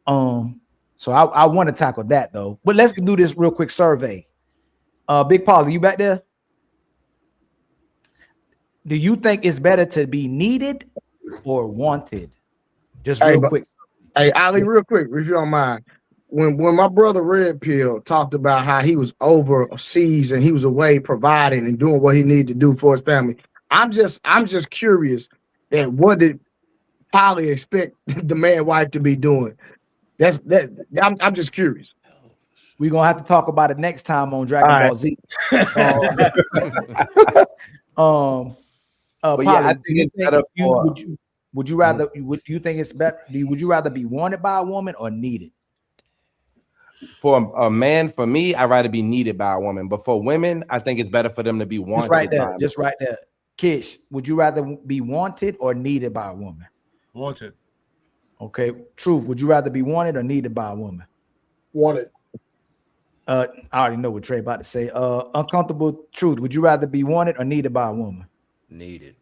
So I want to tackle that though. But let's do this real quick survey. Big Paul, are you back there? Do you think it's better to be needed or wanted? Just real quick. Hey, Ali, real quick, if you don't mind. When my brother Red Pill talked about how he was overseas and he was away providing and doing what he needed to do for his family, I'm just curious that what did Polly expect the man wife to be doing? I'm just curious. We're gonna have to talk about it next time on Dragon Ball Z. But yeah, I think it's better for. Would you rather? Would you think it's better? Would you rather be wanted by a woman or needed? For a man, for me, I'd rather be needed by a woman. But for women, I think it's better for them to be wanted. Just right there. Just right there. Kish, would you rather be wanted or needed by a woman? Wanted. Okay. Truth, would you rather be wanted or needed by a woman? Wanted. I already know what Trey about to say. Uncomfortable Truth, would you rather be wanted or needed by a woman? Needed.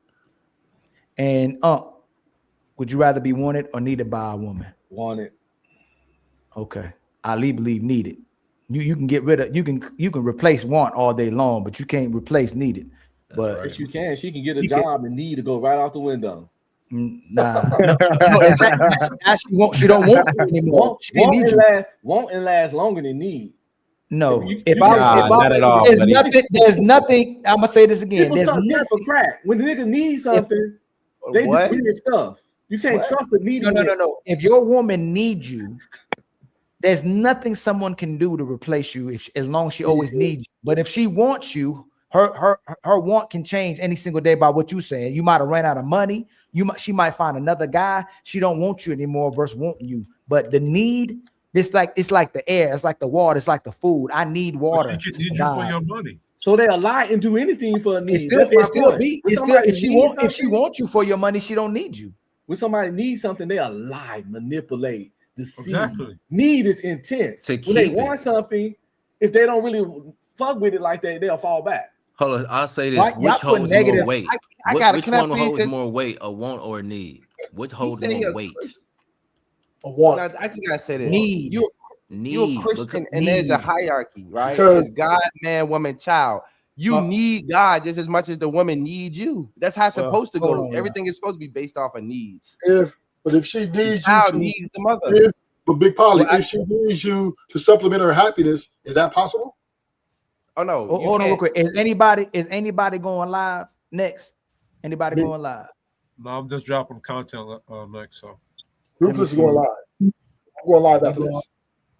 And would you rather be wanted or needed by a woman? Wanted. Okay. Ali believe needed. You can get rid of you can replace want all day long, but you can't replace needed. But yes, you can. She can get a job and need to go right out the window. Nah, no, exactly. She don't want to anymore. Want and last longer than need. No, not at all. There's nothing. I'm gonna say this again. People start dead for crack. When the nigga needs something, they do weird stuff. You can't trust the needy. No. If your woman needs you, there's nothing someone can do to replace you as long as she always needs you. But if she wants you, her want can change any single day by what you're saying. You might have ran out of money. She might find another guy. She don't want you anymore versus wanting you. But the need, it's like the air, it's like the water, it's like the food. I need water. She need you for your money. So they'll lie and do anything for a need. If she wants you for your money, she don't need you. When somebody needs something, they'll lie, manipulate, deceive. Exactly. Need is intense. When they want something, if they don't really fuck with it like that, they'll fall back. Hold on, I'll say this. Which holds more weight? Which one holds more weight, a want or a need? Which holds more weight? A want. I just gotta say this. Need. You're a Christian, and there's a hierarchy, right? It's God, man, woman, child. You need God just as much as the woman needs you. That's how it's supposed to go. Everything is supposed to be based off of needs. But if she needs you, needs the mother. But Big Polly, if she needs you to supplement her happiness, is that possible? Oh no! Hold on real quick. Is anybody going live next? Anybody going live? No, I'm just dropping content next. So Ruthless is going live. I'm going live after this.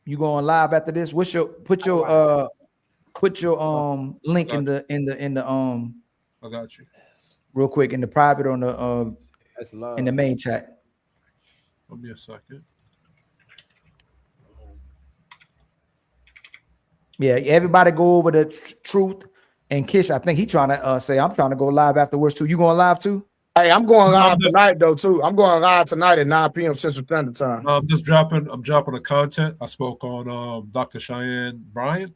You going live after this? What's your put your link in the I got you real quick in the private on the in the main chat. Give me a second. Yeah, everybody go over the Truth and Kish. I think he trying to say I'm trying to go live afterwards too. You going live too? Hey, I'm going live tonight though too. I'm going live tonight at 9 p.m. Central Standard Time. I'm dropping the content. I spoke on Dr. Cheyenne Bryant.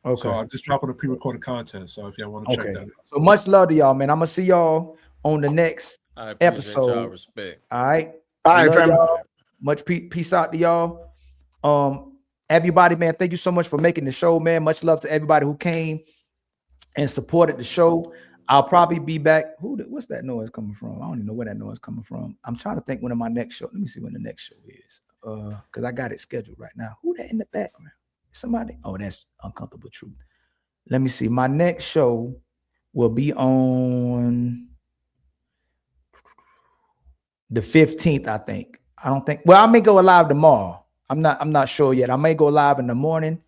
Okay. So I'm just dropping the pre-recorded content. So if y'all want to check that out. So much love to y'all, man. I'm gonna see y'all on the next episode. Y'all respect. All right. All right, family. Much peace out to y'all. Everybody, man, thank you so much for making the show, man. Much love to everybody who came and supported the show. I'll probably be back. What's that noise coming from? I don't even know where that noise coming from. I'm trying to think when my next show. Let me see when the next show is. Because I got it scheduled right now. Who that in the background? Somebody. Oh, that's Uncomfortable Truth. Let me see. My next show will be on the 15th, I think. I don't think. Well, I may go live tomorrow. I'm not sure yet. I may go live in the morning,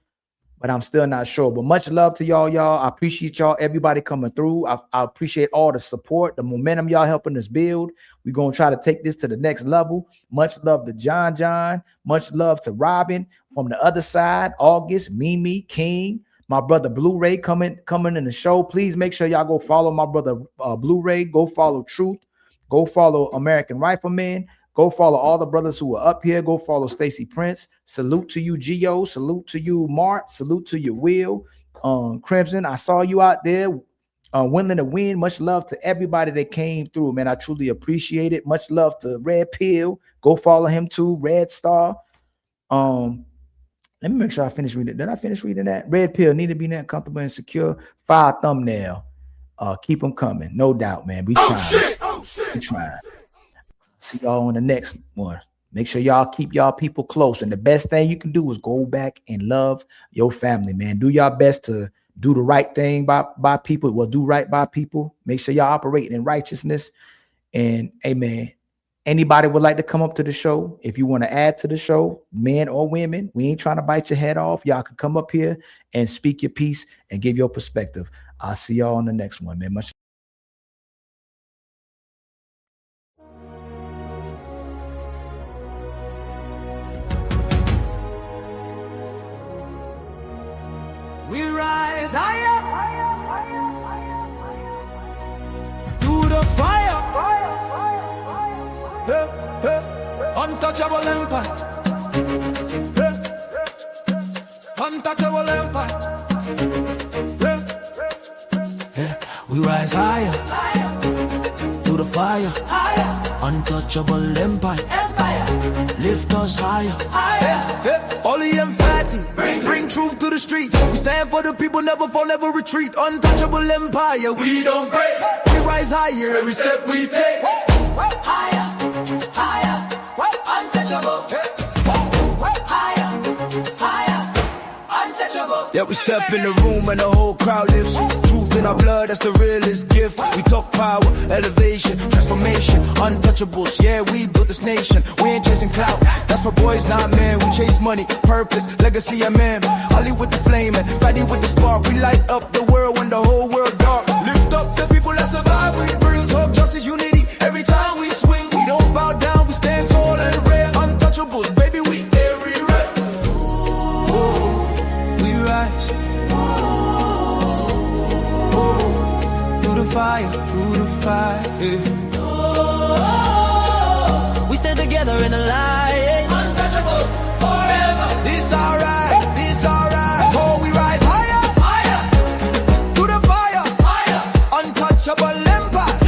but I'm still not sure. But much love to y'all. I appreciate y'all, everybody coming through. I appreciate all the support, the momentum y'all helping us build. We're going to try to take this to the next level. Much love to John. Much love to Robin from the other side. August, Mimi, King, my brother Blu-ray coming in the show. Please make sure y'all go follow my brother Blu-ray. Go follow Truth. Go follow American Rifleman. Go follow all the brothers who are up here. Go follow Stacy Prince. Salute to you, Gio. Salute to you, Mark. Salute to you, Will. Crimson, I saw you out there. Willing to win. Much love to everybody that came through, man. I truly appreciate it. Much love to Red Pill. Go follow him too. Red Star. Let me make sure I finish reading it. Did I finish reading that? Red Pill, need to be that comfortable and secure. Fire thumbnail. Keep them coming. No doubt, man. We trying. We trying. See y'all on the next one. Make sure y'all keep y'all people close. And the best thing you can do is go back and love your family, man. Do your best to do the right thing by people. Well, do right by people. Make sure y'all operate in righteousness. And amen. Anybody would like to come up to the show? If you want to add to the show, men or women, we ain't trying to bite your head off. Y'all can come up here and speak your piece and give your perspective. I'll see y'all on the next one, man. Much. We rise higher through the fire. Untouchable empire. Untouchable empire. We rise higher through the fire. Untouchable empire. Lift us higher. Ollie and Fatty, bring truth to the streets. We stand for the people, never fall, never retreat. Untouchable empire, we don't break. We rise higher every step we take. Higher, higher, untouchable. Higher, higher, untouchable. Yeah, we step in the room and the whole crowd lifts. Truth in our blood, that's the realest gift. We talk power, elevation, transformation, untouchables. Yeah, we built this nation. We ain't chasing clout. That's for boys, not men. We chase money, purpose, legacy, amen. Ollie with the flame and Fatty with the spark. We light up the world when the whole world dark. Lift up the people that survive. We bring talk, justice, unity. Every time we swing, we don't bow down. We stand tall and rare. Untouchables, baby, we everywhere. Ooh, we rise. Through the fire, yeah. We stand together in the light. Untouchable forever. This alright, this alright. Oh, we rise higher, higher. Through the fire, higher. Untouchable empire.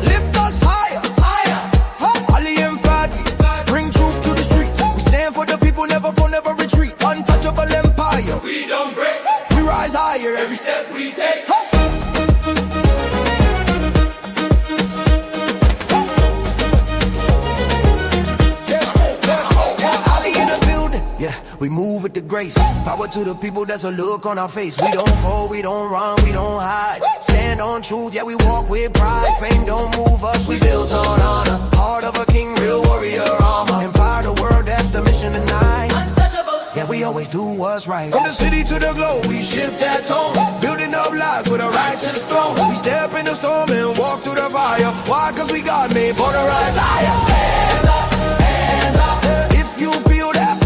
Lift us higher, higher. Ali and Fatty, bring truth to the streets. We stand for the people, never fall, never retreat. Untouchable empire. We don't break. We rise higher every step we take. We move with the grace. Power to the people, that's a look on our face. We don't fall, we don't run, we don't hide. Stand on truth, yeah, we walk with pride. Fame don't move us, we built on honor. Heart of a king, real warrior armor. Empower the world, that's the mission tonight. Yeah, we always do what's right. From the city to the globe, we shift that tone. Building up lives with a righteous throne. We step in the storm and walk through the fire. Why? Cause we God made for the rise higher. Hands up, hands up. If you feel that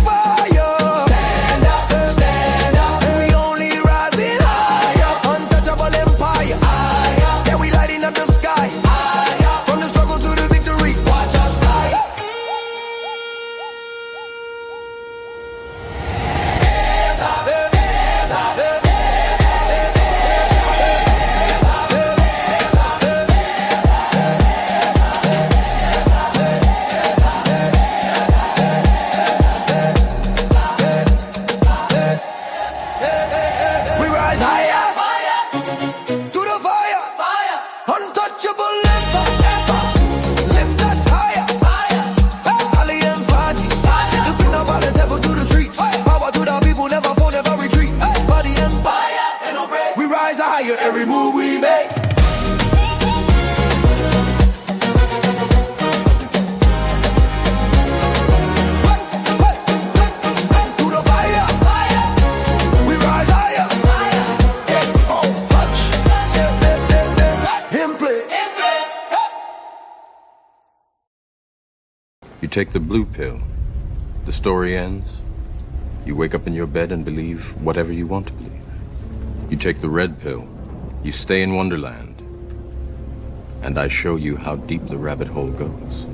take the blue pill. The story ends. You wake up in your bed and believe whatever you want to believe. You take the red pill. You stay in Wonderland. And I show you how deep the rabbit hole goes.